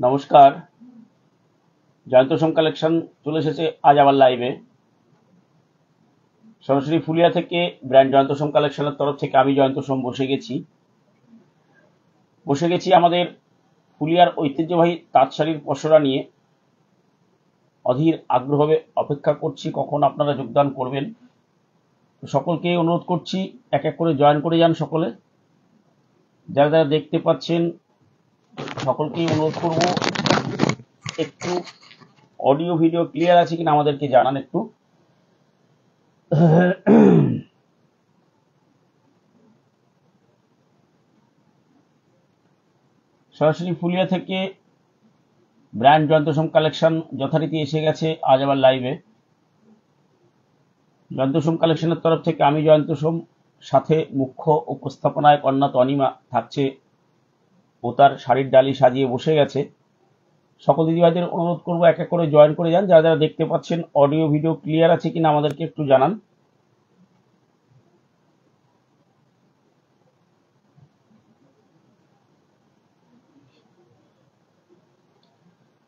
নমস্কার। জয়ন্ত সোম কালেকশন চলে এসেছে আজ আবার লাইভে। সরাসরি ফুলিয়া থেকে ব্র্যান্ড জয়ন্ত সোম কালেকশনের তরফ থেকে আমি জয়ন্ত সোম বসে গেছি আমাদের ফুলিয়ার ঐতিহ্যবাহী তাঁত শাড়ির পসরা নিয়ে। অধীর আগ্রহে অপেক্ষা করছি কখন আপনারা যোগদান করবেন। সকলকে অনুরোধ করছি এক এক করে জয়েন করে যান সকলে। যারা যারা দেখতে পাচ্ছেন সকলকেই অনুরোধ করব একটু অডিও ভিডিও ক্লিয়ার আছে কিনা আমাদেরকে জানান একটু। সরাসরি ফুলিয়া থেকে ব্র্যান্ড জয়ন্ত সোম কালেকশন যথারীতি এসে গেছে আজ আবার লাইভে। জয়ন্ত সোম কালেকশনের তরফ থেকে আমি জয়ন্ত সোম, সাথে মুখ্য উপস্থাপনায় কন্যা তনিমা থাকছে ও তার শাড়ির ডালি সাজিয়ে বসে গেছে। সকল দিদিভাইদের অনুরোধ করবো এক এক করে জয়েন করে যান। যারা যারা দেখতে পাচ্ছেন অডিও ভিডিও ক্লিয়ার আছে কিনা আমাদেরকে একটু জানান।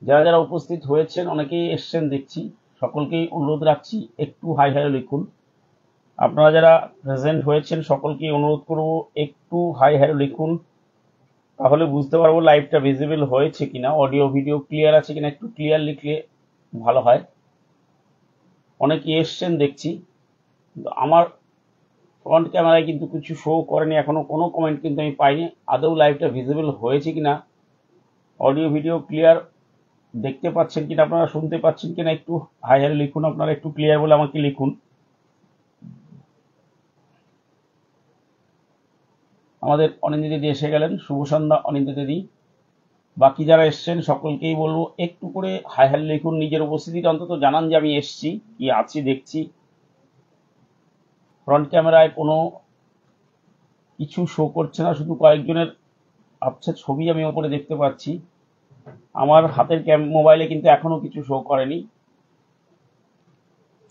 যারা যারা উপস্থিত হয়েছেন অনেকেই এসছেন দেখছি, সকলকেই অনুরোধ রাখছি একটু হাই হাই লিখুন। আপনারা যারা প্রেজেন্ট হয়েছেন সকলকে অনুরোধ করব একটু হাই হাই লিখুন, তাহলে বুঝতে পারবো লাইভটা ভিজিবল হয়েছে কিনা, অডিও ভিডিও ক্লিয়ার আছে কিনা। একটু ক্লিয়ার লিখলে ভালো হয়। অনেকে এসছেন দেখছি, আমার ফ্রন্ট ক্যামেরায় কিন্তু কিছু শো করেনি এখনো, কোনো কমেন্ট কিন্তু আমি পাইনি আদৌ লাইভটা ভিজিবল হয়েছে কিনা, অডিও ভিডিও ক্লিয়ার দেখতে পাচ্ছেন কিনা, আপনারা শুনতে পাচ্ছেন কিনা একটু হাই হাই লিখুন। আপনারা একটু ক্লিয়ার বলে আমাকে লিখুন। আমাদের অনিন্দা দিদি এসে গেলেন, শুভ সন্ধ্যা অনিন্দা দিদি। বাকি যারা এসছেন সকলকেই বলবো একটু করে হাই হাই লিখুন, নিজের উপস্থিতিটা অন্তত জানান যে আমি এসছি, কি আছি দেখছি। ফ্রন্ট ক্যামেরায় কোনো কিছু শো করছে না, শুধু কয়েকজনের আচ্ছা ছবি আমি ওপরে দেখতে পাচ্ছি। আমার হাতের মোবাইলে কিন্তু এখনো কিছু শো করেনি,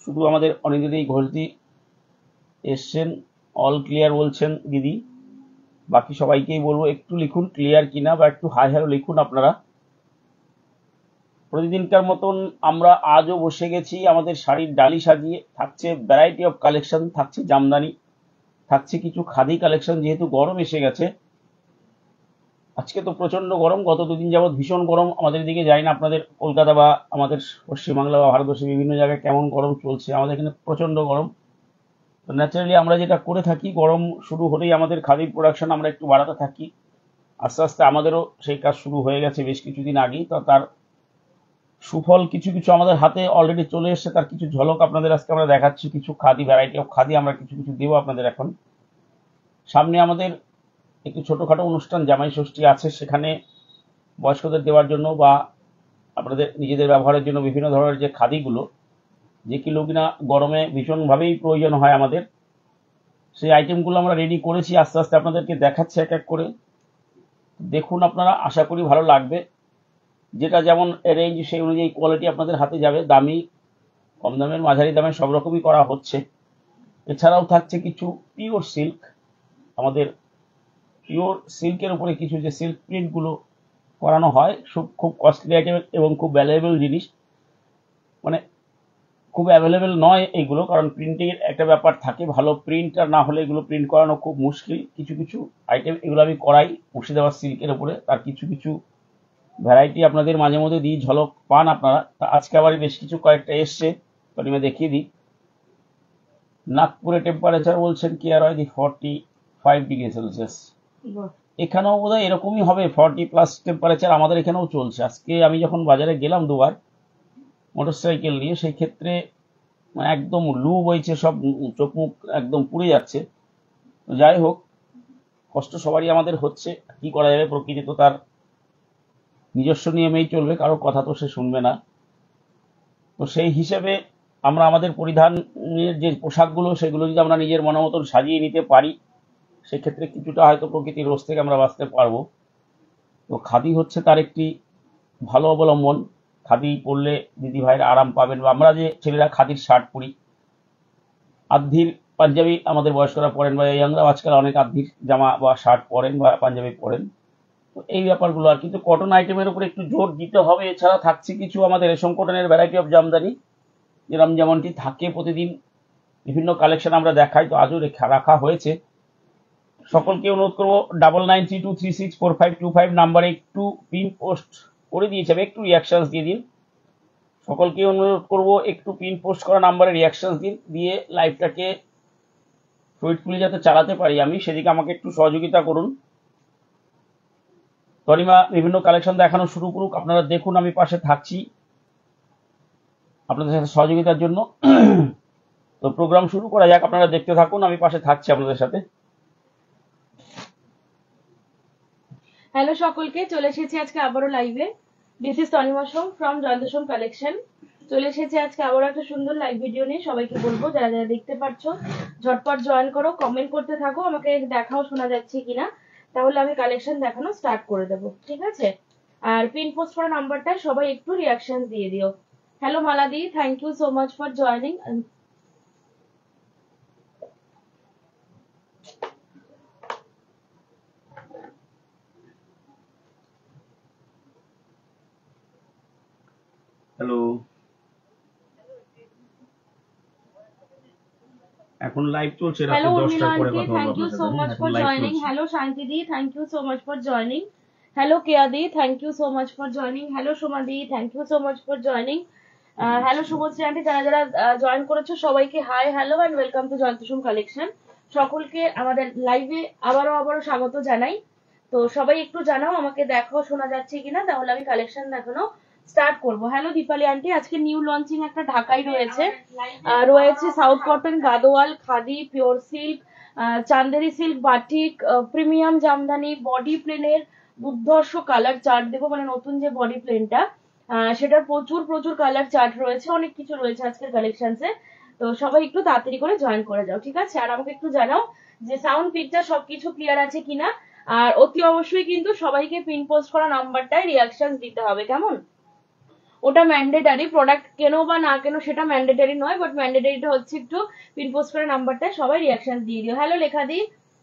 শুধু আমাদের অনিন্দিদি ঘোষদি এসছেন, অল ক্লিয়ার বলছেন দিদি। বাকি সবাইকেই বলবো একটু লিখুন ক্লিয়ার কিনা, বা একটু হাই হ্যালো লিখুন আপনারা। প্রতিদিনকার মতন আমরা আজও বসে গেছি আমাদের শাড়ির ডালি সাজিয়ে। থাকছে ভ্যারাইটি অফ কালেকশন, থাকছে জামদানি, থাকছে কিছু খাদি কালেকশন। যেহেতু গরম এসে গেছে, আজকে তো প্রচন্ড গরম, গত দুদিন যাবৎ ভীষণ গরম আমাদের দিকে। যাই না আপনাদের কলকাতা বা আমাদের পশ্চিমবাংলা বা ভারতবর্ষের বিভিন্ন জায়গায় কেমন গরম চলছে, আমাদের এখানে প্রচন্ড গরম। তো ন্যাচারালি আমরা যেটা করে থাকি, গরম শুরু হলেই আমাদের খাদির প্রোডাকশন আমরা একটু বাড়াতে থাকি। আস্তে আস্তে আমাদেরও সেই কাজ শুরু হয়ে গেছে বেশ কিছুদিন আগেই। তো তার সুফল কিছু কিছু আমাদের হাতে অলরেডি চলে এসছে, তার কিছু ঝলক আপনাদের আজকে আমরা দেখাচ্ছি। কিছু খাদি, ভ্যারাইটি অফ খাদি আমরা কিছু কিছু দেবো আপনাদের। এখন সামনে আমাদের একটু ছোটখাটো অনুষ্ঠান জামাই ষষ্ঠী আছে, সেখানে বয়স্কদের দেওয়ার জন্য বা আপনাদের নিজেদের ব্যবহারের জন্য বিভিন্ন ধরনের যে খাদিগুলো, যেগুলো কিনা গরমে ভীষণভাবেই প্রয়োজন হয় আমাদের, সেই আইটেমগুলো আমরা রেডি করেছি। আস্তে আস্তে আপনাদেরকে দেখাচ্ছি এক এক করে, দেখুন আপনারা, আশা করি ভালো লাগবে। যেটা যেমন রেঞ্জ সেই অনুযায়ী কোয়ালিটি আপনাদের হাতে যাবে। দামি, কম দামের, মাঝারি দামের সব রকমই করা হচ্ছে। এছাড়াও থাকছে কিছু পিওর সিল্ক, আমাদের পিওর সিল্কের উপরে কিছু যে সিল্ক প্রিন্টগুলো করানো হয়, খুব কস্টলি আইটেম এবং খুব ভ্যালুয়েবল জিনিস। মানে খুব অ্যাভেলেবেল নয় এইগুলো, কারণ প্রিন্টের একটা ব্যাপার থাকে, ভালো প্রিন্টার না হলে এগুলো প্রিন্ট করানো খুব মুশকিল। কিছু কিছু আইটেম এগুলো আমি করাই মুর্শিদাবাদ সিল্কের উপরে, তার কিছু কিছু ভ্যারাইটি আপনাদের মাঝে মধ্যে দিই, ঝলক পান আপনারা। তা আজকে আবার বেশ কিছু কয়েকটা এসছে, আমি দেখিয়ে দিই। নাগপুরে টেম্পারেচার বলছেন কি আর হয়, 45°C। এখানেও বোধ হয় এরকমই হবে, 40+ টেম্পারেচার আমাদের এখানেও চলছে। আজকে আমি যখন বাজারে গেলাম দুবার মোটরসাইকেল নিয়ে, সেই ক্ষেত্রে একদম লু বইছে, সব চোখ মুখ একদম পুড়ে যাচ্ছে। যাই হোক, কষ্ট সবারই আমাদের হচ্ছে, কি করা যাবে, প্রকৃতি তো তার নিজস্ব নিয়মেই চলবে, কারোর কথা তো সে শুনবে না। তো সেই হিসেবে আমরা আমাদের পরিধানের যে পোশাকগুলো, সেগুলো যদি আমরা নিজের মনের মতন সাজিয়ে নিতে পারি, সেক্ষেত্রে কিছুটা হয়তো প্রকৃতির রোষ থেকে আমরা বাঁচতে পারবো। তো খাদি হচ্ছে তার একটি ভালো অবলম্বন। খাদি পরলে দিদি ভাইরা আরাম পাবেন। বা আমরা যে ছেলেরা খাদির শার্ট পরি, আদ্ধির পাঞ্জাবি আমাদের বয়স্করা পরেন, বা ইয়াংরাও আজকাল অনেক আদ্ধির জামা বা শার্ট পরেন বা পাঞ্জাবি পরেন। এই ব্যাপারগুলো আর কিন্তু কটন আইটেমের উপর একটু জোর দিতে হবে। এছাড়া থাকছে কিছু আমাদের রেশম কটনের ভ্যারাইটি অফ জামদানি, যেমনটি থাকে প্রতিদিন বিভিন্ন কালেকশন আমরা দেখাই, তো আজও রাখা হয়েছে। সকলকে অনুরোধ করবো 9932364525 নাম্বারে একটু পিন পোস্ট করে দিয়েছে, একটু রিয়াকশন দিয়ে দিন। সকলকে অনুরোধ করব একটু পিন পোস্ট করা নাম্বারে রিয়াকশন দিন, দিয়ে লাইভটাকে ফ্লুইডফুলি যাতে চালাতে পারি আমি, সেদিকে আমাকে একটু সহযোগিতা করুন। তনিমা বিভিন্ন কালেকশন দেখানো শুরু করুক, আপনারা দেখুন, আমি পাশে থাকছি আপনাদের সাথে সহযোগিতার জন্য। তো প্রোগ্রাম শুরু করা যাক, আপনারা দেখতে থাকুন, আমি পাশে থাকছি আপনাদের সাথে। হ্যালো সকলকে, চলে এসেছি আজকে আবারও লাইভে। This is Tanima Som from Jayantosham collection. চলে এসেছি আজকে আবারও একটা সুন্দর লাইভ ভিডিও নিয়ে। সবাইকে বলবো যারা যারা দেখতে পাচ্ছ ঝটপট জয়েন করো, কমেন্ট করতে থাকো, আমাকে দেখাও শোনা যাচ্ছে কিনা, তাহলে আমি কালেকশন দেখানো স্টার্ট করে দেবো, ঠিক আছে? আর পিন পোস্ট করা নাম্বারটা সবাই একটু রিয়াকশন দিয়ে দিও। হ্যালো মালাদি, thank you so much for joining. Hello, এখন লাইভ চলছে, রাতে 10টার পরে কথা বলবো। Thank you so much for joining. Hello Shanti দি, thank you so much for joining. Hello Keya দি, thank you so much for joining. Hello Soma দি, thank you so much for joining. Hello Subhashree aunty, যারা যারা জয়েন করেছো সবাইকে hi, hello and welcome to Jayantosham collection. সকলকে আমাদের লাইভে আবারও স্বাগত জানাই। তো সবাই একটু জানাও আমাকে দেখো শোনা যাচ্ছে কিনা, তাহলে আমি কালেকশন দেখানো স্টার্ট করবো। হ্যালো দীপালি আন্টি, আজকে নিউ লঞ্চিং একটা ঢাকাই রয়েছে, রয়েছে south cotton, Gadwal, khadi, pure silk, Chanderi silk, batik, premium Jamdani, body প্লেনের দুর্ধর্ষ কালার চার্ট দেবো, মানে নতুন যে বডি প্লেনটা সেটার প্রচুর কালার চার্ট রয়েছে, অনেক কিছু রয়েছে আজকের কালেকশনসে। তো সবাই একটু তাড়াতাড়ি করে জয়েন করে যাও, ঠিক আছে? আর আমাকে একটু জানাও যে সাউন্ড পিকচার সবকিছু ক্লিয়ার আছে কিনা। আর অতি অবশ্যই কিন্তু সবাইকে পিন পোস্ট করা নাম্বারটায় রিয়াকশন দিতে হবে, কেমন? ওটা ম্যান্ডেটারি, প্রোডাক্ট কেনো বা না কেনো সেটা ম্যান্ডেটারি নয়, বাট ম্যান্ডেটারিটা হচ্ছে একটু পিন পোস্ট করে নাম্বারটা সবাই রিয়াকশন দিয়ে দিও। হ্যালো লেখা দি,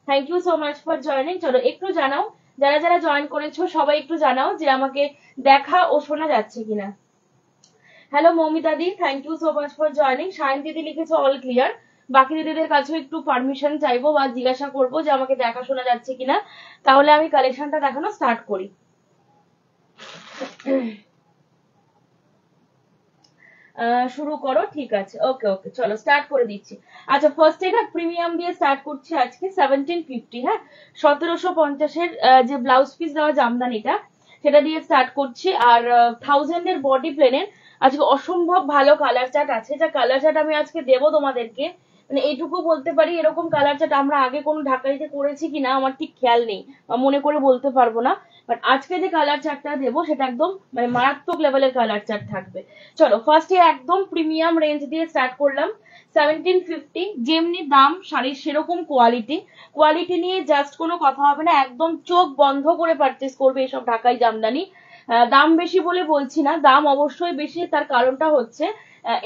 thank you so much for joining. চলো একটু জানাও, যারা যারা জয়েন করেছো সবাই একটু জানাও যে আমাকে দেখা ও শোনা যাচ্ছে কিনা। হ্যালো মৌমিতা দি, thank you so much for joining. Sayan দিদি লিখেছে অল ক্লিয়ার। বাকি দিদিদের কাছেও একটু পারমিশন চাইবো বা জিজ্ঞাসা করবো যে আমাকে দেখা শোনা যাচ্ছে কিনা, তাহলে আমি কালেকশনটা দেখানো স্টার্ট করি। শুরু করো, ঠিক আছে? ওকে ওকে, চলো স্টার্ট করে দিচ্ছি। আচ্ছা, ফার্স্টে না প্রিমিয়াম দিয়ে স্টার্ট করছি আজকে 1750, হ্যাঁ 1750-এর যে ব্লাউজ পিস দেওয়া জামদানিটা সেটা দিয়ে স্টার্ট করছি। আর 1000-এর বডি প্লেনের আজকে অসম্ভব ভালো কালার চার্ট আছে, যা কালার চার্ট আমি আজকে দেবো তোমাদেরকে, মানে এইটুকু বলতে পারি এরকম কালার চার্ট আমরা আগে কোনো ঢাকাইতে করেছি কিনা আমার ঠিক খেয়াল নেই, মনে করে বলতে পারবো না, বাট আজকে যে কালার চার্টটা দেবো সেটা একদম মানে মারাত্মক লেভেলের কালার চার্ট থাকবে। চলো ফার্স্টে একদম প্রিমিয়াম রেঞ্জ দিয়ে স্টার্ট করলাম 1750। যেমনি দাম শাড়ির সেরকম কোয়ালিটি, কোয়ালিটি নিয়ে জাস্ট কোনো কথা হবে না, একদম চোখ বন্ধ করে পারচেস করবে এসব ঢাকাই জামদানি। দাম বেশি বলে বলছি না, দাম অবশ্যই বেশি, তার কারণটা হচ্ছে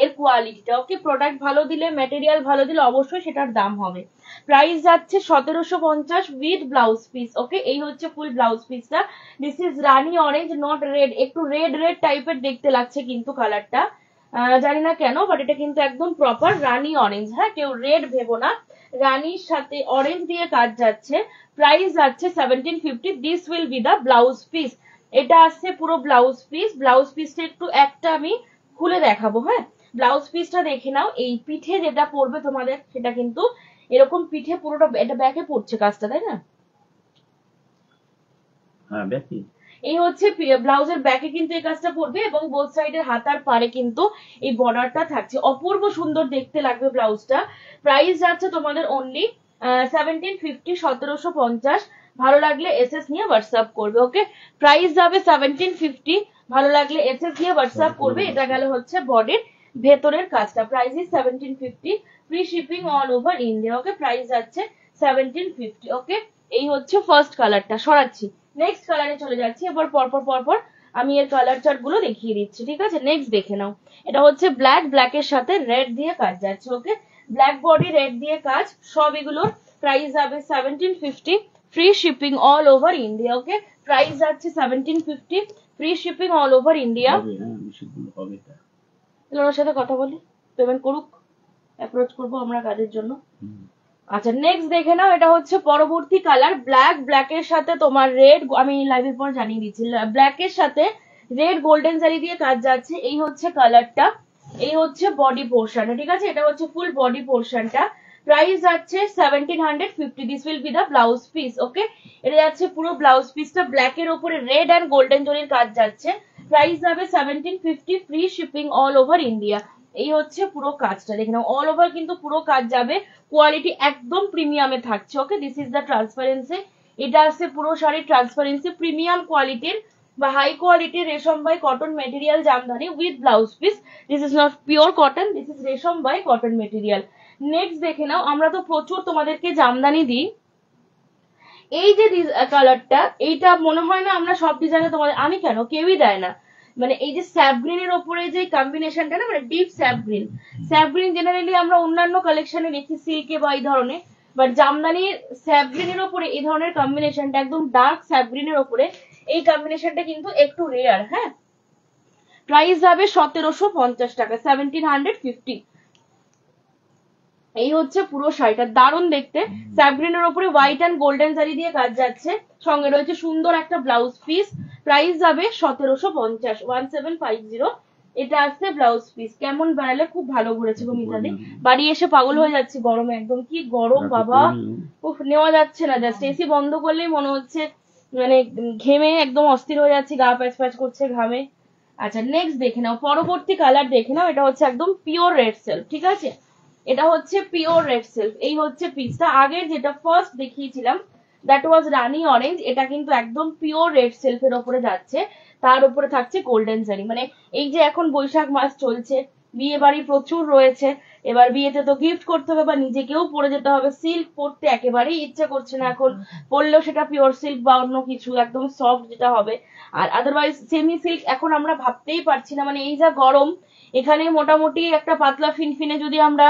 এর কোয়ালিটিটা। ওকে, প্রোডাক্ট ভালো দিলে, ম্যাটেরিয়াল ভালো দিলে অবশ্যই সেটার দাম হবে। প্রাইস যাচ্ছে 1750 উইথ ব্লাউজ পিস। ওকে, এই হচ্ছে ফুল ব্লাউজ পিসটা। This is Rani orange, not red, একটু রেড টাইপের দেখতে লাগছে কিন্তু কালারটা, জানি না কেন, বাট এটা কিন্তু একদম প্রপার রানি অরেঞ্জ, হ্যাঁ কেউ রেড ভেবো না, রানির সাথে অরেঞ্জ দিয়ে কাজ যাচ্ছে। প্রাইস যাচ্ছে 1750। This will be the blouse piece. এটা আসছে পুরো ব্লাউজ পিস। ব্লাউজ পিসটা একটু একটা আমি খুলে দেখাবো, হ্যাঁ ব্লাউজ পিসটা দেখে নাও। এই পিঠে যেটা পড়বে তোমাদের সেটা কিন্তু এরকম পিঠে পুরোটা, এটা ব্যাকে পড়ছে কাজটা, তাই না? হ্যাঁ ব্যাকি, এই হচ্ছে ব্লাউজের ব্যাকে কিন্তু এই কাজটা পড়বে, এবং বোথ সাইডের হাতার পারে কিন্তু এই বর্ডারটা থাকছে, অপূর্ব সুন্দর দেখতে লাগবে ব্লাউজটা। প্রাইস যাচ্ছে তোমাদের অনলি 1750, 1750। ভালো লাগলে এসএস নিয়ে হোয়াটসঅ্যাপ করবে। ওকে, প্রাইস যাবে 1750, ভালো লাগলে এসএস দিয়ে হোয়াটসঅ্যাপ করবে। এটা গেল হচ্ছে বডির ভেতরের কাজটা। Price is 1750, free shipping all over India. Okay, price যাচ্ছে 1750। ওকে, এই হচ্ছে ফার্স্ট কালারটা, সরাচ্ছি, নেক্সট কালারে চলে যাচ্ছি। এবার পরপর আমি এর কালার চার্ট গুলো দেখিয়ে দিচ্ছি, ঠিক আছে? নেক্সট দেখে নাও, এটা হচ্ছে ব্ল্যাক, ব্ল্যাকের সাথে রেড দিয়ে কাজ যাচ্ছে। ওকে, ব্ল্যাক বডি রেড দিয়ে কাজ, সব এগুলোর প্রাইস যাবে 1750, free shipping all over India. Okay, price যাচ্ছে 1750, free shipping all over India. ওনার সাথে কথা বলি, পেমেন্ট করুক, অ্যাপ্রোচ করবো আমরা কাজের জন্য। আচ্ছা নেক্সট দেখে নাও, এটা হচ্ছে পরবর্তী কালার ব্ল্যাক, ব্ল্যাকের সাথে তোমার রেড, আমি লাইভের পর জানিয়ে দিচ্ছি, ব্ল্যাকের সাথে রেড গোল্ডেন জারি দিয়ে কাজ যাচ্ছে। এই হচ্ছে কালারটা, এই হচ্ছে বডি পোর্শন, ঠিক আছে, এটা হচ্ছে ফুল বডি পোর্শনটা। প্রাইস যাচ্ছে 1750, this will be the blouse piece. Okay, এটা যাচ্ছে পুরো ব্লাউজ পিসটা, ব্ল্যাকের উপরে রেড অ্যান্ড গোল্ডেন জরির কাজ যাচ্ছে। প্রাইস যাবে 1750, free shipping all over India. এই হচ্ছে পুরো কাজটা দেখে নাও, অল ওভার কিন্তু পুরো কাজ যাবে, কোয়ালিটি একদম প্রিমিয়ামে থাকছে। ওকে, দিস ইজ দ্য ট্রান্সপারেন্সি, এটা আসছে পুরো শাড়ির ট্রান্সপারেন্সি, প্রিমিয়াম কোয়ালিটির বা হাই কোয়ালিটির রেশম by cotton material Jamdani with blouse piece. This is not pure cotton, this is resham by cotton material. Next দেখে নাও, আমরা তো প্রচুর তোমাদেরকে জামদানি দিই, এই যে কালারটা, এইটা মনে হয় না আমরা সব ডিজাইনে তোমাদের, আমি কেন, কেউই দেয় না, মানে এই যে স্যাপ গ্রিনের ওপরে যে কম্বিনেশনটা না, মানে deep sap green, sap green generally আমরা অন্যান্য কালেকশনে দেখি সিল্কে বা এই ধরনের, বাট জামদানির স্যাপ গ্রিনের ওপরে এই ধরনের কম্বিনেশনটা, একদম ডার্ক স্যাপ গ্রিনের ওপরে এই কম্বিনেশনটা কিন্তু একটু রেয়ার। হ্যাঁ, প্রাইস যাবে 1750 টাকা, 1750। এই হচ্ছে পুরো শাড়িটা, দারুণ দেখতে, স্যাবগ্রিনের উপরে হোয়াইট অ্যান্ড গোল্ডেন জারি দিয়ে কাজ যাচ্ছে, সঙ্গে রয়েছে সুন্দর একটা ব্লাউজ পিস। প্রাইস যাবে 1750, 1750। এটা আসছে ব্লাউজ পিস। কেমন বানালে, খুব ভালো ঘুরেছে গো মিতালি, বাড়ি এসে পাগল হয়ে যাচ্ছে গরমে, একদম কি গরম বাবা, উফ নেওয়া যাচ্ছে না, জাস্ট এসি বন্ধ করলেই মনে হচ্ছে মানে ঘেমে একদম অস্থির হয়ে যাচ্ছে, গা প্যাচ প্যাচ করছে ঘামে। আচ্ছা নেক্সট দেখে নাও, পরবর্তী কালার দেখে নাও, এটা হচ্ছে একদম পিওর রেড সেলফ, ঠিক আছে, এটা হচ্ছে পিওর রেড সেলফ। এই হচ্ছে পিসটা, আগের যেটা ফার্স্ট দেখিয়েছিলাম দ্যাট ওয়াজ রানি অরেঞ্জ, এটা কিন্তু একদম পিওর রেড সেলফের ওপরে যাচ্ছে, তার উপরে থাকছে গোল্ডেন জারি। মানে এই যে এখন বৈশাখ মাস চলছে, বিয়ে বাড়ি প্রচুর রয়েছে, এবার বিয়েতে তো গিফট করতে হবে বা নিজেকেও পরে যেতে হবে, সিল্ক পরতে একেবারেই ইচ্ছে করছে না এখন, পরলেও সেটা পিওর সিল্ক বা অন্য কিছু একদম সফট যেটা হবে, আর আদারওয়াইজ সেমি সিল্ক এখন আমরা ভাবতেই পারছি না, মানে এই যা গরম, এখানে মোটামুটি একটা পাতলা ফিনফিনে যদি আমরা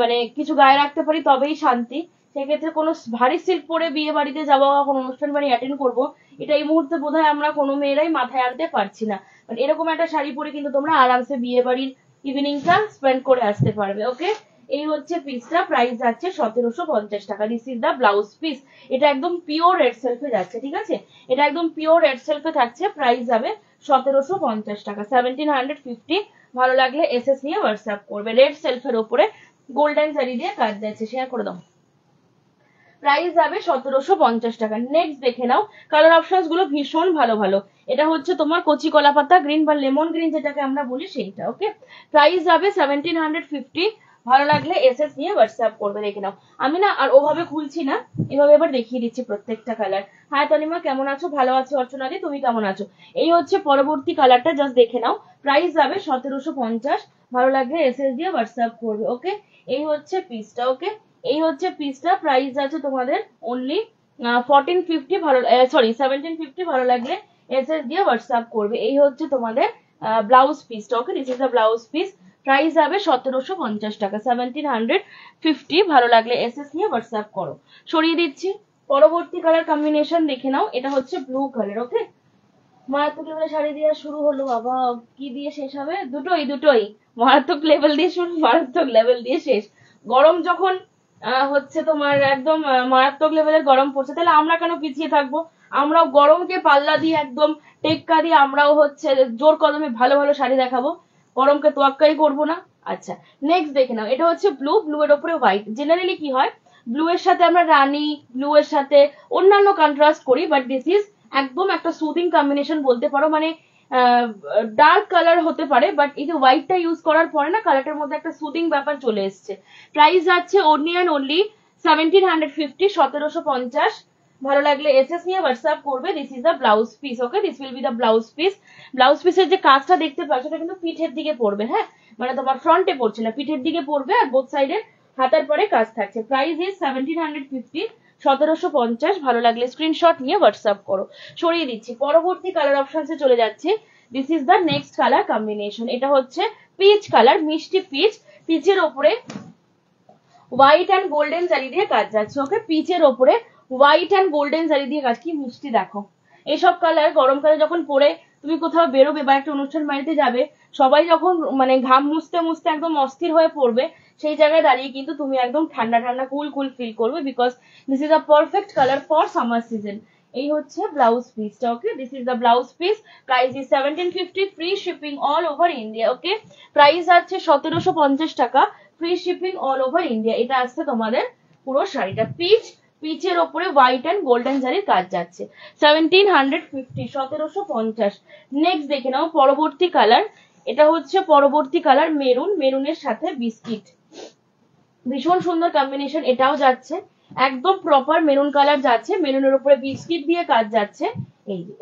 মানে কিছু গায়ে রাখতে পারি তবেই শান্তি। সেক্ষেত্রে কোনো ভারী সিল্ক পরে বিয়ে বাড়িতে যাবো বা কোনো অনুষ্ঠান বাড়ি অ্যাটেন্ড করবো, এটা এই মুহূর্তে বোধহয় আমরা কোনো মেয়েরাই মাথায় আনতে পারছি না। মানে এরকম একটা শাড়ি পরে কিন্তু তোমরা আরামসে বিয়ে বাড়ির ইভিনিংটা স্পেন্ড করে আসতে পারবে। ওকে, এই হচ্ছে পিসটা, প্রাইস যাচ্ছে 1750 টাকা। This is the blouse piece, এটা একদম পিওর রেড সেলফে যাচ্ছে, ঠিক আছে, এটা একদম পিওর রেড সেলফে থাকছে, প্রাইস যাবে 1750 টাকা, 1750। ভালো লাগলে এসএস নিয়ে হোয়াটসঅ্যাপ করবে। রেড সেলফের ওপরে গোল্ডেন জারি দিয়ে কাজ যাচ্ছে, শেয়ার করে দাও। প্রাইস যাবে 1750 টাকা। নেক্সট দেখে নাও, কালার অপশনস গুলো ভীষণ ভালো ভালো, এটা হচ্ছে তোমার কচি কলা পাতা গ্রিন বা লেমন গ্রিন যেটাকে আমরা বলি সেইটা। ওকে, প্রাইস যাবে 1750। ভালো লাগলে এসএস নিয়ে হোয়াটসঅ্যাপ করবে। দেখে নাও, আমি না আর ওভাবে খুলছি না, এভাবে এবার দেখিয়ে দিচ্ছি প্রত্যেকটা কালার। হাই তনিমা, কেমন আছো? ভালো আছো অর্চনাদি, তুমি কেমন আছো? এই হচ্ছে পরবর্তী কালারটা, জাস্ট দেখে নাও, প্রাইস যাবে 1750। ভালো লাগলে এসএস দিয়ে হোয়াটসঅ্যাপ করবে। ওকে, এই হচ্ছে পিসটা। ওকে, এই হচ্ছে পিসটা, প্রাইস আছে তোমাদের অনলি 1450। ভালো সরি 1750। ভালো লাগলে এসএস দিয়ে হোয়াটসঅ্যাপ করবে। এই হচ্ছে তোমাদের ব্লাউজ পিসটা। Okay, this is the blouse piece, price যাবে 1750 টাকা, 1750। ভালো লাগলে এসএস নিয়ে হোয়াটসঅ্যাপ করো। সরিয়ে দিচ্ছি, পরবর্তী কালার কম্বিনেশন দেখে নাও, এটা হচ্ছে ব্লু কালার। ওকে, মারাত্মক লেভেলের শাড়ি দিয়ে শুরু হলো বাবা, কি দিয়ে শেষ হবে? দুটোই দুটোই, মারাত্মক লেভেল দিয়ে শুরু, মারাত্মক লেভেল দিয়ে শেষ। গরম যখন হচ্ছে তোমার একদম মারাত্মক লেভেলের গরম পড়ছে, তাহলে আমরা কেন পিছিয়ে থাকবো? আমরাও গরমকে পাল্লা দিয়ে একদম টেক্কা দিয়ে আমরাও হচ্ছে জোর কদমে ভালো ভালো শাড়ি দেখাবো, গরমকে তোয়াক্কাই করবো না। আচ্ছা নেক্সট দেখে নাও, এটা হচ্ছে ব্লু, ব্লু এর উপরে হোয়াইট। জেনারেলি কি হয়, ব্লু এর সাথে আমরা রানী, ব্লু এর সাথে অন্যান্য কন্ট্রাস্ট করি, বাট দিস ইজ একদম একটা সুদিং কম্বিনেশন বলতে পারো, মানে ডার্ক কালার হতে পারে, বাট এই যে হোয়াইটটা ইউজ করার পরে না কালারটার মধ্যে একটা সুদিং ব্যাপার চলে এসছে। প্রাইস যাচ্ছে অনলি অ্যান্ড অনলি 1750, 1750। ভালো লাগলে এসএস নিয়ে হোয়াটসঅ্যাপ করবে। This is the blouse piece. Okay, this will be the blouse piece. Blouse পিসের যে কাজটা দেখতে পাচ্ছ সেটা কিন্তু পিঠের দিকে পড়বে, হ্যাঁ, মানে তোমার ফ্রন্টে পড়ছে না, পিঠের দিকে পড়বে, আর বোথ সাইডে হাতার পরে কাজ থাকছে। Price is 1750, 1750। ভালো লাগলে স্ক্রিনশট নিয়ে হোয়াটসঅ্যাপ করো। সরিয়ে দিচ্ছি, পরবর্তী কালার অপশনসে চলে যাচ্ছে। This is the next colour combination, এটা হচ্ছে পিচ কালার, মিষ্টি পিচ। পিচের ওপরে হোয়াইট অ্যান্ড গোল্ডেন জারি দিয়ে কাজ যাচ্ছে। ওকে, পিচের ওপরে হোয়াইট অ্যান্ড গোল্ডেন জারি দিয়ে কাজ, কি মিষ্টি দেখো, এইসব কালার গরমকালে যখন পরে তুমি কোথাও বেরোবে বা একটা অনুষ্ঠান বাড়িতে যাবে, সবাই যখন মানে ঘাম মুছতে মুছতে একদম অস্থির হয়ে পড়বে, সেই জায়গায় দাঁড়িয়ে কিন্তু তুমি একদম ঠান্ডা ঠান্ডা কুল কুল ফিল করবে, because this is a perfect colour for summer season. এই হচ্ছে ব্লাউজ পিসটা। Okay, this is the blouse piece. Price is 1750, free shipping all over India. Okay, price আছে 1750 টাকা, free shipping all over India. এটা আসছে তোমাদের পুরো শাড়িটা পিচ, পিচের ওপরে হোয়াইট অ্যান্ড গোল্ডেন জারির কাজ যাচ্ছে। 1750, 1750। নেক্সট দেখে নাও পরবর্তী কালার। এটা হচ্ছে পরবর্তী কালার মেরুন, মেরুনের সাথে বিস্কিট, ভীষণ সুন্দর কম্বিনেশন। এটাও যাচ্ছে একদম প্রপার মেরুন কালার যাচ্ছে, মেরুনের উপরে বিস্কিট দিয়ে কাজ যাচ্ছে।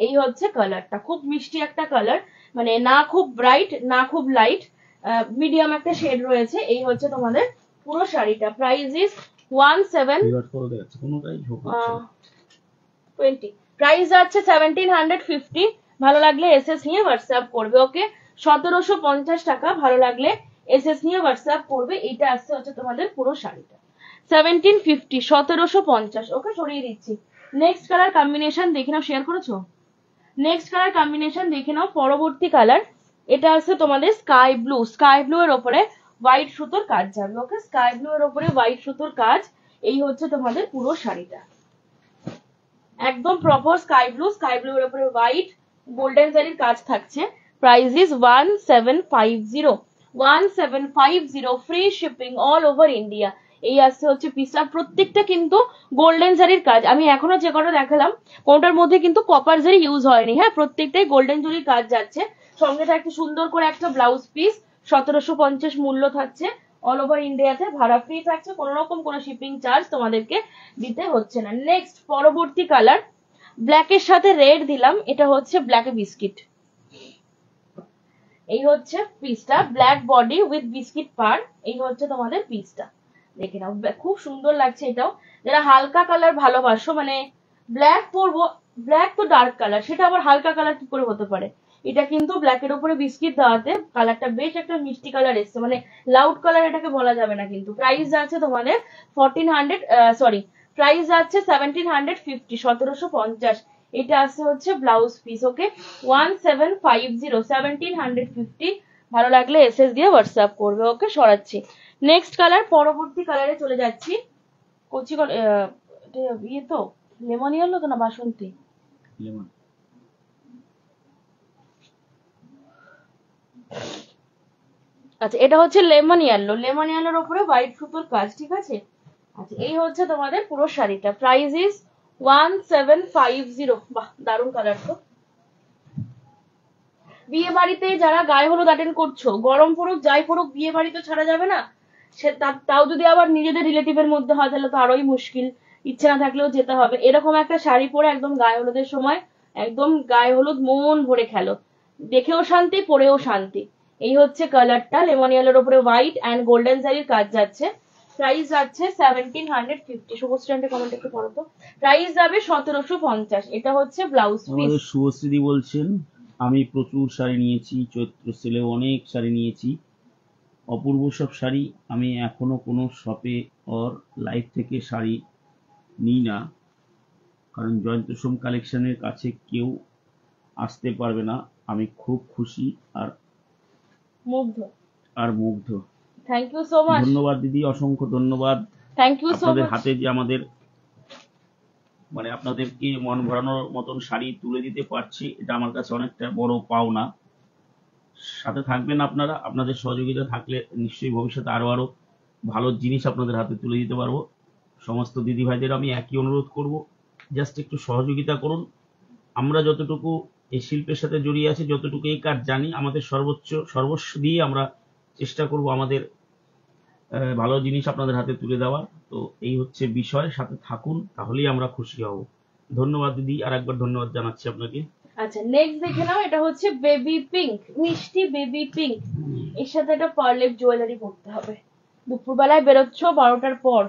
এই হচ্ছে কালারটা, খুব মিষ্টি একটা কালার, মানে না খুব ব্রাইট না খুব লাইট, মিডিয়াম একটা শেড রয়েছে। এই হচ্ছে তোমাদের পুরো শাড়িটা। Price is 20। প্রাইস আছে 1750। ভালো লাগলে এসএস নিয়ে হোয়াটসঅ্যাপ করবে। ওকে, 1750 টাকা, ভালো লাগলে এসএস নিয়ে হোয়াটসঅ্যাপ করবে। এটা আসছে হচ্ছে তোমাদের পুরো শাড়িটা 1750, 1750। ওকে, সরিয়ে দিচ্ছি। নেক্সট কালার কম্বিনেশন দেখে নাও, শেয়ার করেছো? নেক্সট কালার কম্বিনেশন দেখে নাও, পরবর্তী কালার। এটা আছে তোমাদের স্কাই ব্লু, স্কাই ব্লু এর ওপরে হোয়াইট সুতোর কাজ যাবে। ওকে, স্কাই ব্লু এর ওপরে হোয়াইট সুতোর কাজ। এই হচ্ছে তোমাদের পুরো শাড়িটা, একদম proper sky blue, sky blue এর উপরে হোয়াইট গোল্ডেন জারির কাজ থাকছে। Price is 1750, 1750, free shipping all over India. এই আসছে হচ্ছে পিসটা, প্রত্যেকটা কিন্তু গোল্ডেন জারির কাজ। আমি এখনো যে কটা দেখালাম কোনটার মধ্যে কিন্তু কপার জারি ইউজ হয়নি, হ্যাঁ, প্রত্যেকটাই গোল্ডেন জারির কাজ যাচ্ছে। সঙ্গে থাকছে সুন্দর করে একটা ব্লাউজ পিস, 1750 মূল্য থাকছে। অল ওভার ইন্ডিয়াতে ভাড়া ফ্রি থাকছে, কোনো রকম কোনো শিপিং চার্জ তোমাদেরকে দিতে হচ্ছে না। নেক্সট পরবর্তী কালার, ব্ল্যাকের সাথে রেড দিলাম, এটা হচ্ছে ব্ল্যাক বিস্কিট। এই হচ্ছে পিসটা, ব্ল্যাক বডি উইথ বিস্কিট পার। এই হচ্ছে তোমাদের পিসটা, দেখে নাও খুব সুন্দর লাগছে। এটাও যারা হালকা কালার ভালোবাসো, মানে ব্ল্যাক পরবো, ব্ল্যাক তো ডার্ক কালার, সেটা আবার হালকা কালার কি করে হতে পারে। এটা কিন্তু ব্ল্যাকের উপরে বিস্কিট দেওয়াতে কালারটা বেশ একটা মিষ্টি কালার এসছে, মানে লাউড কালার এটাকে বলা যাবে না। কিন্তু প্রাইস আছে তোমাদের 1400, সরি, প্রাইস আছে 1750, 1750। এটা আছে হচ্ছে ব্লাউজ পিস। ওকে, 1750, 1750। ভালো লাগলে এসএস দিয়ে হোয়াটসঅ্যাপ করবে। ওকে, সরাচ্ছি। নেক্সট কালার, পরবর্তী কালারে চলে যাচ্ছি। কচি ইয়ে তো লেমন ইয়েলো তো না বাসন্তী, লেমন। আচ্ছা, এটা হচ্ছে লেমন ইয়েলো, লেমন ইয়েলোর উপরে হোয়াইট সুতোর কাজ, ঠিক আছে। আচ্ছা, এই হচ্ছে তোমাদের পুরো শাড়িটা। Price is 1750। বাহ, দারুণ কালার তো। বিয়ে বাড়িতে যারা গায়ে হলুদ অ্যাটেন্ড করছো, গরম পড়ুক যাই পড়ুক, বিয়ে বাড়ি তো ছাড়া যাবে না। সে তাও যদি আবার নিজেদের রিলেটিভের মধ্যে হয় তাহলে তো আরোই মুশকিল, ইচ্ছে না থাকলেও যেতে হবে। এরকম একটা শাড়ি পরে একদম গায়ে হলুদের সময় একদম গায়ে হলুদ মন ভরে খেলো, দেখেও শান্তি, পরেও শান্তি। এই হচ্ছে কালারটা, লেমন ইয়েলোর উপরে হোয়াইট অ্যান্ড গোল্ডেন জারির কাজ যাচ্ছে। প্রাইস যাচ্ছে 1750। শুভশ্রী কমেন্ট একটু পড়ো তো। প্রাইস যাবে 1750। এটা হচ্ছে ব্লাউজ পিস। আমাদের শুভশ্রী বলছেন, আমি প্রচুর শাড়ি নিয়েছি, চৈত্র সেলে অনেক শাড়ি নিয়েছি, অপূর্ব সব শাড়ি। আমি এখনো কোনো শপে ওর লাইভ থেকে শাড়ি নিই না, কারণ জয়ন্ত সোম কালেকশনের কাছে কেউ আসতে পারবে না। আমি খুব খুশি আর মুগ্ধ। Thank you so much. ধন্যবাদ দিদি, অসংখ্য ধন্যবাদ। থ্যাংক ইউ সো আপনাদের মাচ। হাতে যে আমাদের মানে আপনাদেরকে মন ভরানোর মতন শাড়ি তুলে দিতে পারছি, এটা আমার কাছে অনেকটা বড় পাওনা। সাথে থাকবেন আপনারা, আপনাদের সহযোগিতা থাকলে নিশ্চয়ই ভবিষ্যতে আরো আরো ভালো জিনিস আপনাদের হাতে তুলে দিতে পারবো। সমস্ত দিদি ভাইদের আমি একই অনুরোধ করব, জাস্ট একটু সহযোগিতা করুন। আমরা যতটুকু এই শিল্পের সাথে জড়িয়ে আছি, যতটুকু এই কাজ জানি, আমাদের সর্বস্ব দিয়ে আমরা চেষ্টা করব আমাদের ভালো জিনিস আপনাদের হাতে তুলে দেওয়ার। তো এই হচ্ছে বিষয়, সাথে থাকুন, তাহলেই আমরা খুশি হব। ধন্যবাদ দিদি, আর একবার ধন্যবাদ জানাচ্ছি আপনাকে। আচ্ছা, নেক্সট দেখে নাও, এটা হচ্ছে বেবি পিঙ্ক, মিষ্টি বেবি পিঙ্ক। এর সাথে একটা পার্লের জুয়েলারি পরতে হবে। দুপুরবেলায় বেরোচ্ছ 12টার পর,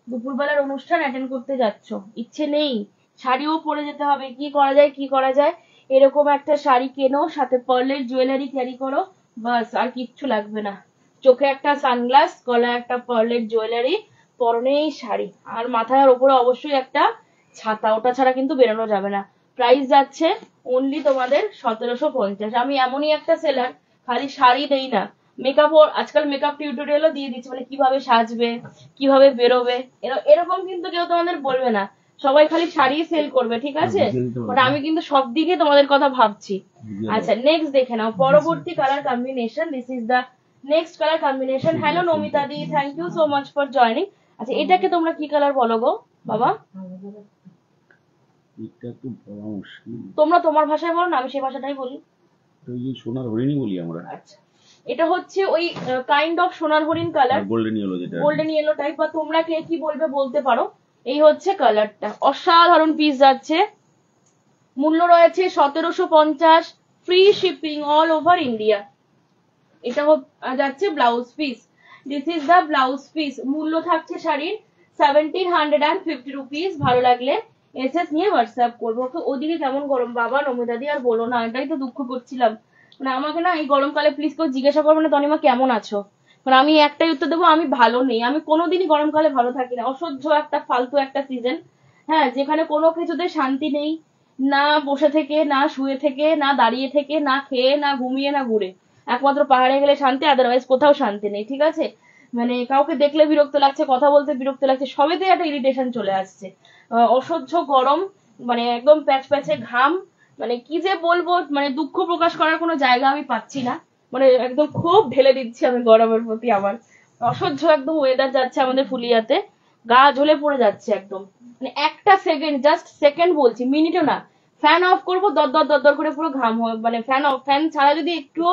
দুপুরবেলার অনুষ্ঠান অ্যাটেন্ড করতে যাচ্ছ, ইচ্ছে নেই, শাড়িও পরে যেতে হবে, কি করা যায় কি করা যায়, এরকম একটা শাড়ি কেনো, সাথে পার্লের জুয়েলারি ক্যারি করো, বাস আর কিচ্ছু লাগবে না। চোখে একটা সানগ্লাস, গলায় একটা পার্লের জুয়েলারি, পরনেই শাড়ি, আর মাথার ওপরে অবশ্যই একটা ছাতা, ওটা ছাড়া কিন্তু বেরোনো যাবে না। প্রাইস যাচ্ছে অনলি তোমাদের 1750। আমি এমনই একটা সেলার, খালি শাড়ি দেই না, মেকআপ, আজকাল মেকআপ টিউটোরিয়ালও দিয়ে দিচ্ছি, মানে কিভাবে সাজবে, কিভাবে বেরোবে, এরকম কিন্তু কেউ তোমাদের বলবে না, সবাই খালি শাড়ি সেল করবে, ঠিক আছে? বাট আমি কিন্তু সব দিকে তোমাদের কথা ভাবছি। আচ্ছা নেক্সট দেখে নাও, পরবর্তী colour combination, this is the next colour combination. Hello Namita দি, thank you so much for joining. আচ্ছা এটাকে তোমরা কি কালার বলো গো বাবা? এটা তো বলা মুশকিল, তোমরা তোমার ভাষায় বলো না, আমি সেই ভাষাটাই বলি। ওই যে সোনার হরিণই বলি আমরা। আচ্ছা এটা হচ্ছে ওই কাইন্ড অফ সোনার হরিণ কালার, গোল্ডেন ইয়েলো, যেটা গোল্ডেন ইয়েলো টাইপ, বা তোমরা কে কি বলবে বলতে পারো। এই হচ্ছে কালারটা, অসাধারণ পিস যাচ্ছে, মূল্য রয়েছে 1750, free shipping all over India. এটা যাচ্ছে blouse piece, this is the blouse piece, মূল্য থাকছে শাড়ির 1750 রুপিস। ভালো লাগলে এসএস নিয়ে হোয়াটসঅ্যাপ করবো। ওদিকে কেমন গরম বাবা, নমিতাদি আর বলো না, এটাই তো দুঃখ করছিলাম, মানে আমাকে না এই গরমকালে প্লিজ কেউ জিজ্ঞাসা করবে না তনিমা কেমন আছো, মানে আমি একটাই উত্তর দেবো, আমি ভালো নেই। আমি কোনোদিনই গরমকালে ভালো থাকি না, অসহ্য একটা ফালতু একটা সিজন, হ্যাঁ, যেখানে কোনো কিছুতে শান্তি নেই, না বসে থেকে, না শুয়ে থেকে, না দাঁড়িয়ে থেকে, না খেয়ে, না ঘুমিয়ে, না ঘুরে, একমাত্র পাহাড়ে গেলে শান্তি, আদারওয়াইজ কোথাও শান্তি নেই, ঠিক আছে? মানে কাউকে দেখলে বিরক্ত লাগছে, কথা বলতে বিরক্ত লাগছে, সবেতে একটা ইরিটেশন চলে আসছে, অসহ্য গরম, মানে একদম প্যাচ প্যাচে ঘাম, মানে কি যে বলবো, মানে দুঃখ প্রকাশ করার কোনো জায়গা আমি পাচ্ছি না, মানে একদম খুব ঢেলে দিচ্ছি আমি গরমের প্রতি আমার, অসহ্য একদম ওয়েদার যাচ্ছে আমাদের ফুলিয়াতে, গা জ্বলে পড়ে যাচ্ছে একদম, মানে একটা সেকেন্ড, জাস্ট সেকেন্ড বলছি, মিনিটও না, ফ্যান অফ করবো দর দর দর দর করে পুরো ঘাম হয়, মানে ফ্যান ছাড়া যদি একটু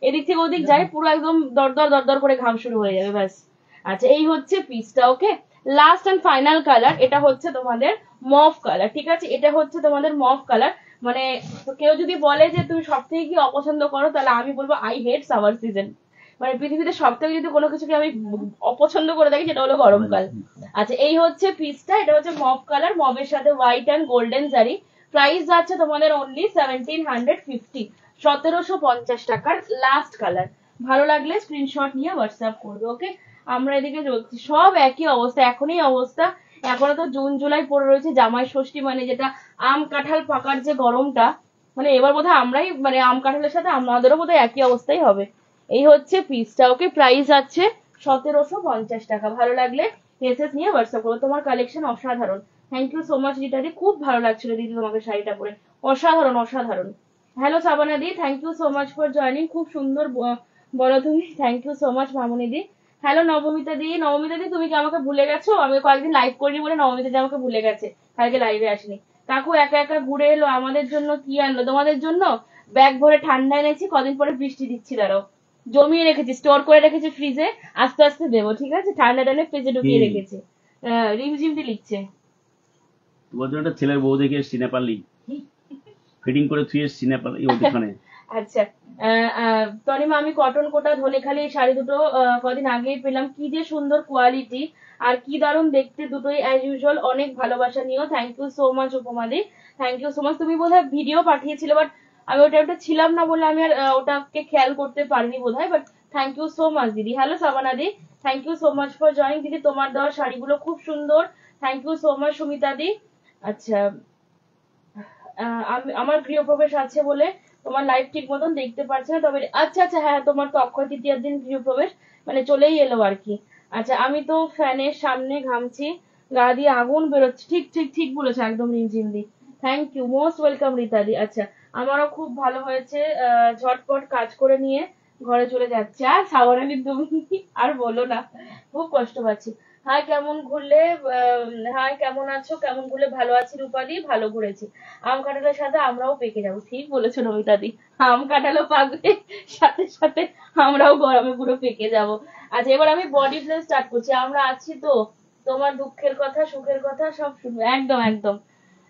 এদিক থেকে ওদিক যায় পুরো একদম দর দর দর দর করে ঘাম শুরু হয়ে যাবে ব্যাস। আচ্ছা এই হচ্ছে পিসটা, ওকে, লাস্ট এন্ড ফাইনাল কালার, এটা হচ্ছে তোমাদের মফ কালার, ঠিক আছে? এটা হচ্ছে তোমাদের মফ কালার, মানে কেউ যদি বলে যে তুমি সব থেকে কি অপছন্দ করো, তাহলে আমি বলবো আই হেট সামার সিজন, মানে পৃথিবীতে সব থেকে যদি কোনো কিছুকে আমি অপছন্দ করে থাকি সেটা হলো গরমকাল। আচ্ছা এই হচ্ছে পিসটা, এটা হচ্ছে মফ কালার, মফের সাথে হোয়াইট অ্যান্ড গোল্ডেন জারি, প্রাইস যাচ্ছে তোমাদের অনলি 1750, 1750 টাকার লাস্ট কালার। ভালো লাগলে স্ক্রিনশট নিয়ে হোয়াটসঅ্যাপ করবে, ওকে? আমরা এদিকে চলছি, সব একই অবস্থা, এখনই অবস্থা, এখনো তো জুন জুলাই পড়ে রয়েছে, জামাই ষষ্ঠী, মানে যেটা আম কাঁঠাল পাকার যে গরমটা, মানে এবার বোধহয় আমরাই, মানে আম কাঁঠালের সাথে আমাদেরও বোধহয় একই অবস্থাই হবে। এই হচ্ছে পিসটা, ওকে, প্রাইস আছে 1750 টাকা। ভালো লাগলে মেসেজ নিয়ে হোয়াটসঅ্যাপ করো, তোমার কালেকশন অসাধারণ, থ্যাংক ইউ সো মাচ রিটাদি, খুব ভালো লাগছিল দিদি তোমাকে শাড়িটা পরে, অসাধারণ অসাধারণ। হ্যালো সাবানা দি, thank you so much for joining, খুব সুন্দর বলো তুমি, thank you so much Mamuni দি। হ্যালো নবমিতা দি, নবমিতা দি তুমি কি আমাকে ভুলে গেছো? আমি কয়েকদিন লাইভ করিনি বলে নবমিতা দি আমাকে ভুলে গেছে, কালকে লাইভে আসেনি। কাকু একা একা ঘুরে এলো, আমাদের জন্য কি আনলো? তোমাদের জন্য ব্যাগ ভরে ঠান্ডা এনেছি, কদিন পরে বৃষ্টি দিচ্ছি, দাঁড়াও, জমিয়ে রেখেছি, স্টোর করে রেখেছি ফ্রিজে, আস্তে আস্তে দেবো, ঠিক আছে? ঠান্ডা টানে ফ্রিজে ঢুকিয়ে রেখেছি। রিমঝিম দি লিখছে, তোমার জন্য একটা ছেলের বউ দেখে এসছি নেপালি, ফিটিং করে থুয়ে এসছি নেপালি ওখানে। আচ্ছা তনিমা, আমি কটন কোটা ধনেখালি শাড়ি দুটো কদিন আগেই পেলাম, কি যে সুন্দর কোয়ালিটি আর কি দারুণ দেখতে, দুটোই অ্যাজ ইউজুয়াল, অনেক ভালোবাসা নিও, থ্যাংক ইউ সো মাচ উপমাদি, থ্যাংক ইউ সো মাচ। তুমি বোধহয় ভিডিও পাঠিয়েছিলে, বাট আমি ওটা ছিলাম না বলে আমি আর ওটাকে খেয়াল করতে পারিনি বোধহয়, but thank you so much দিদি। হ্যালো সাবানা দি, thank you so much for joining দিদি, তোমার দেওয়া শাড়িগুলো খুব সুন্দর, thank you so much Sumita দি। আচ্ছা আমার গৃহপ্রবেশ আছে বলে তোমার লাইভ ঠিক মতন দেখতে পারছে না, তবে আচ্ছা আচ্ছা হ্যাঁ, তোমার তো অক্ষয় তৃতীয়ার দিন গৃহপ্রবেশ, মানে চলেই এলো আর কি। আচ্ছা আমি তো ফ্যানের সামনে ঘামছি, গা দিয়ে আগুন বেরোচ্ছে, ঠিক ঠিক ঠিক বলেছো একদম রিমঝিম দি, thank you, most welcome Rita দি। আচ্ছা আমারও খুব ভালো হয়েছে, ঝটপট কাজ করে নিয়ে ঘরে চলে যাচ্ছে, আর সাবরানি তুমি আর বলো না, খুব কষ্ট পাচ্ছি। হাই কেমন ঘুরলে, হাই কেমন আছো, কেমন ঘুরলে? ভালো আছি রূপাদি, ভালো ঘুরেছি, আম কাঁঠালের সাথে আমরাও পেকে যাবো, ঠিক বলেছো নমিতা দি, আম কাঁঠালও পাকবে, সাথে সাথে আমরাও গরমে পুরো পেকে যাব। আচ্ছা এবার আমি বডি প্লেন স্টার্ট করছি, আমরা আছি তো, তোমার দুঃখের কথা সুখের কথা সব শুনবো, একদম একদম,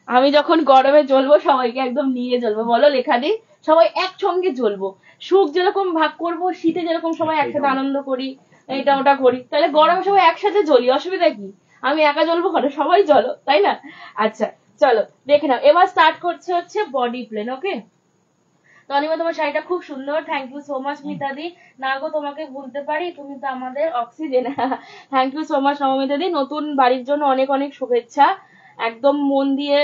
আমি যখন গরমে জ্বলবো সবাইকে একদম নিয়ে জ্বলবো, বলো লেখা দি, সবাই একসঙ্গে জ্বলবো, সুখ যেরকম ভাগ করবো, শীতে যেরকম সবাই একসাথে আনন্দ করি, এটা ওটা করি, তাহলে গরমে সবাই একসাথে জ্বলি, অসুবিধা কি? আমি একা জ্বলবো কেন, সবাই জ্বলো, তাই না? আচ্ছা চলো দেখে নাও, এবার স্টার্ট করছে হচ্ছে বডি প্লেন, ওকে? তনিমা তোমার শাড়িটা খুব সুন্দর, থ্যাংক ইউ সো মাচ মিতাদি, না গো তোমাকে ভুলতে পারি, তুমি তো আমাদের oxygen, thank you so much Nabamita দি, নতুন বাড়ির জন্য অনেক অনেক শুভেচ্ছা। একদম মন দিয়ে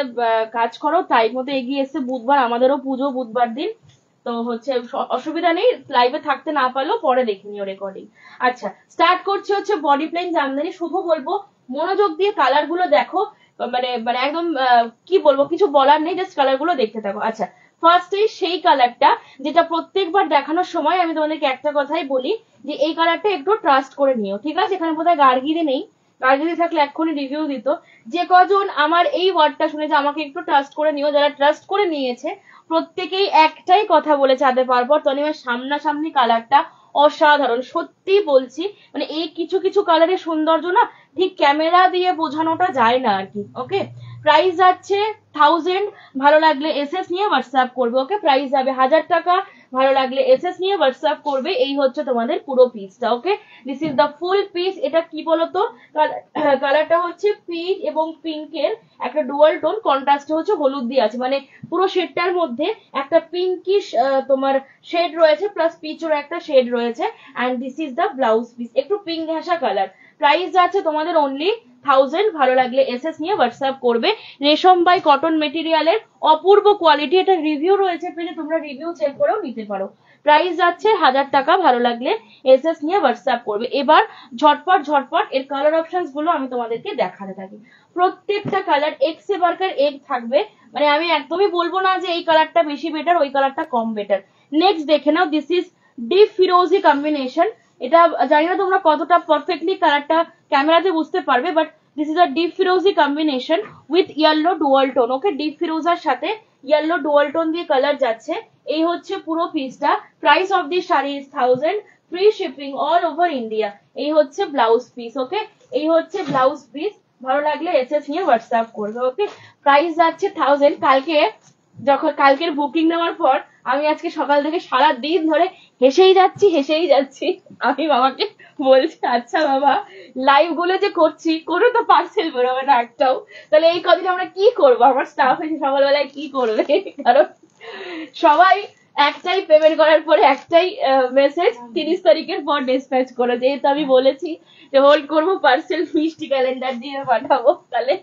কাজ করো, টাইম মতো এগিয়ে এসে বুধবার আমাদেরও পুজো বুধবার দিন, তো হচ্ছে অসুবিধা নেই, লাইভে থাকতে না পারলেও পরে দেখে নিও রেকর্ডিং। আচ্ছা স্টার্ট করছি হচ্ছে বডি প্লেন জামদানি। শুধু বলবো মনোযোগ দিয়ে কালার গুলো দেখো, মানে মানে একদম কি বলবো, কিছু বলার নেই, জাস্ট কালার গুলো দেখতে থাকো। আচ্ছা ফার্স্টে সেই কালারটা যেটা প্রত্যেকবার দেখানোর সময় আমি তোমাদেরকে একটা কথাই বলি যে এই কালারটা একটু ট্রাস্ট করে নিও, ঠিক আছে? এখানে বোধহয় গার্গিরি নেই, গার্গিরি থাকলে এক্ষুনি রিভিউ দিত। যে কজন আমার এই ওয়ার্ডটা শুনেছে আমাকে একটু ট্রাস্ট করে নিও, যারা ট্রাস্ট করে নিয়েছে প্রত্যেকেই একটাই কথা বলেছে হাতে পাওয়ার পর, তনিমার সামনাসামনি কালারটা অসাধারণ, সত্যি বলছি। মানে এই কিছু কিছু কালারের সৌন্দর্য না ঠিক ক্যামেরা দিয়ে বোঝানোটা যায় না আর কি। ওকে, প্রাইস যাচ্ছে 1000, ভালো লাগলে এসএস নিয়ে হোয়াটসঅ্যাপ করবে। ওকে, প্রাইস যাবে 1000 টাকা, ভালো লাগলে এসএস নিয়ে হোয়াটসঅ্যাপ করবে। এই হচ্ছে তোমাদের পুরো পিসটা। Okay, this is the full piece. এটা কি বলতো, কালারটা হচ্ছে পিচ এবং পিঙ্কের একটা ডুয়াল টোন, কন্ট্রাস্টে হচ্ছে হলুদ দিয়ে আছে, মানে পুরো শেডটার মধ্যে একটা পিঙ্কিশ তোমার শেড রয়েছে, প্লাস পিচের একটা শেড রয়েছে। And this is the blouse piece, একটু পিঙ্ক ঘাসা কালার। প্রাইস আছে তোমাদের অনলি 1000, ভালো লাগলে এসএস নিয়ে হোয়াটসঅ্যাপ করবে। রেশম বাই কটন মেটেরিয়ালের অপূর্ব কোয়ালিটি, এটা রিভিউ রয়েছে পেজে, তোমরা রিভিউ চেক করেও নিতে পারো। প্রাইস যাচ্ছে 1000 টাকা, ভালো লাগলে এসএস নিয়ে হোয়াটসঅ্যাপ করবে। এবার ঝটপট ঝটপট এর কালার অপশনস গুলো আমি তোমাদেরকে দেখাতে থাকি। প্রত্যেকটা কালার এক্স বার্কার এগ থাকবে, মানে আমি একদমই বলবো না যে এই কালারটা বেশি বেটার ওই কালারটা কম বেটার। নেক্সট দেখে নাও, দিস ইজ ডিপ ফিরোজি কম্বিনেশন। এটা জানি না তোমরা কতটা পারফেক্টলি কালারটা ক্যামেরাতে বুঝতে পারবে, but this is a deep ফিরোজি combination with yellow dual tone. Okay, deep ফিরোজার সাথে ইয়েলো ডুয়াল টোন দিয়ে কালার যাচ্ছে। এই হচ্ছে পুরো পিসটা। Price of the sari is 1000, free shipping all over India. এই হচ্ছে ব্লাউজ পিস। ওকে, এই হচ্ছে ব্লাউজ পিস, ভালো লাগলে এসএস নিয়ে হোয়াটসঅ্যাপ করবে। ওকে, প্রাইস যাচ্ছে 1000। কালকের বুকিং নেওয়ার পর আমি আজকে সকাল থেকে সারা দিন ধরে হেসেই যাচ্ছি। আমি বাবাকে বলছি, আচ্ছা বাবা লাইভ গুলো যে করছি কোনো তো পার্সেল বেরোবে না একটাও, তাহলে এই কদিন আমরা কি করবো? আমার স্টাফ এসে সকালবেলায় কি করবে? কারণ সবাই একটাই পেমেন্ট করার পরে একটাই মেসেজ, 30 তারিখের পর ডিসপ্যাচ করো। যেহেতু আমি বলেছি যে হোল্ড করবো, পার্সেল মিষ্টি ক্যালেন্ডার দিয়ে পাঠাবো, তাহলে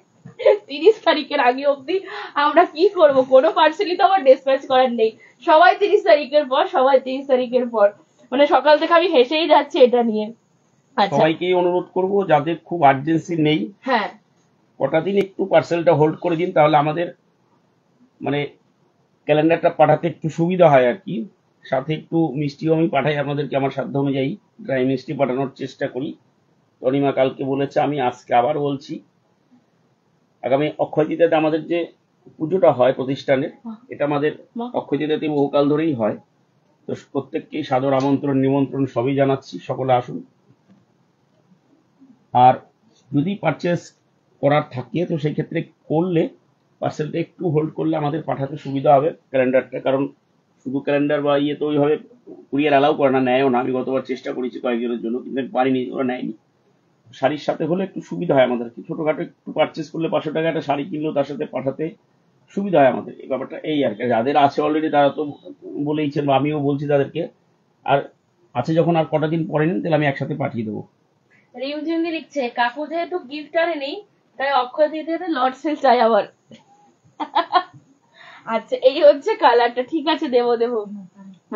30 তারিখের আগে অব্দি আমরা কি করব? কোনো পার্সেলই তো আমার ডিসপ্যাচ করার নেই। সবাই 30 তারিখের পর, মানে সকাল থেকে আমি হেসেই যাচ্ছি এটা নিয়ে। আচ্ছা, সবাইকে অনুরোধ করব যাদের খুব আর্জেন্সি নেই, হ্যাঁ কটা দিন একটু পার্সেলটা হোল্ড করে দিন, তাহলে আমাদের মানে ক্যালেন্ডারটা পাঠাতে একটু সুবিধা হয় আর কি। সাথে একটু মিষ্টিও আমি পাঠাই আপনাদেরকে, আমার সাধ্য অনুযায়ী ড্রাই মিষ্টি পাঠানোর চেষ্টা করি। তনিমা কালকে বলেছে, আমি আজকে আবার বলছি, আগামী অক্ষয় তৃতীয়াতে আমাদের যে পুজোটা হয় প্রতিষ্ঠানের, এটা আমাদের অক্ষয় তৃতীয়াতে বহুকাল ধরেই হয়। তো প্রত্যেককেই সাদর আমন্ত্রণ নিমন্ত্রণ সবই জানাচ্ছি, সকলে আসুন। আর যদি পারচেস করার থাকে তো সেই ক্ষেত্রে করলে পার্সেলটা একটু হোল্ড করলে আমাদের পাঠাতে সুবিধা হবে ক্যালেন্ডারটা। কারণ শুধু ক্যালেন্ডার বা ইয়ে তো ওইভাবে কুরিয়ার অ্যালাউ করে না, নেয়ও না। আমি গতবার চেষ্টা করেছি কয়েকজনের জন্য, কিন্তু পারিনি, ওরা নেয়নি। শাড়ির সাথে হলে একটু সুবিধা হয় আমাদের, ছোটখাটো একটু পারচেস করলে 500 টাকা একটা শাড়ি কিনলেও তার সাথে পাঠাতে সুবিধা হয় আমাদের। এই ব্যাপারটা এই আর কি। যাদের আছে অলরেডি তারা তো বলেইছেন, বা আমিও বলছি তাদেরকে, আর আছে যখন আর কটা দিন পরে নিন, তাহলে আমি একসাথে পাঠিয়ে দেবো। রিমঝিমদি লিখছে, কাকু যেহেতু গিফট আনেনি তাই অক্ষয় তৃতীয়াতে লর্ড সেল চাই আবার। আচ্ছা, এই হচ্ছে কালারটা, ঠিক আছে দেবো।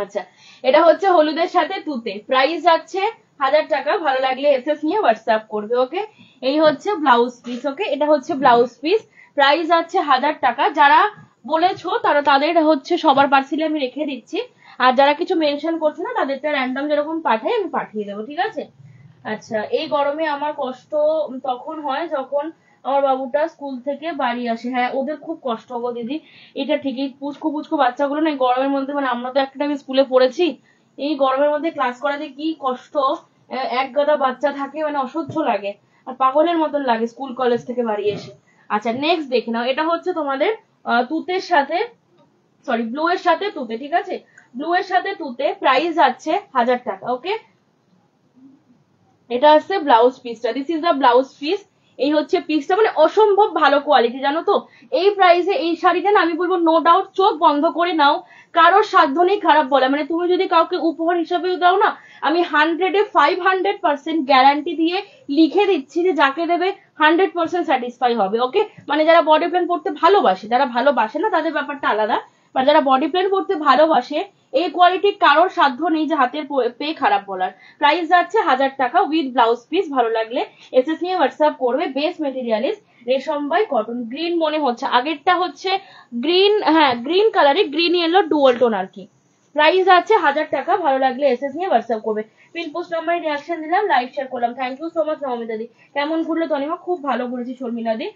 আচ্ছা, এটা হচ্ছে হলুদের সাথে তুতে। প্রাইস যাচ্ছে 1000 টাকা, ভালো লাগলে এসএস নিয়ে হোয়াটসঅ্যাপ করবে। ওকে, এই হচ্ছে ব্লাউজ পিস। ওকে, এটা হচ্ছে ব্লাউজ পিস, প্রাইস যাচ্ছে 1000 টাকা। যারা বলেছো তাদের হচ্ছে সবার পার্সেলে আমি রেখে দিচ্ছি, আর যারা কিছু মেনশন করছে না তাদেরটা র্যান্ডম যেরকম পাঠাই আমি পাঠিয়ে দেবো, ঠিক আছে? আচ্ছা, এই গরমে আমার কষ্ট তখন হয় যখন আমার বাবুটা স্কুল থেকে বাড়ি আসে। হ্যাঁ, ওদের খুব কষ্ট গো দিদি, এটা ঠিকই। পুচকু বাচ্চাগুলো না গরমের মধ্যে, মানে আমরা তো একটা টাইমে স্কুলে পড়েছি, এই গরমের মধ্যে ক্লাস করাতে কি কষ্ট। এক গাদা বাচ্চা থাকে, মানে অসহ্য লাগে, আর পাগলের মতন লাগে স্কুল কলেজ থেকে বাড়ি এসে। আচ্ছা, নেক্সট দেখে নাও, এটা হচ্ছে তোমাদের তুতের সাথে, সরি ব্লু এর সাথে তুতে, ঠিক আছে? ব্লু এর সাথে তুতে, প্রাইস যাচ্ছে 1000 টাকা। ওকে, এটা হচ্ছে ব্লাউজ পিসটা, this is the blouse piece. এই হচ্ছে পিসটা, মানে অসম্ভব ভালো কোয়ালিটি, জানো তো। এই প্রাইসে এই শাড়িটা না আমি বলবো নো ডাউট চোখ বন্ধ করে নাও, কারোর সাধ্য নেই খারাপ বলা। মানে তুমি যদি কাউকে উপহার হিসাবেও দাও না, আমি 100-এ 500% গ্যারান্টি দিয়ে লিখে দিচ্ছি যে যাকে দেবে 100% স্যাটিসফাই হবে। ওকে, মানে যারা বডি প্ল্যান পড়তে ভালোবাসে, যারা ভালোবাসে না তাদের ব্যাপারটা আলাদা, বা যারা বডি প্ল্যান পড়তে ভালোবাসে এই কোয়ালিটি কারোর সাধ্য নেই যে হাতের পেয়ে খারাপ বলার। প্রাইস যাচ্ছে 1000 টাকা উইথ ব্লাউজ পিস। ভালো লাগলে এসএস নিয়ে হোয়াটসঅ্যাপ করবে। Base material is resham by cotton. Green মনে হচ্ছে, আগেরটা হচ্ছে গ্রিন, হ্যাঁ গ্রিন কালারে গ্রিন ইয়েলো ডুয়াল টোন আর কি। প্রাইস আছে 1000 টাকা। ভালো লাগলে এসএস নিয়ে হোয়াটসঅ্যাপ করবে। পিন পোস্ট নাম্বারে রিয়াকশন দিলাম, লাইভ শেয়ার করলাম। Thank you so much Nabamita দি। কেমন ঘুরলো তনিমা? খুব ভালো ঘুরেছি শর্মিলা দি।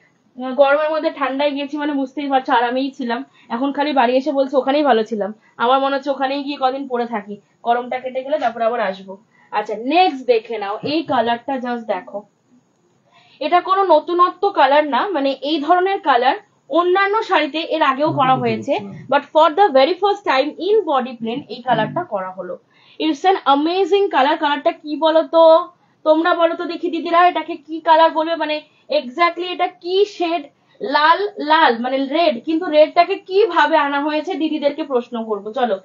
গরমের মধ্যে ঠান্ডায় গিয়েছি মানে বুঝতেই পারছো, আরামেই ছিলাম। এখন খালি বাড়ি এসে বলছে ওখানেই ভালো ছিলাম। আমার মনে হচ্ছে ওখানেই গিয়ে কদিন পরে থাকি, গরমটা কেটে গেলে তারপর আবার আসবো। আচ্ছা নেক্সট দেখে নাও, এই কালারটা জাস্ট দেখো। এটা কোনো নতুনত্ব কালার না, মানে এই ধরনের কালার অন্যান্য শাড়িতে এর আগেও করা হয়েছে, but for the very first time in body plain এই কালারটা করা হলো। It's an amazing colour. কালারটা কি বলতো, তোমরা বলো তো দেখি দিদিরা, এটাকে কি কালার বলবে? মানে এক্স্যাক্টলি এটা কি শেড? লাল, লাল মানে রেড, কিন্তু রেডটাকে কিভাবে আনা হয়েছে দিদিদেরকে প্রশ্ন করবো। চলো,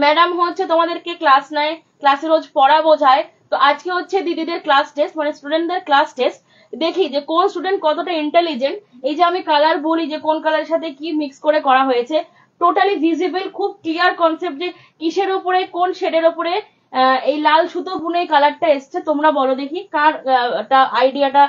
ম্যাডাম হচ্ছে তোমাদেরকে ক্লাস নেয়, ক্লাসে রোজ পড়া বোঝায়, তো আজকে হচ্ছে দিদিদের ক্লাস টেস্ট, মানে স্টুডেন্টদের ক্লাস টেস্ট। দেখি যে কোন স্টুডেন্ট কতটা ইন্টেলিজেন্ট। এই যে আমি কালার বলি যে কোন কালারের সাথে কি মিক্স করে করা হয়েছে, টোটালি ভিজিবল, খুব ক্লিয়ার কনসেপ্ট যে কিসের উপরে কোন শেডের উপরে এই লাল সুতো বুনে কালারটা এসছে। তোমরা বলো দেখি কার আইডিয়াটা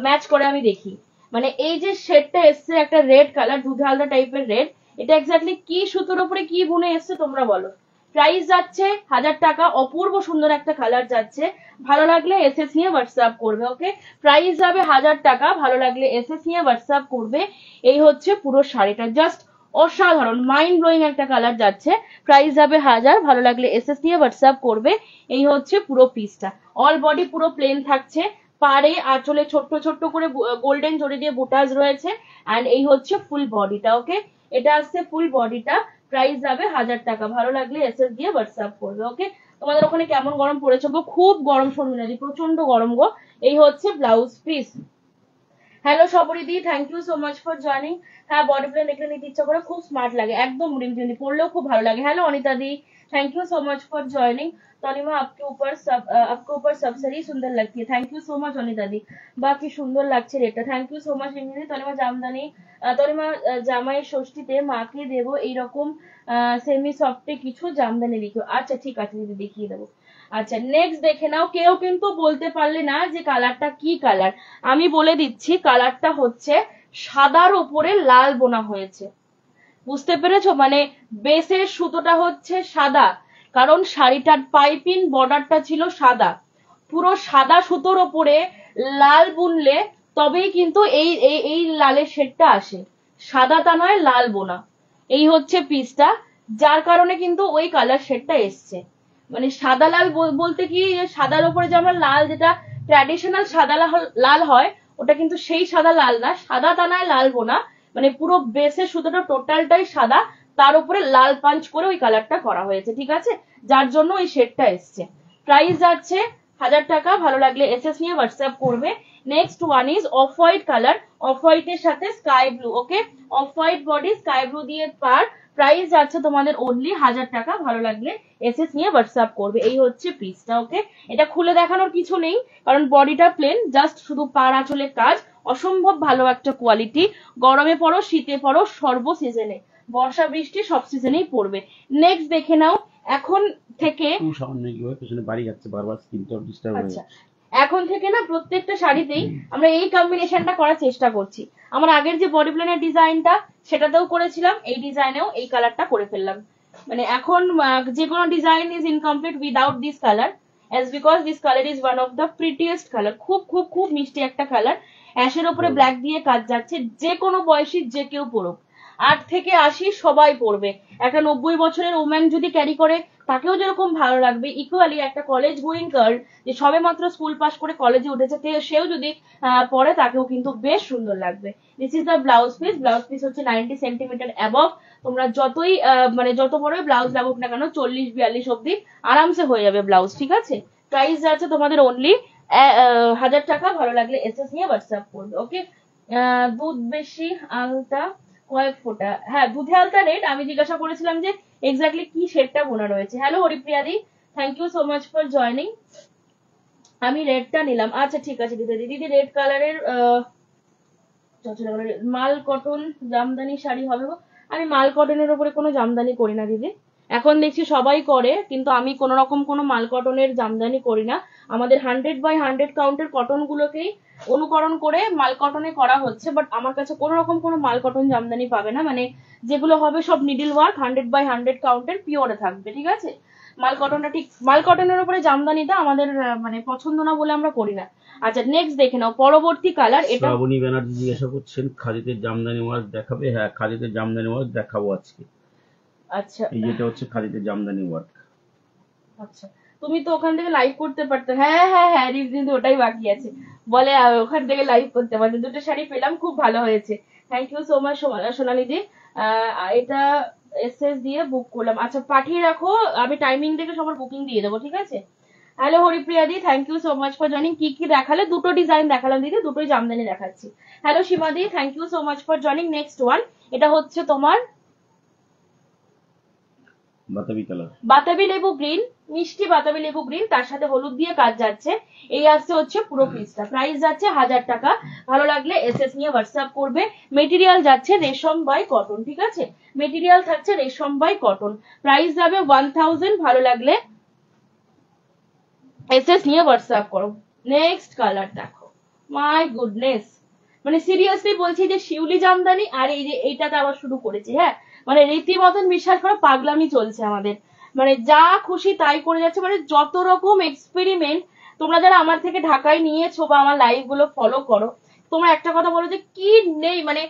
ম্যাচ করে, আমি দেখি। মানে এই যে শেডটা এসছে একটা রেড কালার, দুধ হালদা টাইপের রেড, এটা এক্স্যাক্টলি কি সুতোর উপরে কি বুনে এসছে তোমরা বলো। প্রাইস যাচ্ছে 1000 টাকা। অপূর্ব সুন্দর একটা কালার যাচ্ছে। ভালো লাগলে এসএস নিয়ে হোয়াটসঅ্যাপ করবে। ওকে, প্রাইস যাবে 1000 টাকা। ভালো লাগলে এসএস নিয়ে হোয়াটসঅ্যাপ করবে। এই হচ্ছে পুরো শাড়িটা, জাস্ট অসাধারণ মাইন্ড ব্লোয়িং একটা কালার যাচ্ছে। প্রাইস যাবে 1000। ভালো লাগলে এসএস নিয়ে হোয়াটসঅ্যাপ করবে। এই হচ্ছে পুরো পিসটা। অল বডি পুরো প্লেন থাকছে, পাড়ে আঁচলে ছোট্ট ছোট্ট করে গোল্ডেন জড়ি দিয়ে বুটাজ রয়েছে, এন্ড এই হচ্ছে ফুল বডিটা। ওকে, এটা আসছে ফুল বডিটা। প্রাইস যাবে 1000 টাকা। ভালো লাগলে এসএস দিয়ে হোয়াটসঅ্যাপ করবে। ওকে, তোমাদের ওখানে কেমন গরম পড়েছে গো? খুব গরম শর্মিলাদি, প্রচন্ড গরম গো। এই হচ্ছে ব্লাউজ পিস। হ্যালো সবরিদি, thank you so much for joining. হ্যাঁ বডি প্লেন দেখলে নিতে ইচ্ছা করে, খুব স্মার্ট লাগে, একদম রিমঝিম পড়লেও খুব ভালো লাগে। হ্যালো অনিতা দি, thank you so much for joining. Tanima आपके ऊपर सब सारी सुंदर लगती है। Thank you so much Anita दी। बाकी সুন্দর লাগছে রেটটা। থ্যাংক ইউ সো মাচ রিমিদি। তনিমা জামদানি, তনিমা জামাই ষষ্ঠীতে মাকে দেবো এইরকম সেমি সফটে কিছু জামদানি লিখো। আচ্ছা ঠিক আছে দিদি, দেখিয়ে দেবো। আচ্ছা নেক্সট দেখে নাও। কেউ কিন্তু বলতে পারলে না যে কালারটা কি কালার। আমি বলে দিচ্ছি, কালারটা হচ্ছে সাদার উপরে লাল বোনা হয়েছে। বুঝতে পেরেছো? মানে বেসের সুতোটা হচ্ছে সাদা, কারণ শাড়িটার পাইপিং বর্ডারটা ছিল সাদা। পুরো সাদা সুতোর ওপরে লাল বুনলে তবেই কিন্তু এই এই লালের শেডটা আসে। সাদাটা নয়, লাল বোনা। এই হচ্ছে পিসটা, যার কারণে কিন্তু ওই কালার শেডটা এসছে। মানে সাদা লাল বলতে কি, সাদার উপরে যে আমরা লাল, যেটা ট্র্যাডিশনাল সাদা লাল হয়, ওটা কিন্তু সেই সাদা লাল না, সাদা দানায় লাল বোনা। মানে পুরো বেসের সুতোটা টোটালটাই সাদা, তার উপরে লাল পাঞ্চ করে ওই কালারটা করা হয়েছে, ঠিক আছে, যার জন্য ওই শেডটা এসছে। প্রাইস যাচ্ছে 1000 টাকা। ভালো লাগলে এসএস নিয়ে হোয়াটসঅ্যাপ করবে। Next one is off white colour, off হোয়াইটের সাথে sky blue. Okay, off white body sky blue দিয়ে পার। প্রাইস যাচ্ছে তোমাদের অনলি 1000 টাকা। ভালো লাগলে এসএস নিয়ে হোয়াটসঅ্যাপ করবে। এই হচ্ছে পিসটা। ওকে, এটা খুলে দেখানোর কিছু নেই, কারণ বডিটা প্লেন, জাস্ট শুধু পার আঁচলের কাজ। অসম্ভব ভালো একটা কোয়ালিটি। গরমে পড়ো, শীতে পড়ো, সর্ব সিজনে, বর্ষা বৃষ্টি সব সিজনেই পড়বে। নেক্সট দেখে নাও। এখন থেকে বাড়ি যাচ্ছে বারবার, স্ক্রিনটা ডিস্টার্ব হয়ে আচ্ছা, এখন থেকে না প্রত্যেকটা শাড়িতেই আমরা এই কম্বিনেশনটা করার চেষ্টা করছি। আমার আগের যে বডি প্লেনের ডিজাইনটা সেটাতেও করেছিলাম, এই ডিজাইনেও এই কালারটা করে ফেললাম। মানে এখন যে কোনো design is incomplete without this colour, as because this color is one of the prettiest color। খুব খুব খুব মিষ্টি একটা কালার। অ্যাশের উপরে ব্ল্যাক দিয়ে কাজ যাচ্ছে, যে কোনো বয়সী যে কেউ পড়ুক, 8 থেকে 80 সবাই পড়বে। একটা 90 বছরের ওম্যান যদি ক্যারি করে, তাকেও যেরকম ভালো লাগবে, ইকুয়ালি একটা কলেজ গোয়িং গার্ল যে সবে মাত্র স্কুল পাস করে কলেজে উঠেছে, সেও যদি পরে, তাকেও কিন্তু বেশ সুন্দর লাগবে। This is the blouse piece. Blouse piece হচ্ছে 90 সেন্টিমিটার অ্যাবভ। তোমরা যতই মানে যত বড়ই ব্লাউজ লাগুক না কেন, 40-42 অব্দি আরামসে হয়ে যাবে ব্লাউজ, ঠিক আছে। প্রাইস যাচ্ছে তোমাদের অনলি 1000 টাকা, ভালো লাগলে এসএস নিয়ে হোয়াটসঅ্যাপ করবে। ওকে, দুধ বেশি আলতা কয়েক ফোঁটা, হ্যাঁ দুধে আলতা রেট আমি জিজ্ঞাসা করেছিলাম যে এক্স্যাক্টলি কি শেডটা বোনা রয়েছে। হ্যালো হরিপ্রিয়া দি, thank you so much for joining. আমি রেডটা নিলাম, আচ্ছা ঠিক আছে দিদি। দিদি রেড কালারের মাল কটন জামদানি শাড়ি হবে গো। আমি মাল কটনের উপরে কোনো জামদানি করি না দিদি, এখন দেখছি সবাই করে, কিন্তু আমি কোনো রকম কোনো মাল কটনের জামদানি করি না। আমাদের 100/100 কাউন্টের কটন গুলোকেই অনুকরণ করে মাল কটনে করা হচ্ছে, বাট আমার কাছে কোনো রকম কোনো মাল কটন জামদানি পাবে না, মানে যেগুলো হবে সব নিডল ওয়ার্ক 100/100 কাউন্টের পিওরে থাকবে, ঠিক আছে। মাল কটনটা ঠিক, মাল কটনের উপরে জামদানিটা আমাদের মানে পছন্দ না বলে আমরা করি না। আচ্ছা নেক্সট দেখে নাও পরবর্তী কালার। এটা শ্রাবণী ব্যানার্জি জিজ্ঞাসা করছেন খাদিতের জামদানি ওয়ার্ক দেখাবে। হ্যাঁ খাদিতের জামদানি ওয়ার্ক দেখাবো আজকে। আচ্ছা এই যেটা হচ্ছে খাদিতের জামদানি ওয়ার্ক। আচ্ছা তুমি তো ওখান থেকে লাইভ করতে পারতে। হ্যাঁ হ্যাঁ হ্যাঁ কিন্তু ওটাই বাকি আছে, বলে ওখান থেকে লাইভ করতে পারতে। দুটো শাড়ি পেলাম, খুব ভালো হয়েছে, থ্যাংক ইউ সো মাচ সোনালি দি। এটা এসএস দিয়ে বুক করলাম, আচ্ছা পাঠিয়ে রাখো, আমি টাইমিং দেখে সবার বুকিং দিয়ে দেবো, ঠিক আছে। হ্যালো হরিপ্রিয়া দি, thank you so much for joining. কি কি দেখালে? দুটো ডিজাইন দেখালাম দিদি, দুটোই জামদানি দেখাচ্ছি। হ্যালো সীমা দি, thank you so much for joining. Next one, এটা হচ্ছে তোমার বাতাবি কালার, বাতাবি লেবু গ্রিন, মিষ্টি বাতাবি লেবু গ্রিন, তার সাথে হলুদ দিয়ে কাজ যাচ্ছে। এই আসছে হচ্ছে পুরো পিসটা, প্রাইস যাচ্ছে 1000 টাকা, ভালো লাগলে এসএস নিয়ে হোয়াটসঅ্যাপ করবে। মেটেরিয়াল যাচ্ছে রেশম বাই কটন, ঠিক আছে, মেটেরিয়াল থাকছে রেশম বাই কটন, প্রাইস যাবে 1000, ভালো লাগলে এসএস নিয়ে হোয়াটসঅ্যাপ করো। নেক্সট কালার দেখো, মাই গুডনেস, মানে সিরিয়াসলি বলছি যে শিউলি জামদানি আর এই যে এইটাতে আবার শুরু করেছি, হ্যাঁ মানে রীতিমতন বিশ্বাস করো পাগলামি চলছে আমাদের, মানে যা খুশি তাই করে যাচ্ছে, মানে যত রকম এক্সপেরিমেন্ট। তোমরা যারা আমার থেকে ঢাকায় নিয়েছো বা আমার লাইভ গুলো ফলো করো, তোমরা একটা কথা বলো যে কি নেই, মানে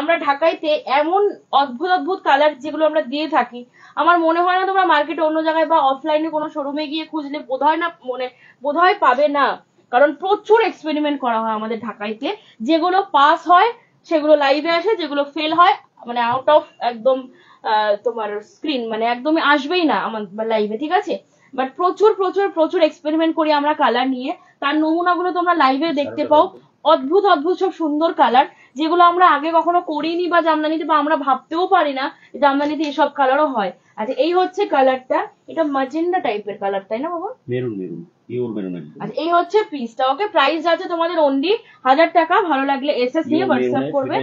আমরা ঢাকাইতে এমন অদ্ভুত অদ্ভুত কালার যেগুলো আমরা দিয়ে থাকি, আমার মনে হয় না তোমরা মার্কেটে অন্য জায়গায় বা অফলাইনে কোনো শোরুমে গিয়ে খুঁজলে বোধহয় পাবে না। কারণ প্রচুর এক্সপেরিমেন্ট করা হয় আমাদের ঢাকাইতে, যেগুলো পাস হয় সেগুলো লাইভে আসে, যেগুলো ফেল হয় মানে আউট অফ একদম তোমার স্ক্রিন, মানে একদমই আসবেই না আমার লাইভে, ঠিক আছে। বাট প্রচুর প্রচুর প্রচুর এক্সপেরিমেন্ট করি আমরা কালার নিয়ে, তার নমুনাগুলো তোমরা লাইভে দেখতে পাও। অদ্ভুত অদ্ভুত সব সুন্দর কালার, যেগুলো আমরা আগে কখনো করিনি বা জামদানিতে, বা আমরা ভাবতেও পারি না জামদানিতে এসব কালারও হয়। আচ্ছা এই হচ্ছে কালারটা, এটা ম্যাজেন্ডা টাইপের কালার, তাই না বাবা? মেরুন মেরুন পিওর মেরুন একদম। আচ্ছা এই হচ্ছে পিসটা, ওকে, প্রাইস আছে তোমাদের অনলি 1000 টাকা, ভালো লাগলে এসএস নিয়ে হোয়াটসঅ্যাপ করবে।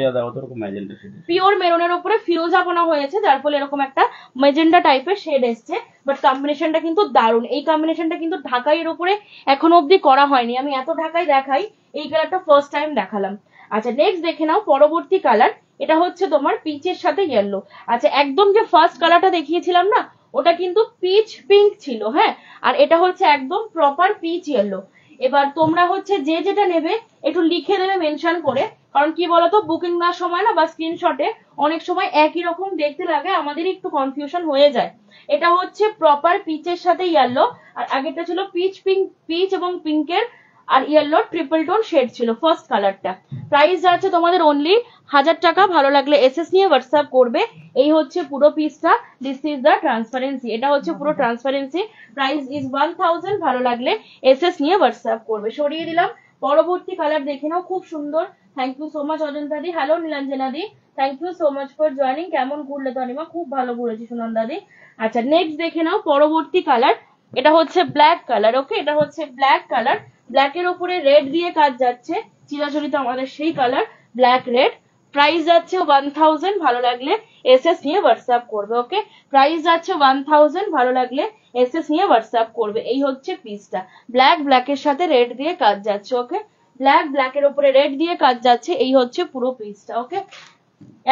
পিওর মেরুনের উপরে ফিরোজাপনা হয়েছে, যার ফলে এরকম একটা ম্যাজেন্ডা টাইপের শেড এসছে, বাট কম্বিনেশনটা কিন্তু দারুণ। এই কম্বিনেশনটা কিন্তু ঢাকাইয়ের উপরে এখনো অব্দি করা হয়নি, আমি এত ঢাকাই দেখাই, এই কালারটা ফার্স্ট টাইম দেখালাম। আচ্ছা নেক্সট দেখে নাও পরবর্তী কালার, এটা হচ্ছে তোমার পিচের সাথে ইয়েলো। আচ্ছা একদম যে ফার্স্ট কালারটা দেখিয়েছিলাম না, ওটা কিন্তু পিচ পিঙ্ক ছিল, হ্যাঁ, আর এটা হচ্ছে একদম প্রপার পিচ ইয়েলো। এবার তোমরা হচ্ছে যে যেটা নেবে একটু লিখে দেবে মেনশন করে, কারণ কি বলতো বুকিং নেওয়ার সময় না বা স্ক্রিনশটে অনেক সময় একই রকম দেখতে লাগে, আমাদের একটু কনফিউশন হয়ে যায়। এটা হচ্ছে প্রপার পিচের সাথে ইয়েলো, আর আগেরটা ছিল পিচ পিঙ্ক, পিচ এবং পিঙ্কের আর ইয়েলো ট্রিপল টোন শেড ছিল ফার্স্ট কালারটা। প্রাইস যাচ্ছে তোমাদের অনলি 1000 টাকা, ভালো লাগলে এসএস নিয়ে হোয়াটসঅ্যাপ করবে। এই হচ্ছে পুরো পিসটা, দিস ইজ দ্য ট্রান্সপারেন্সি, এটা হচ্ছে পুরো ট্রান্সপারেন্সি, প্রাইস ইজ 1000, ভালো লাগলে এসএস নিয়ে হোয়াটসঅ্যাপ করবে। সরিয়ে দিলাম, পরবর্তী কালার দেখে নাও, খুব সুন্দর, thank you so much Ajanta দি। হ্যালো নীলাঞ্জনা দি, thank you so much for joining. কেমন ঘুরলে তো অনিমা? খুব ভালো ঘুরেছি সুনন্দা দি। আচ্ছা নেক্সট দেখে নাও পরবর্তী কালার, এটা হচ্ছে ব্ল্যাক কালার, ওকে, এটা হচ্ছে ব্ল্যাক কালার, ব্ল্যাকের উপরে রেড দিয়ে কাজ যাচ্ছে, চিরাচরিত আমাদের সেই কালার ব্ল্যাক রেড। প্রাইস যাচ্ছে 1000, ভালো লাগলে এসএস নিয়ে হোয়াটসঅ্যাপ করবে, ওকে, প্রাইস যাচ্ছে 1000, ভালো লাগলে এসএস নিয়ে হোয়াটসঅ্যাপ করবে। এই হচ্ছে পিসটা, ব্ল্যাক ব্ল্যাকের সাথে রেড দিয়ে কাজ যাচ্ছে, ওকে, ব্ল্যাক ব্ল্যাকের উপরে রেড দিয়ে কাজ যাচ্ছে, এই হচ্ছে পুরো পিসটা, ওকে।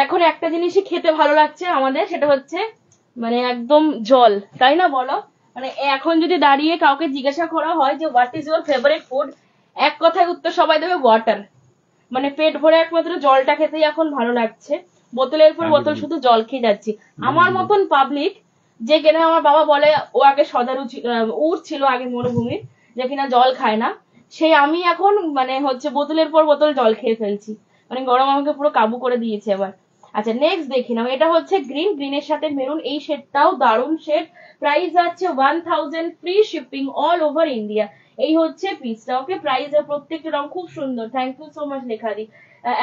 এখন একটা জিনিসই খেতে ভালো লাগছে আমাদের, সেটা হচ্ছে মানে একদম জল, তাই না বলো? মানে এখন যদি দাঁড়িয়ে কাউকে জিজ্ঞাসা করা হয় যে what is your favourite food, এক কথায় উত্তর সবাই দেবে ওয়াটার, মানে পেট ভরে একমাত্র জলটা খেতেই এখন ভালো লাগছে, বোতলের পর বোতল শুধু জল খেয়ে যাচ্ছি। আমার মতন পাবলিক, যে কিনা আমার বাবা বলে ও আগে উট ছিল আগে মরুভূমির, যে কিনা জল খায় না, সেই আমি এখন মানে হচ্ছে বোতলের পর বোতল জল খেয়ে ফেলছি, মানে গরম আমাকে পুরো কাবু করে দিয়েছে এবার। আচ্ছা নেক্সট দেখি নাও, এটা হচ্ছে গ্রিন, গ্রিনের সাথে মেরুন, এই শেডটাও দারুণ শেড, প্রাইস আছে 1000, free shipping all over India. এই হচ্ছে পিসটা, ওকে। প্রাইস প্রত্যেকটা রং খুব সুন্দর, থ্যাংক ইউ সো মাচ লেখাদি,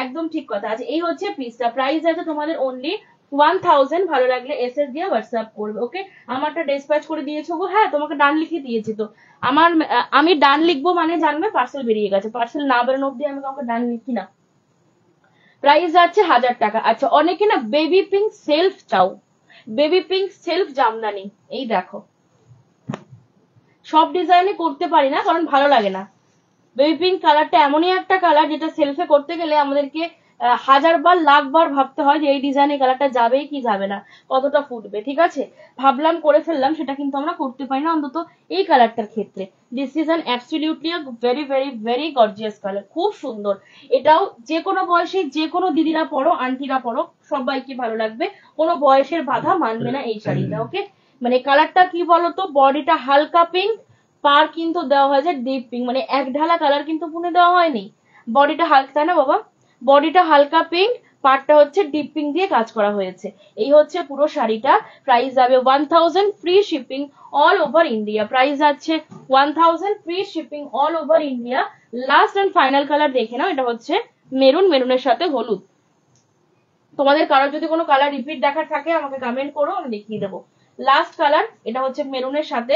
একদম ঠিক কথা আছে। এই হচ্ছে পিসটা, প্রাইস আছে তোমাদের অনলি 1000। ভালো লাগলে এসএস দিয়ে হোয়াটসঅ্যাপ করবে, ওকে। আমারটা ডিসপ্যাচ করে দিয়েছো গো, হ্যাঁ তোমাকে ডান লিখে দিয়েছি তো। আমি ডান লিখবো মানে জানবে পার্সেল বেরিয়ে গেছে, পার্সেল না বেরোনো অব্দি আমি কাউকে ডান লিখি না। প্রাইস যাচ্ছে 1000 টাকা। আচ্ছা, অনেকে না বেবি পিঙ্ক সেলফ চাও, বেবি পিঙ্ক সেলফ জামদানি, এই দেখো। সব ডিজাইনে করতে পারি না কারণ ভালো লাগে না। বেবি পিঙ্ক কালারটা এমনই একটা কালার যেটা সেলফে করতে গেলে আমাদেরকে 1000 বার 1,00,000 বার ভাবতে হয় যে এই ডিজাইনে কালারটা যাবে কি যাবে না, কতটা ফুটবে। ঠিক আছে, ভাবলাম করে ফেললাম, সেটা কিন্তু আমরা করতে পারি না, অন্তত এই কালারটার ক্ষেত্রে। This is an absolutely very very very gorgeous colour, খুব সুন্দর। এটাও যে কোনো বয়সে যে কোনো দিদিরা পরো, আন্টিরা পরো, সবাইকে ভালো লাগবে, কোনো বয়সের বাধা মানবে না এই শাড়িটা, ওকে। মানে কালারটা কি বলতো, বডিটা হালকা পিঙ্ক, পার কিন্তু দেওয়া হয়েছে ডিপ পিঙ্ক, মানে এক ঢালা কালার কিন্তু পুনে দেওয়া হয়নি। বডিটা হালকা, তাই না বাবা, বডিটা হালকা পিঙ্ক, পার্টটা হচ্ছে ডিপ পিঙ্ক দিয়ে কাজ করা হয়েছে। এই হচ্ছে পুরো শাড়িটা। প্রাইস যাবে 1000, free shipping all over India. Price আছে 1000, free shipping all over India. Last and final colour দেখে নাও, এটা হচ্ছে মেরুন, মেরুনের সাথে হলুদ। তোমাদের কারোর যদি কোনো কালার রিপিট দেখার থাকে আমাকে কমেন্ট করো, আমি দেখিয়ে দেবো। লাস্ট কালার, এটা হচ্ছে মেরুনের সাথে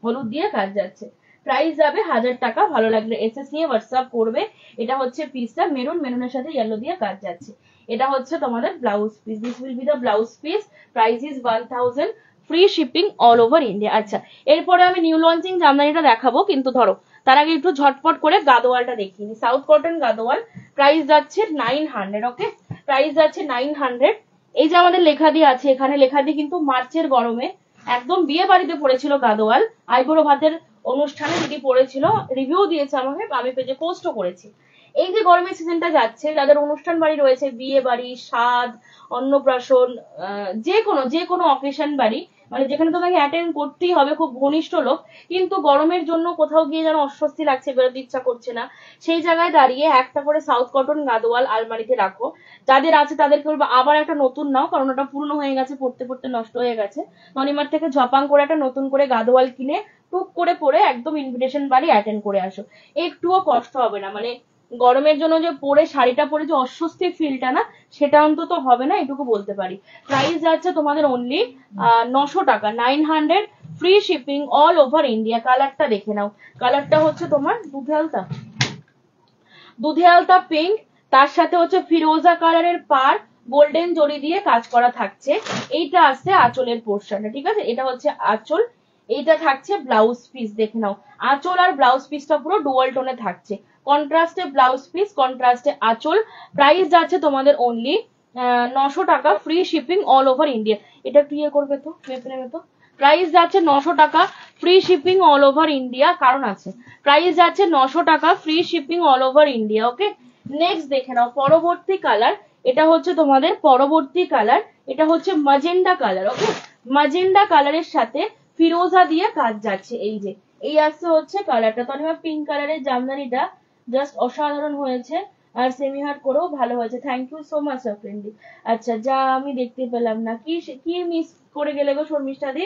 হলুদ দিয়ে কাজ যাচ্ছে। প্রাইস যাবে 1000 টাকা। ভালো লাগলে এসএস নিয়ে হোয়াটসঅ্যাপ করবে। এটা হচ্ছে পিসটা, মেরুন, মেরুনের সাথে ইয়েলো দিয়ে কাজ যাচ্ছে। এটা হচ্ছে তোমাদের blouse piece, this will be the blouse piece. Price is 1000, free shipping all over India. আচ্ছা, এরপরে আমি নিউ লঞ্চিং জামদানিটা দেখাবো, কিন্তু ধরো তার আগে একটু ঝটপট করে গাদোয়ালটা দেখিয়ে নি। সাউথ কটন গাদোয়াল, প্রাইস যাচ্ছে 900, ওকে। প্রাইস যাচ্ছে 900। এই যে আমাদের লেখা দিয়ে আছে, এখানে লেখা দিয়ে কিন্তু মার্চের গরমে একদম বিয়ে বাড়িতে পড়েছিল গাদোয়াল, আইবুড়ো ভাতের অনুষ্ঠানে দিদি পড়েছিল, রিভিউ দিয়েছে আমাকে, আমি পেজে পোস্টও করেছি। এই যে গরমের সিজনটা যাচ্ছে, যাদের অনুষ্ঠান বাড়ি রয়েছে, বিয়ে বাড়ি, সাধ, অন্নপ্রাশন, যে কোনো অকেশন বাড়ি, মানে যেখানে তোমাকে অ্যাটেন্ড করতেই হবে, খুব ঘনিষ্ঠ লোক, কিন্তু গরমের জন্য কোথাও গিয়ে যেন অস্বস্তি লাগছে, বেরোতে ইচ্ছা করছে না, সেই জায়গায় দাঁড়িয়ে একটা করে সাউথ কটন গাদোয়াল আলমারিতে রাখো। যাদের আছে তাদেরকে বলবো আবার একটা নতুন নাও, কারণ ওটা পুরনো হয়ে গেছে, পড়তে পড়তে নষ্ট হয়ে গেছে। ননিমার থেকে ঝপাং করে একটা নতুন করে গাদোয়াল কিনে টুক করে পরে একদম ইনভিটেশন বাড়ি অ্যাটেন্ড করে আসো, একটুও কষ্ট হবে না। মানে গরমের জন্য যে পরে শাড়িটা পরে যে অস্বস্তির ফিলটা না, সেটা অন্তত হবে না, এটুকু বলতে পারি। প্রাইস যাচ্ছে তোমাদের অনলি 900 টাকা, 900, free shipping all over India. কালারটা দেখে নাও, কালারটা হচ্ছে তোমার দুধে আলতা পিঙ্ক, তার সাথে হচ্ছে ফিরোজা কালারের পার গোল্ডেন জড়ি দিয়ে কাজ করা থাকছে। এইটা আসছে আঁচলের পোর্শনটা, ঠিক আছে, এটা হচ্ছে আঁচল, এইটা থাকছে ব্লাউজ পিস। দেখে নাও, আঁচল আর ব্লাউজ পিসটা পুরো ডুয়াল টোনে থাকছে, কন্ট্রাস্টে ব্লাউজ পিস, কন্ট্রাস্টে আঁচল। প্রাইস যাচ্ছে তোমাদের অনলি 900 টাকা, free shipping all over India. এটা ক্লিয়ার করবে তো, মেপে নেবে তো। প্রাইস যাচ্ছে 900 টাকা, free shipping all over India, কারণ আছে। প্রাইস যাচ্ছে 900 টাকা, free shipping all over India, okay. Next দেখে নাও পরবর্তী কালার, এটা হচ্ছে তোমাদের পরবর্তী কালার, এটা হচ্ছে ম্যাজেন্ডা কালার, ওকে। ম্যাজেন্ডা কালারের সাথে ফিরোজা দিয়ে কাজ যাচ্ছে, এই যে এই আসছে হচ্ছে কালারটা। তো পিঙ্ক কালারের জামদানিটা জাস্ট অসাধারণ হয়েছে, আর সেমি হার্ট করেও ভালো হয়েছে। Thank you so much friendly. আচ্ছা, যা আমি দেখতে পেলাম না, কি কি মিস করে গেলে গো শর্মিষ্ঠা দি।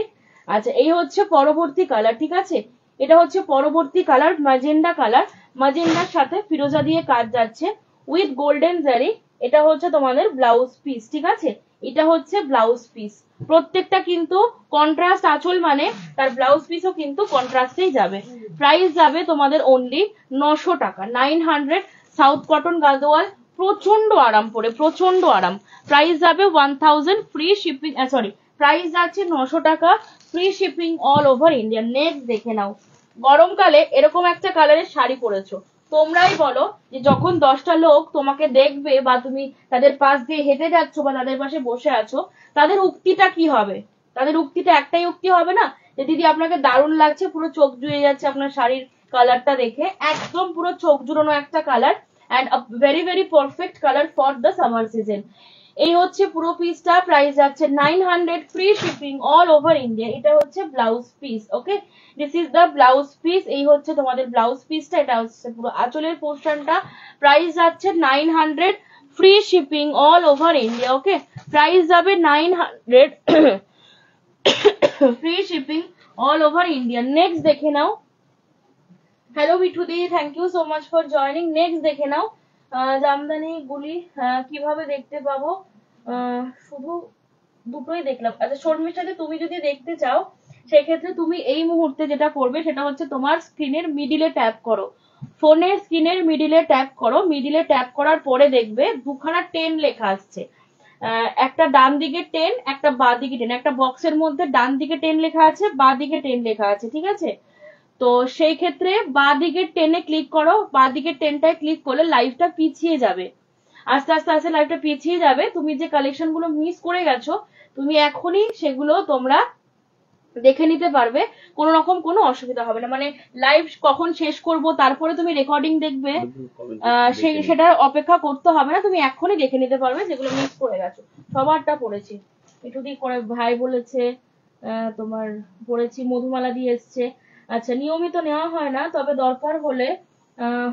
আচ্ছা, এই হচ্ছে পরবর্তী কালার, ঠিক আছে, এটা হচ্ছে পরবর্তী কালার, ম্যাজেন্ডা কালার, ম্যাজেন্ডার সাথে ফিরোজা দিয়ে কাজ যাচ্ছে উইথ গোল্ডেন জারি। এটা হচ্ছে তোমাদের ব্লাউজ পিস, ঠিক আছে, এটা হচ্ছে ব্লাউজ পিস। প্রত্যেকটা কিন্তু কন্ট্রাস্ট আঁচল, মানে তার ব্লাউজ পিসও কিন্তু কন্ট্রাস্টেই যাবে। প্রাইস যাবে তোমাদের অনলি 900 টাকা, 900, সাউথ কটন গাদোয়াল, প্রচন্ড আরাম পরে, প্রচন্ড আরাম। প্রাইস যাবে 1000, ফ্রি শিপিং, সরি, প্রাইস যাচ্ছে 900 টাকা, free shipping all over India. Next দেখে নাও, গরমকালে এরকম একটা কালারের শাড়ি পরেছো, তোমরাই বলো যে যখন 10টা লোক তোমাকে দেখবে, বা তুমি তাদের পাশ দিয়ে হেঁটে যাচ্ছ, বা তাদের পাশে বসে আছো, তাদের উক্তিটা কি হবে? তাদের উক্তিটা একটাই উক্তি হবে না, যে দিদি আপনাকে দারুণ লাগছে, পুরো চোখ জুড়ে যাচ্ছে আপনার শাড়ির কালারটা দেখে, একদম পুরো চোখ জুড়ানো একটা colour, and a very very perfect colour for the summer season. এই হচ্ছে পুরো পিসটা, প্রাইস যাচ্ছে 900, free shipping all over India. এটা হচ্ছে blouse piece, okay, this is the blouse piece. এই হচ্ছে তোমাদের ব্লাউজ পিসটা, এটা হচ্ছে পুরো আঁচলের পোর্শনটা। প্রাইস যাচ্ছে 900, free shipping all over India, okay. Price যাবে 900, free shipping all over India. Next দেখে নাও, হ্যালো মিঠুদি, thank you so much for joining. Next দেখে নাও জামদানি গুলি কিভাবে দেখতে পাবো। শুধু দুটোই দেখলাম। আচ্ছা শর্মির সাথে তুমি যদি দেখতে চাও সেক্ষেত্রে তুমি এই মুহূর্তে যেটা করবে সেটা হচ্ছে তোমার স্ক্রিনের মিডিলে ট্যাপ করো, ফোনের স্ক্রিনের মিডিলে ট্যাপ করো। মিডিলে ট্যাপ করার পরে দেখবে দুখানা 10 লেখা আসছে। একটা ডান দিকে 10, একটা বাঁ দিকে 10। একটা বক্সের মধ্যে ডান দিকে 10 লেখা আছে, বাঁ দিকে 10 লেখা আছে, ঠিক আছে? তো সেই ক্ষেত্রে বাঁ দিকের 10 এ ক্লিক করো। বাঁ দিকের 10টায় ক্লিক করলে লাইভটা পিছিয়ে যাবে, আস্তে আস্তে আস্তে লাইভটা পিছিয়ে যাবে। তুমি যে কালেকশন গুলো মিস করে গেছো তুমি এখনই সেগুলো তোমরা দেখে নিতে পারবে, কোনো রকম কোনো অসুবিধা হবে না। মানে লাইভ কখন শেষ করব তারপরে তুমি রেকর্ডিং দেখবে, সেটার অপেক্ষা করতে হবে না, তুমি এখনই দেখে নিতে পারবে যেগুলো মিস করে গেছো। সবারটা পড়েছি, একটু দিয়ে করে ভাই বলেছে, তোমার পড়েছি, মধুমালা দিয়ে এসছে। আচ্ছা নিয়মিত নেওয়া হয় না, তবে দরকার হলে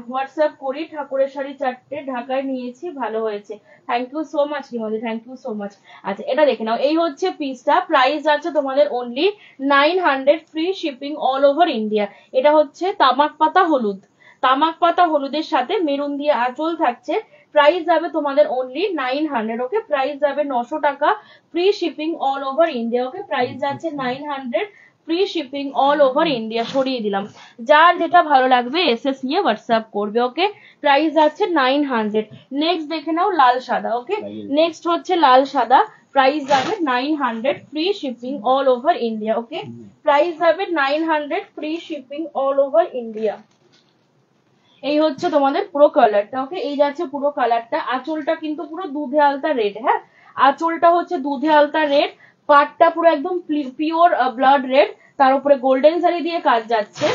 হোয়াটসঅ্যাপ করি। ঠাকুরের শাড়ি 4টে ঢাকায় নিয়েছি, ভালো হয়েছে। থ্যাংক ইউ সো মাচ রিমদি, থ্যাংক ইউ সো মাচ। আচ্ছা এটা দেখে নাও, এই হচ্ছে পিসটা। প্রাইস আছে তোমাদের only 900, free shipping all over India. এটা হচ্ছে তামাক পাতা হলুদ, তামাক পাতা হলুদের সাথে মেরুন দিয়ে আঁচল থাকছে। প্রাইস যাবে তোমাদের অনলি 900, ওকে? প্রাইস যাবে 900 টাকা, free shipping all over India, okay? Price যাচ্ছে 900, free shipping all over India. সরিয়ে দিলাম, যার যেটা ভালো লাগবে এসএস নিয়ে হোয়াটসঅ্যাপ করবে, ওকে? প্রাইস আছে 900। নেক্সট দেখে নাও লাল সাদা, ওকে? নেক্সট হচ্ছে লাল সাদা, প্রাইস যাবে 900, free shipping all over India, okay? Price যাবে 900, free shipping all over India. এই হচ্ছে তোমাদের পুরো কালারটা, ওকে? এই যাচ্ছে পুরো কালারটা। আঁচলটা কিন্তু পুরো দুধে আলতা রেড, হ্যাঁ? আঁচলটা হচ্ছে দুধে আলতা রেড, পাটটা পুরো একদম পিওর ব্লাড রেড, তার উপরে গোল্ডেন শাড়ি দিয়ে কাজ যাচ্ছে।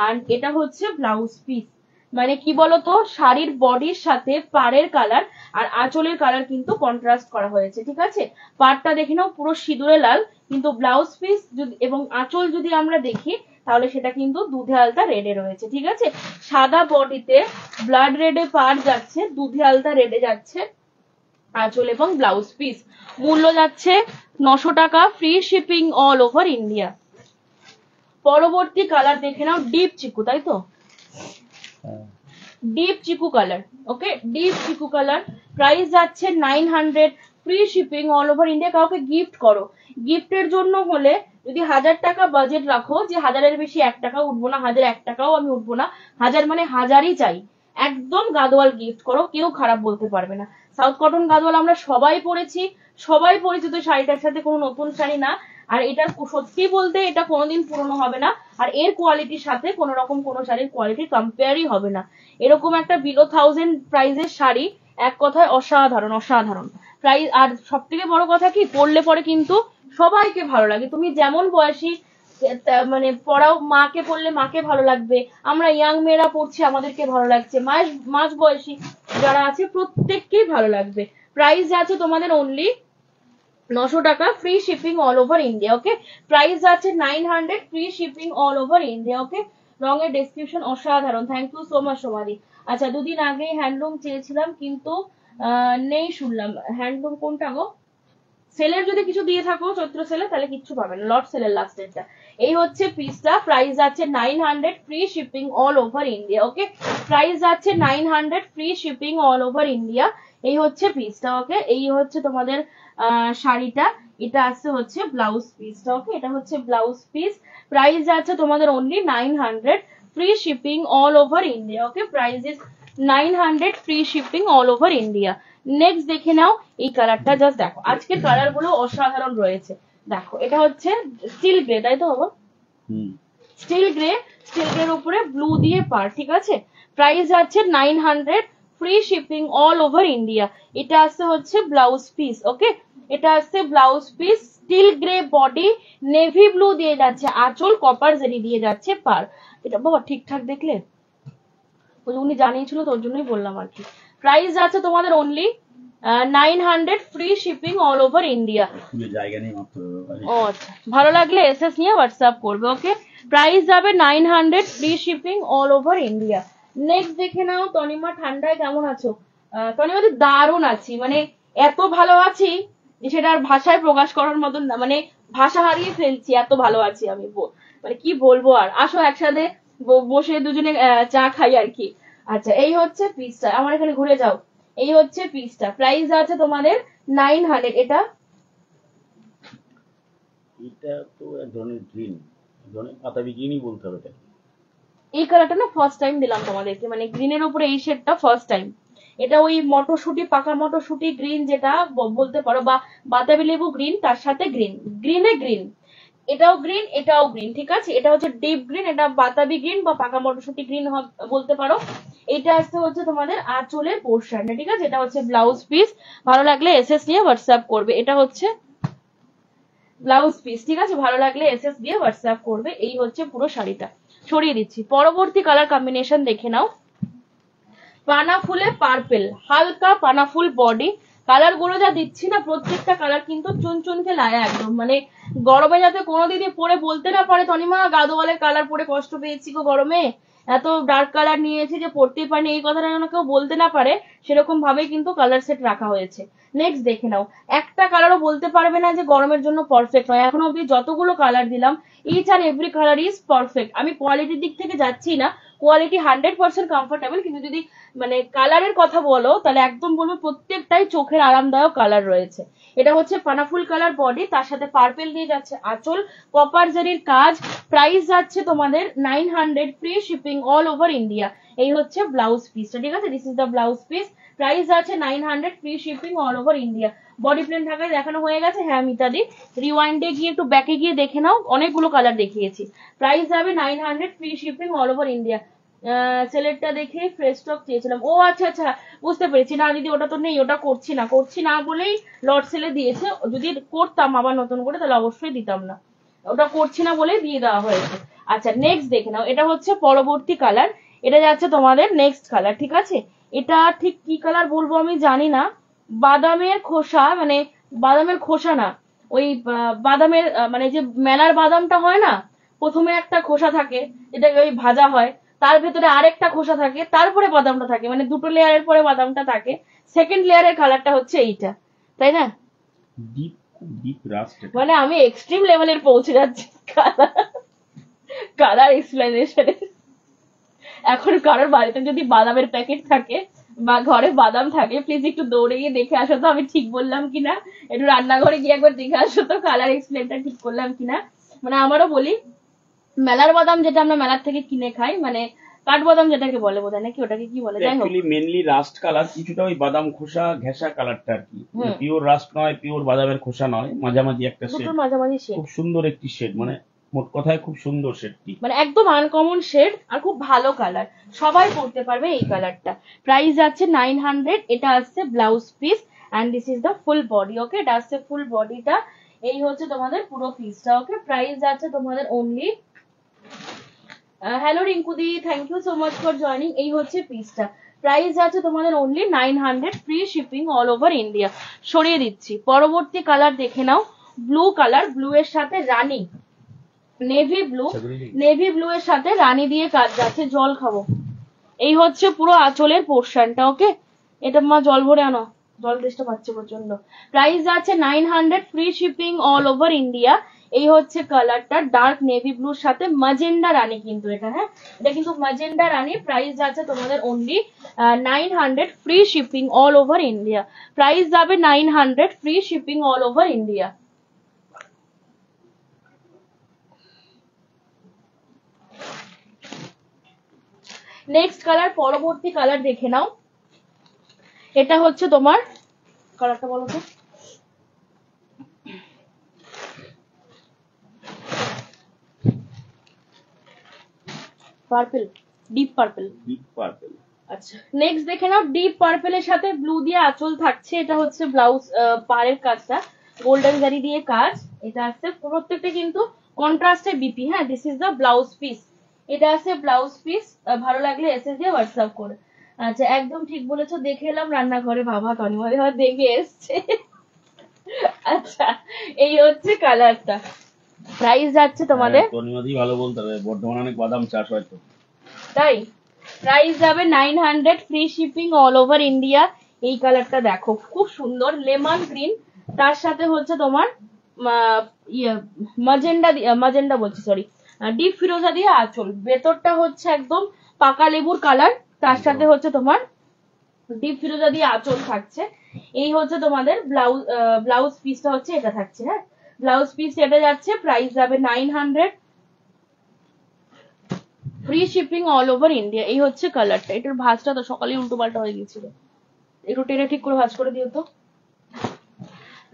আর এটা হচ্ছে ব্লাউজ পিস। মানে কি বলতো, শাড়ির বডির সাথে পাড়ের কালার আর আঁচলের কালার কিন্তু কন্ট্রাস্ট করা হয়েছে, ঠিক আছে? পাটটা দেখে নাও পুরো সিঁদুরে লাল, কিন্তু ব্লাউজ পিস এবং আঁচল যদি আমরা দেখি তাহলে সেটা কিন্তু দুধে আলতা রেডে রয়েছে, ঠিক আছে? সাদা বডিতে ব্লাড রেডে পাড় যাচ্ছে, দুধে আলতা রেডে যাচ্ছে আঁচল এবং ব্লাউজ পিস। মূল্য যাচ্ছে 900 টাকা, free shipping all over India. পরবর্তী কালার দেখে নাও, ডিপ চিকু, তাই তো? ডিপ চিকু কালার, ওকে? ডিপ চিকু কালার, প্রাইস যাচ্ছে 900, free shipping all over India. কাউকে গিফট করো, গিফটের জন্য হলে যদি 1000 টাকা বাজেট রাখো, যে 1000-এর বেশি 1 টাকাও উঠবো না, 1000 1 টাকাও আমি উঠবো না, 1000 মানে 1000ই চাই, একদম গাদোয়াল গিফট করো, কেউ খারাপ বলতে পারবে না। সাউথ কটন গাদোয়াল আমরা সবাই পরেছি, সবাই পরিচিত শাড়িটার সাথে, কোনো নতুন শাড়ি না। আর এটা সত্যি বলতে এটা কোনোদিন পুরনো হবে না, আর এর কোয়ালিটির সাথে কোনো রকম কোনো শাড়ির কোয়ালিটি কম্পেয়ারই হবে না। এরকম একটা বিলো 1000 প্রাইজের শাড়ি এক কথায় অসাধারণ, অসাধারণ প্রাইস। আর সব থেকে বড় কথা কি, পরলে পরে কিন্তু সবাইকে ভালো লাগে। তুমি যেমন বয়সী মানে পড়াও, মাকে পড়লে মাকে ভালো লাগবে, আমরা ইয়াং মেয়েরা পড়ছি আমাদেরকে ভালো লাগছে, মাঝ বয়সী যারা আছে প্রত্যেককেই ভালো লাগবে। প্রাইস আছে তোমাদের অনলি 900 টাকা, free shipping all over India, okay? Price আছে 900, free shipping all over India, okay? রঙের ডেসক্রিপশন অসাধারণ, থ্যাংক ইউ সো মাচ সোমাদি। আচ্ছা দুদিন আগে হ্যান্ডলুম চেয়েছিলাম কিন্তু নেই শুনলাম। হ্যান্ডলুম কোনটা গো? সেলের যদি কিছু দিয়ে থাকো চৈত্র সেলে তাহলে কিচ্ছু পাবে না, লট সেলের লাস্টেরটা। এই হচ্ছে পিসটা, প্রাইস আছে 900, free shipping all over India, okay? Price আছে 900, free shipping all over India. এই হচ্ছে পিসটা, ওকে? এই হচ্ছে তোমাদের শাড়িটা, এটা আসছে হচ্ছে ব্লাউজ পিসটা, ওকে? এটা হচ্ছে ব্লাউজ পিস, প্রাইস আছে তোমাদের only 900, free shipping all over India, okay? Price is 900, free shipping all over India. Next দেখে নাও এই কালারটা, জাস্ট দেখো আজকের কালার গুলো অসাধারণ রয়েছে। দেখো এটা হচ্ছে স্টিল গ্রে, তাই তো বাবা? স্টিল গ্রে, স্টিল গ্রের উপরে ব্লু দিয়ে পার, ঠিক আছে? প্রাইস আছে 900, free shipping all over India. এটা আসছে হচ্ছে ব্লাউজ পিস, ওকে? এটা আসছে blouse piece, still grey body, navy blue দিয়ে যাচ্ছে আঁচল, কপার জেরি দিয়ে যাচ্ছে পার। এটা বাবা ঠিকঠাক দেখলে? উনি জানিয়েছিল তোর জন্যই বললাম আর কি। প্রাইস আছে তোমাদের only 900, free shipping all over India. ও আচ্ছা, ভালো লাগলে এসএস নিয়ে হোয়াটসঅ্যাপ করবে, ওকে? প্রাইস যাবে 900, free shipping all over India. Next দেখে নাও, তনিমা ঠান্ডায় কেমন আছো? তনিমা দারুণ আছি, মানে এত ভালো আছি সেটা আর ভাষায় প্রকাশ করার মতন না, মানে ভাষা হারিয়ে ফেলছি, এত ভালো আছি আমি। মানে কি বলবো আর, আসো একসাথে বসে দুজনে চা খাই আর কি। আচ্ছা এই হচ্ছে পিসটা, আমার এখানে ঘুরে যাও, এই হচ্ছে পিসটা, প্রাইস আছে তোমাদের 900। এটা এটা তো এক ধরনের গ্রিন, এক ধরনের পাতাবি গ্রিনই বলতে হবে এটা। এই কালারটা না ফার্স্ট টাইম দিলাম তোমাদেরকে, মানে গ্রিনের উপরে এই শেডটা ফার্স্ট টাইম। এটা ওই মটরশুটি, পাকা মটরশুটি গ্রিন যেটা বলতে পারো, বা বাতাবি লেবু গ্রিন, তার সাথে গ্রিন, গ্রিনে গ্রিন, এটাও গ্রিন এটাও গ্রিন, ঠিক আছে। এটা হচ্ছে ডিপ গ্রিন, এটা বাতাবি গ্রিন বা পাকা মটরশুটি গ্রিন বলতে পারো। এটা আসতে হচ্ছে তোমাদের আঁচলের পোর্শনটা, ঠিক আছে। এটা হচ্ছে ব্লাউজ পিস, ভালো লাগলে এসএস নিয়ে হোয়াটসঅ্যাপ করবে। এটা হচ্ছে ব্লাউজ পিস, ঠিক আছে, ভালো লাগলে এসএস দিয়ে হোয়াটসঅ্যাপ করবে। এই হচ্ছে পুরো শাড়িটা, ছড়িয়ে দিচ্ছি। পরবর্তী কালার কম্বিনেশন দেখে নাও, পানা ফুলে পার্পেল, হালকা পানা ফুল বডি। কালার গুলো যা দিচ্ছি না, প্রত্যেকটা কালার কিন্তু চুনচুনকে লায়া একদম, মানে গরমে যাতে কোনো দিদি পরে বলতে না পারে তনিমা গাদোয়ালের কালার পরে কষ্ট পেয়েছি গো গরমে, এত ডার্ক কালার নিয়েছি যে পড়তেই পারিনি, এই কথাটা যেন কেউ বলতে না পারে, সেরকম ভাবে কিন্তু কালার সেট রাখা হয়েছে। নেক্সট দেখে নাও, একটা কালারও বলতে পারবে না যে গরমের জন্য পারফেক্ট নয়। এখনো অব্দি যতগুলো কালার দিলাম, ইচ আর এভরি কালার ইজ পারফেক্ট। আমি কোয়ালিটির দিক থেকে যাচ্ছি না, কোয়ালিটি 100% কমফোর্টেবল, কিন্তু যদি মানে কালারের কথা বলো তাহলে একদম বলবো প্রত্যেকটাই চোখের আরামদায়ক কালার রয়েছে। এটা হচ্ছে পানাফুল কালার বডি, তার সাথে পার্পেল দিয়ে যাচ্ছে আঁচল, কপার জারির কাজ। প্রাইস যাচ্ছে তোমাদের 900, free shipping all over India. এই হচ্ছে ব্লাউজ পিসটা, ঠিক আছে, this is the blouse piece. Price আছে 900, free shipping all over India. Body plain ঢাকায় দেখানো হয়ে গেছে, হ্যাঁ মিতাদি, রিওয়াইন্ডে গিয়ে একটু ব্যাকে গিয়ে দেখে নাও, অনেকগুলো কালার দেখিয়েছি। প্রাইস যাবে 900, free shipping all over India. সেলেটটা দেখে ফ্রেশ স্টক চেয়েছিলাম, ও আচ্ছা আচ্ছা, বুঝতে পেরেছি। না দিদি ওটা তো নেই, ওটা করছি না বলেই লট সেলে দিয়েছে, যদি করতাম আবার নতুন করে তাহলে অবশ্যই দিতাম না, ওটা করছি না বলেই দিয়ে দেওয়া হয়েছে। আচ্ছা নেক্সট দেখে নাও, এটা হচ্ছে পরবর্তী কালার, এটা যাচ্ছে তোমাদের নেক্সট কালার, ঠিক আছে। এটা ঠিক কি কালার বলবো আমি জানি না, বাদামের খোসা, মানে বাদামের খোসা না, ওই বাদামের মানে যে মেলার বাদামটা হয় না, প্রথমে একটা খোসা থাকে যেটা ওই ভাজা হয়, তার ভেতরে আরেকটা খোসা থাকে, তারপরে বাদামটা থাকে, মানে দুটো লেয়ারের পরে বাদামটা থাকে। সেকেন্ড লেয়ারের কালারটা হচ্ছে এইটা, তাই না? Deep, deep rust. মানে আমি এক্সট্রিম লেভেলের পৌঁছে যাচ্ছি কালার, কালার এক্সপ্লেনেশনে। এখন কারোর বাড়িতে যদি বাদামের প্যাকেট থাকে বা ঘরে বাদাম থাকে, প্লিজ একটু দৌড়ে গিয়ে দেখে আসো তো আমি ঠিক বললাম কিনা, একটু রান্নাঘরে গিয়ে একবার দেখে আসো তো কালার এক্সপ্লেনটা ঠিক করলাম কিনা। মানে আমারও বলি, মেলার বাদাম যেটা আমরা মেলার থেকে কিনে খাই, মানে কাঠবাদাম যেটাকে বলে বোধহয়, নাকি ওটাকে কি বলে, যাই হোক। অ্যাকচুয়ালি মেনলি রাস্ট কালার, কিছুটা ওই বাদাম খোসা ঘেঁষা কালারটা আর কি, পিওর রাস্ট নয়, পিওর বাদামের খোসা নয়, মাঝামাঝি একটা শেড, দুটোর মাঝামাঝি শেড, খুব সুন্দর একটি শেড, মানে মোট কথায় খুব সুন্দর শেডটি, মানে একদম আনকমন শেড আর খুব ভালো কালার, সবাই পড়তে পারবে এই কালারটা। প্রাইস যাচ্ছে 900, এটা আসছে blouse piece and this is the full body, okay, এটা আসছে ফুল বডিটা। এই হচ্ছে তোমাদের পুরো পিসটা, ওকে। প্রাইস যাচ্ছে তোমাদের অনলি, হ্যালো রিঙ্কুদি, thank you so much for joining. এই হচ্ছে পিসটা, প্রাইস আছে তোমাদের only 900, free shipping all over India. সরিয়ে দিচ্ছি, পরবর্তী কালার দেখে নাও, ব্লু কালার, ব্লু এর সাথে রানী, নেভি ব্লু, নেভি ব্লু এর সাথে রানী দিয়ে কাজ যাচ্ছে, জল খাবো। এই হচ্ছে পুরো আঁচলের পোর্শনটা, ওকে। এটা মা জল ভরে আনো, জল তেষ্টা পাচ্ছে প্রচন্ড। প্রাইস আছে 900, free shipping all over India. এই হচ্ছে কালারটা, ডার্ক নেভি ব্লুর সাথে ম্যাজেন্ডা রানী, কিন্তু এটা, হ্যাঁ এটা কিন্তু ম্যাজেন্ডা রানী। প্রাইস আছে তোমাদের only 900, free shipping all over India. Price যাবে 900, free shipping all over India. Next colour, পরবর্তী কালার দেখে নাও, এটা হচ্ছে তোমার কালারটা বলো তো, purple, deep purple, deep purple. আচ্ছা নেক্সট দেখে নাও, ডিপ পার্পেলের সাথে ব্লু দিয়ে আঁচল থাকছে। এটা হচ্ছে ব্লাউজ পাড়ের কাজটা, গোল্ডেন জারি দিয়ে কাজ। এটা আছে প্রত্যেকটা কিন্তু কন্ট্রাস্টে বিপি, হ্যাঁ this is the blouse piece. এটা আছে ব্লাউজ পিস, ভালো লাগলে এসএস দিয়ে হোয়াটসঅ্যাপ করে। আচ্ছা একদম ঠিক বলেছো, দেখে এলাম রান্নাঘরে, বাবা তনিমাদি হয় দেখে এসছে। আচ্ছা এই হচ্ছে কালারটা, প্রাইস যাচ্ছে তোমাদের, তনিমাদি ভালো বলতে হবে, বর্ধমানে অনেক বাদাম চাষ হয় তো, তাই প্রাইস যাবে 900, free shipping all over India. এই কালারটা দেখো খুব সুন্দর, লেমন গ্রিন, তার সাথে হচ্ছে তোমার ম্যাজেন্ডা, ম্যাজেন্ডা বলছি সরি, ডিপ ফিরোজা দিয়ে আঁচল, ভেতরটা হচ্ছে একদম পাকা লেবুর কালার, তার সাথে হচ্ছে তোমার ডিপ ফিরোজা দিয়ে আঁচল থাকছে। এই হচ্ছে তোমাদের ব্লাউজ পিসটা হচ্ছে এটা থাকছে। হ্যাঁ, ব্লাউজ পিস এটা যাচ্ছে, প্রাইস যাবে 900, free shipping all over India. এই হচ্ছে কালারটা, এটার ভাঁজটা তো সকালে উল্টো পাল্টা হয়ে গেছিল, একটু টেনে ঠিক করে ভাঁজ করে দিও তো।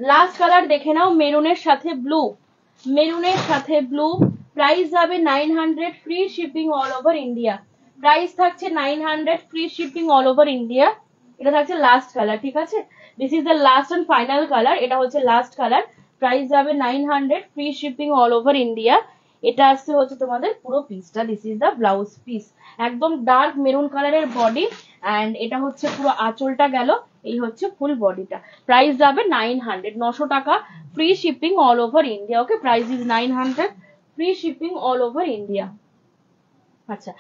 লাস্ট কালার দেখে নাও, মেরুনের সাথে ব্লু, মেরুনের সাথে ব্লু, প্রাইস যাবে 900, free shipping all over India. Price থাকছে 900, free shipping all over India. এটা থাকছে লাস্ট কালার, ঠিক আছে, this is the last and final colour, এটা হচ্ছে লাস্ট কালার, প্রাইস যাবে 900, free shipping all over India. এটা আসছে হচ্ছে তোমাদের পুরো পিসটা, this is the blouse piece, একদম ডার্ক মেরুন কালারের বডি, অ্যান্ড এটা হচ্ছে পুরো আঁচলটা গেল, এই হচ্ছে ফুল বডিটা। প্রাইস যাবে 900, 900 টাকা, free shipping all over India. Okay, price is 900, free shipping all over India. আচ্ছা,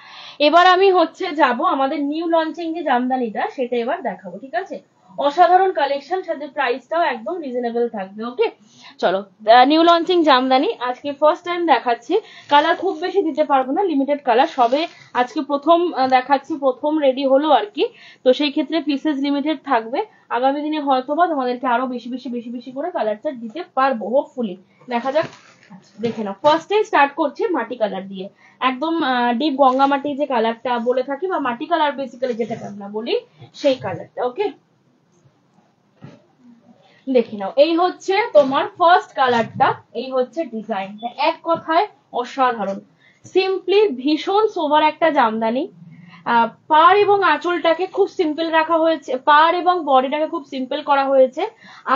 এবার আমি হচ্ছে যাব আমাদের নিউ লঞ্চিং যে জামদানিটা সেটা এবার দেখাবো, ঠিক আছে, অসাধারণ কালেকশন, সাথে প্রাইসটাও একদম রিজনেবল থাকবে। ওকে, চলো, নিউ লঞ্চিং জামদানি আজকে ফার্স্ট টাইম দেখাচ্ছি, কালার খুব বেশি দিতে পারবো না, লিমিটেড কালার, সবে আজকে প্রথম দেখাচ্ছি, প্রথম রেডি হলো আর কি, তো সেই ক্ষেত্রে পিসেস লিমিটেড থাকবে, আগামী দিনে হয়তোবা তোমাদেরকে আরো বেশি বেশি বেশি বেশি করে কালার চার্ট দিতে পারবো, হোপফুলি, দেখা যাক। দেখে নাও, ফার্স্টে স্টার্ট করছে মাটি কালার দিয়ে, একদম ডিপ গঙ্গা মাটি যে কালারটা বলে থাকি, বা মাটি কালার বেসিক্যালি যেটাকে আমরা বলি, সেই কালারটা। ওকে, দেখে নাও, এই হচ্ছে তোমার ফার্স্ট কালারটা, এই হচ্ছে ডিজাইনটা, এক কথায় অসাধারণ, সিম্পলি ভীষণ সোভার একটা জামদানি। পাড় এবং আঁচলটাকে খুব সিম্পল রাখা হয়েছে, পাড় এবং বডিটাকে খুব সিম্পল করা হয়েছে,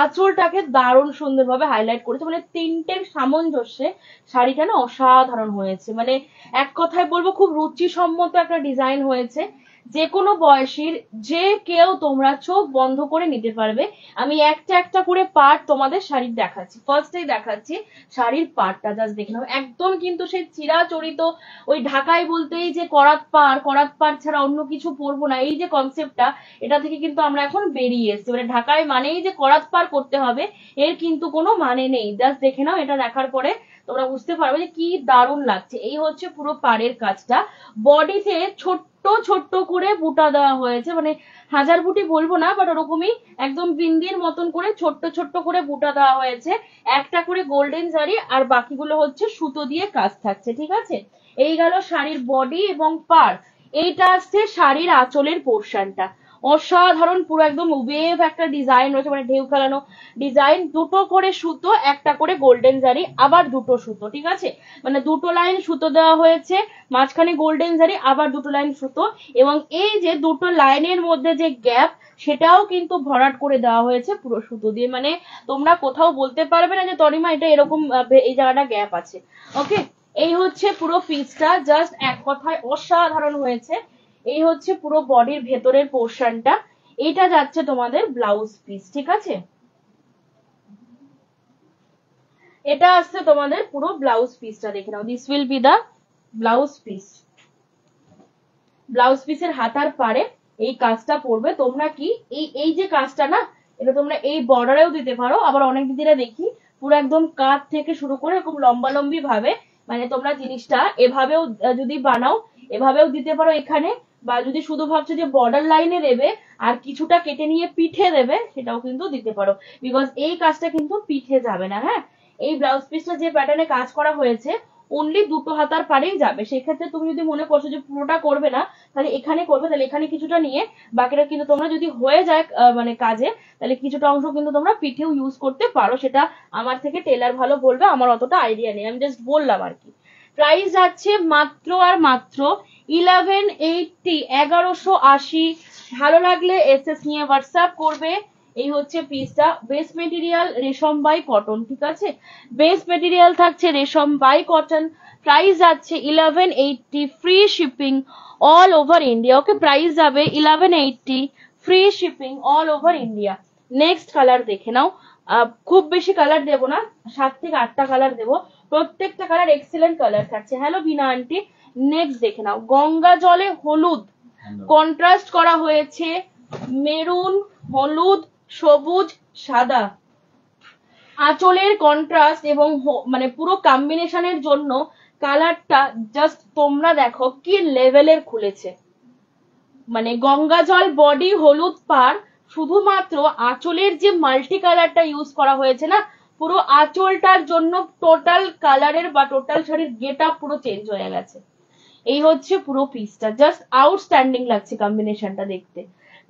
আঁচলটাকে দারুণ সুন্দরভাবে হাইলাইট করেছে, মানে তিনটের সামঞ্জস্যে শাড়িটা না অসাধারণ হয়েছে, মানে এক কথায় বলবো খুব রুচিসম্মত একটা ডিজাইন হয়েছে, যে কোনো বয়সীর যে কেউ তোমরা চোখ বন্ধ করে নিতে পারবে। আমি একটা একটা করে পার্ট তোমাদের শাড়ির দেখাচ্ছি, ফার্স্টেই দেখাচ্ছি শাড়ির পার্টটা, জাস্ট দেখে নাও, একদম কিন্তু সেই চিরাচরিত ওই ঢাকায় বলতেই যে করাত পাড় ছাড়া অন্য কিছু পরবো না, এই যে কনসেপ্টটা, এটা থেকে কিন্তু আমরা এখন বেরিয়ে এসেছি, মানে ঢাকায় মানেই যে করাত পাড় করতে হবে এর কিন্তু কোনো মানে নেই, জাস্ট দেখে নাও, এটা দেখার পরে তোমরা বুঝতে পারবে যে কি দারুণ লাগছে। এই হচ্ছে পুরো পাড়ের কাজটা, বডিতে ছোট্ট ছোট্ট করে বুটা দেওয়া হয়েছে, মানে হাজার বুটি বলবো না, বাট ওরকমই একদম বিন্দির মতন করে ছোট্ট ছোট্ট করে বুটা দেওয়া হয়েছে, একটা করে গোল্ডেন জারি, আর বাকিগুলো হচ্ছে সুতো দিয়ে কাজ থাকছে, ঠিক আছে। এই গেল শাড়ির বডি এবং পাড়, এইটা আসছে শাড়ির আঁচলের পোর্শনটা, অসাধারণ, পুরো একদম ওয়েভ একটা ডিজাইন রয়েছে, মানে ঢেউ খেলানো ডিজাইন, দুটো করে সুতো, একটা করে গোল্ডেন জারি, আবার দুটো সুতো, ঠিক আছে, মানে দুটো লাইন সুতো দেওয়া হয়েছে, মাঝখানে গোল্ডেন জারি, আবার দুটো লাইন সুতো, এবং এই যে দুটো লাইনের মধ্যে যে গ্যাপ সেটাও কিন্তু ভরাট করে দেওয়া হয়েছে পুরো সুতো দিয়ে, মানে তোমরা কোথাও বলতে পারবে না যে তনিমা এটা এরকম এই জায়গাটা গ্যাপ আছে। ওকে, এই হচ্ছে পুরো পিসটা, জাস্ট এক কথায় অসাধারণ হয়েছে। এই হচ্ছে পুরো বডির ভেতরের পোর্শনটা, এটা যাচ্ছে তোমাদের ব্লাউজ পিস, ঠিক আছে, এটা আসছে তোমাদের পুরো ব্লাউজ পিসটা, দেখে নাও, this will be the blouse piece. Blouse পিসের হাতার পারে এই কাজটা পড়বে, তোমরা কি এই যে কাজটা না, এটা তোমরা এই বর্ডারেও দিতে পারো, আবার অনেক দিদিরা দেখি পুরো একদম কাঁধ থেকে শুরু করে এরকম লম্বালম্বি ভাবে, মানে তোমরা জিনিসটা এভাবেও যদি বানাও, এভাবেও দিতে পারো এখানে, বা যদি শুধু ভাবছো যে বর্ডার লাইনে দেবে আর কিছুটা কেটে নিয়ে পিঠে দেবে, সেটাও কিন্তু দিতে পারো, বিকজ এই কাজটা কিন্তু পিঠে যাবে না। হ্যাঁ, এই ব্লাউজ পিসটা যে প্যাটার্নে কাজ করা হয়েছে অনলি দুটো হাতার পারেই যাবে, সেক্ষেত্রে তুমি যদি মনে করছো যে পুরোটা করবে না, তাহলে এখানে করবে, তাহলে এখানে কিছুটা নিয়ে বাকিটা কিন্তু তোমরা যদি হয়ে যায় মানে কাজে, তাহলে কিছুটা অংশ কিন্তু তোমরা পিঠেও ইউজ করতে পারো, সেটা আমার থেকে টেলার ভালো বলবে, আমার অতটা আইডিয়া নেই, আমি জাস্ট বললাম আর কি। প্রাইস যাচ্ছে মাত্র আর মাত্র 1180, 1180। ভালো লাগলে এসএস নিয়ে হোয়াটসঅ্যাপ করবে। এই হচ্ছে পিসটা, বেস মেটেরিয়াল রেশম বাই কটন, ঠিক আছে, বেস মেটেরিয়াল থাকছে রেশম বাই কটন, প্রাইস যাচ্ছে 1180, free shipping all over India. Okay, price যাবে 1180, free shipping all over India. Next colour দেখে নাও, খুব বেশি কালার দেবো না, 7 থেকে 8টা কালার দেবো, প্রত্যেকটা কালার এক্সেলেন্ট কালার থাকছে। হ্যালো বিনা আন্টি, নেক্সট দেখে নাও, গঙ্গা জলে হলুদ কন্ট্রাস্ট করা হয়েছে, মেরুন, হলুদ, সবুজ, সাদা, আঁচলের কন্ট্রাস্ট এবং মানে পুরো কম্বিনেশনের জন্য কালারটা জাস্ট তোমরা দেখো কি লেভেলের খুলেছে, মানে গঙ্গা জল বডি হলুদ পার, শুধুমাত্র আঁচলের যে মাল্টি কালারটা ইউজ করা হয়েছে না, পুরো আঁচলটার জন্য টোটাল কালারের বা টোটাল শাড়ির গেট আপ পুরো চেঞ্জ হয়ে গেছে। এই হচ্ছে পুরো পিসটা, জাস্ট আউটস্ট্যান্ডিং লাগছে কম্বিনেশনটা দেখতে।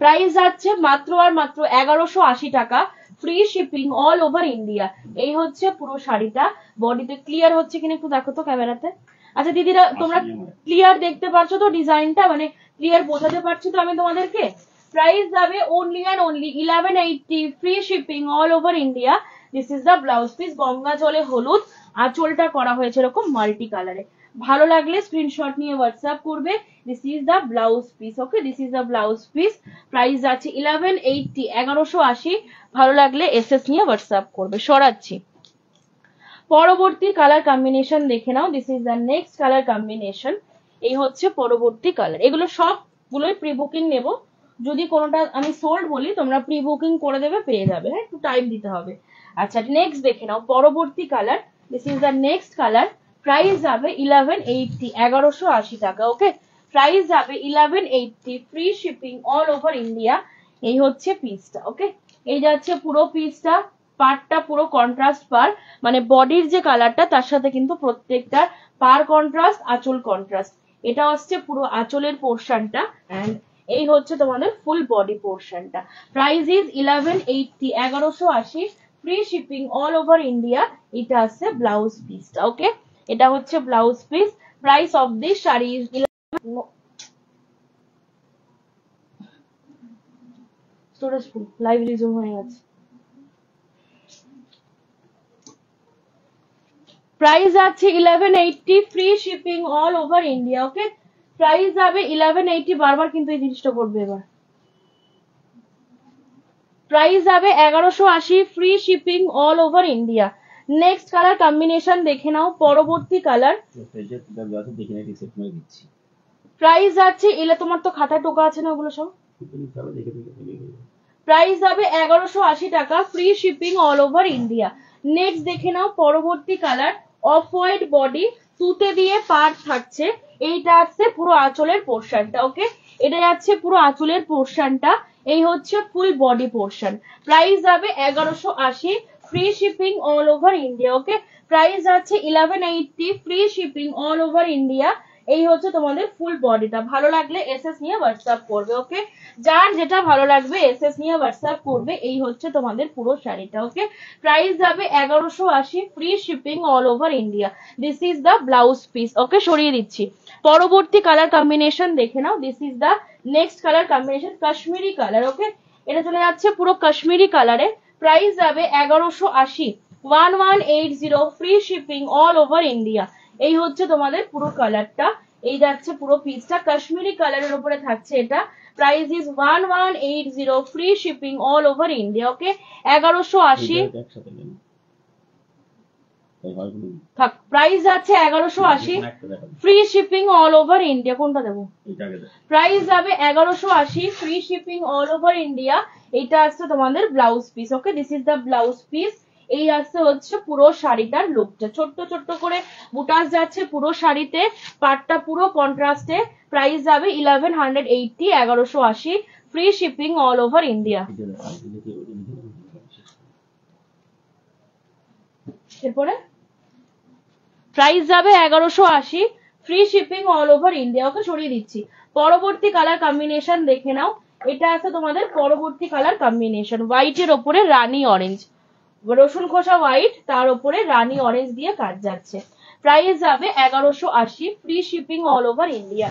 প্রাইস যাচ্ছে মাত্র আর মাত্র 1180 টাকা, free shipping all over India. এই হচ্ছে পুরো শাড়িটা। বডিতে ক্লিয়ার হচ্ছে কিনা একটু দেখো তো ক্যামেরাতে। আচ্ছা দিদিরা তোমরা ক্লিয়ার দেখতে পাচ্ছ তো ডিজাইনটা, মানে ক্লিয়ার বোঝাতে পারছি তো আমি তোমাদেরকে? প্রাইস যাবে only and only 1180, free shipping all over India. This is the blouse piece, Ganga জলে হলুদ, আঁচলটা করা হয়েছে এরকম মাল্টি কালারে। ভালো লাগলে স্ক্রিনশট নিয়ে হোয়াটসঅ্যাপ করবে। This is the blouse piece, okay, this is the blouse piece. Price আছে 1180, 1180। ভালো লাগলে এসএস নিয়ে হোয়াটসঅ্যাপ করবে। সরাচ্ছি, পরবর্তী কালার কম্বিনেশন দেখে নাও। This is the next colour combination. এই হচ্ছে পরবর্তী কালার। এগুলো সবগুলোই প্রি বুকিং নেব, যদি কোনোটা আমি সোল্ড বলি তোমরা প্রি বুকিং করে দেবে, পেয়ে যাবে, হ্যাঁ একটু টাইম দিতে হবে। আচ্ছা নেক্সট দেখে নাও পরবর্তী colour. This is the next colour. Price যাবে 1180, 1180 টাকা, ওকে। প্রাইস যাবে 1180, free shipping all over India. এই হচ্ছে পিসটা, ওকে। এই যাচ্ছে পুরো পিসটা, পার্টটা পুরো কন্ট্রাস্ট পার, মানে বডির যে কালারটা তার সাথে কিন্তু প্রত্যেকটা পার কন্ট্রাস্ট, আঁচল কন্ট্রাস্ট। এটা হচ্ছে পুরো আঁচলের পোর্শনটা, এন্ড এই হচ্ছে তোমাদের ফুল বডি পোর্শনটা। Price is 1180, 1180, free shipping all over India. এটা হচ্ছে ব্লাউজ পিসটা, ওকে। এটা হচ্ছে blouse piece. Price of this sari is storage full, live resume হয়ে গেছে। প্রাইস আছে 1180, free shipping all over India, okay. Price যাবে 1180, বারবার কিন্তু এই জিনিসটা করবে এবার। প্রাইস যাবে 1180, free shipping all over India. Next colour combination দেখে নাও পরবর্তী কালার। প্রাইস যাচ্ছে, এলে তোমার তো খাতা টোকা আছে না ওগুলো সব। প্রাইস যাবে 1180 টাকা, free shipping all over India. Next দেখে নাও পরবর্তী কালার। অফ হোয়াইট বডি, সুতে দিয়ে পার থাকছে। এইটা আছে পুরো আঁচলের পোর্শনটা, ওকে। এটা যাচ্ছে পুরো আঁচলের পোর্শনটা। এই হচ্ছে ফুল বডি পোর্শন। প্রাইস যাবে 1180, free shipping all over India, okay. Price যাচ্ছে 1180, free shipping all over India. এই হচ্ছে তোমাদের ফুল বডিটা। ভালো লাগলে এসএস নিয়ে হোয়াটসঅ্যাপ করবে, ওকে। যার যেটা ভালো লাগবে এসএস নিয়ে হোয়াটসঅ্যাপ করবে। এই হচ্ছে তোমাদের পুরো শাড়িটা, ওকে। প্রাইস যাবে 1180, free shipping all over India. This is the blouse piece, okay. সরিয়ে দিচ্ছি, পরবর্তী কালার কম্বিনেশন দেখে নাও। This is the next colour combination, Kashmiri colour, okay. এটা চলে যাচ্ছে পুরো কাশ্মীরি কালারে। প্রাইস যাবে 1180, 1180, free shipping all over India. এই হচ্ছে তোমাদের পুরো কালারটা। এই যাচ্ছে পুরো পিসটা, কাশ্মীরি কালারের উপরে থাকছে এটা। Price is 1180, free shipping all over India, okay. 1180 থাক। প্রাইস যাচ্ছে 1180, free shipping all over India. কোনটা দেবো? প্রাইস যাবে 1180, free shipping all over India. এইটা আসছে তোমাদের blouse piece, okay. This is the blouse piece. এই আসছে হচ্ছে পুরো শাড়িটার লুকটা, ছোট্ট ছোট্ট করে বুটাস যাচ্ছে পুরো শাড়িতে, পাটটা পুরো কন্ট্রাস্টে। প্রাইস যাবে 1180, 1180, free shipping all over India. এরপরে প্রাইস যাবে 1180, free shipping all over India, okay. সরিয়ে দিচ্ছি, পরবর্তী কালার কম্বিনেশন দেখে নাও। এটা আছে তোমাদের পরবর্তী কালার কম্বিনেশন, হোয়াইটের ওপরে রানী অরেঞ্জ, রসুন খোসা হোয়াইট, তার উপরে রানী অরেঞ্জ দিয়ে কাজ যাচ্ছে। প্রাইস যাবে 1180, free shipping all over India.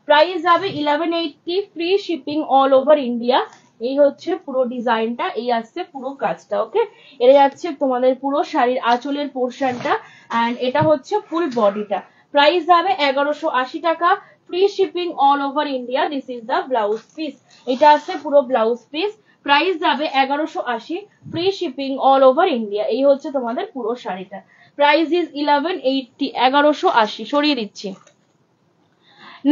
Price যাবে 1180, free shipping all over India. এই হচ্ছে পুরো ডিজাইনটা, এই আসছে পুরো কাজটা, ওকে। এটা যাচ্ছে তোমাদের পুরো শাড়ির আঁচলের পোর্শনটা, এন্ড এটা হচ্ছে ফুল বডিটা। প্রাইস যাবে 1180 টাকা, free shipping all over India. This is the blouse piece. এটা আসছে পুরো ব্লাউজ পিস। প্রাইস যাবে 1180, free shipping all over India. এই হচ্ছে তোমাদের পুরো শাড়িটা। Price is 1180, 1180। সরিয়ে দিচ্ছি,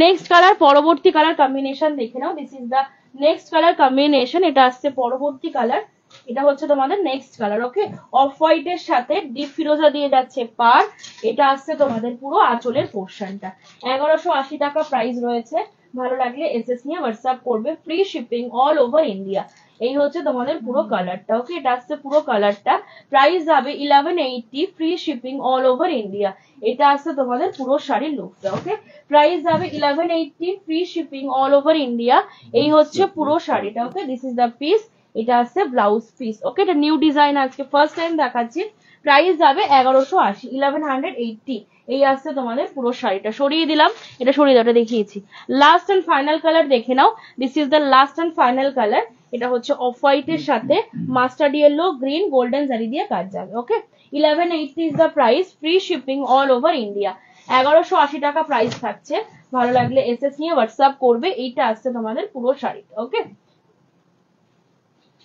নেক্সট কালার পরবর্তী কালার কম্বিনেশন দেখে নাও। This is the next colour combination. এটা আসছে পরবর্তী কালার। এটা হচ্ছে তোমাদের next colour. Okay, off white এর সাথে ডিপ ফিরোজা দিয়ে যাচ্ছে পার। এটা আসছে তোমাদের পুরো আঁচলের পোর্শনটা। 1180 টাকা প্রাইস রয়েছে। ভালো লাগলে এসএস নিয়ে হোয়াটসঅ্যাপ করবে, free shipping all over India. এই হচ্ছে তোমাদের পুরো কালারটা। ওকে, এটা আসছে পুরো কালারটা, প্রাইস যাবে 1180, free shipping all over India. এটা আসছে তোমাদের পুরো শাড়ির লুকটা। ওকে, প্রাইস যাবে 1180, free shipping all over India. এই হচ্ছে পুরো শাড়িটা। ওকে, দিস ইজ দ্য পিস। এটা আসছে ব্লাউজ পিস। ওকে, এটা নিউ ডিজাইন আজকে ফার্স্ট টাইম দেখাচ্ছি। প্রাইস যাবে 1180, 1180। এই আসছে তোমাদের পুরো শাড়িটা। সরিয়ে দিলাম, এটা সরিয়ে দেওয়াটা দেখিয়েছি। লাস্ট এন্ড ফাইনাল কালার দেখে নাও। This is the last and final colour. এটা হচ্ছে অফ হোয়াইট এর সাথে মাস্টার্ড ইয়েলো, গ্রিন, গোল্ডেন জারি দিয়ে কাজ যাবে। ওকে, 1180 is the price, free shipping all over India. 1180 টাকা প্রাইস থাকছে। ভালো লাগলে এসএস নিয়ে হোয়াটসঅ্যাপ করবে। এইটা আসছে তোমাদের পুরো শাড়িটা। ওকে,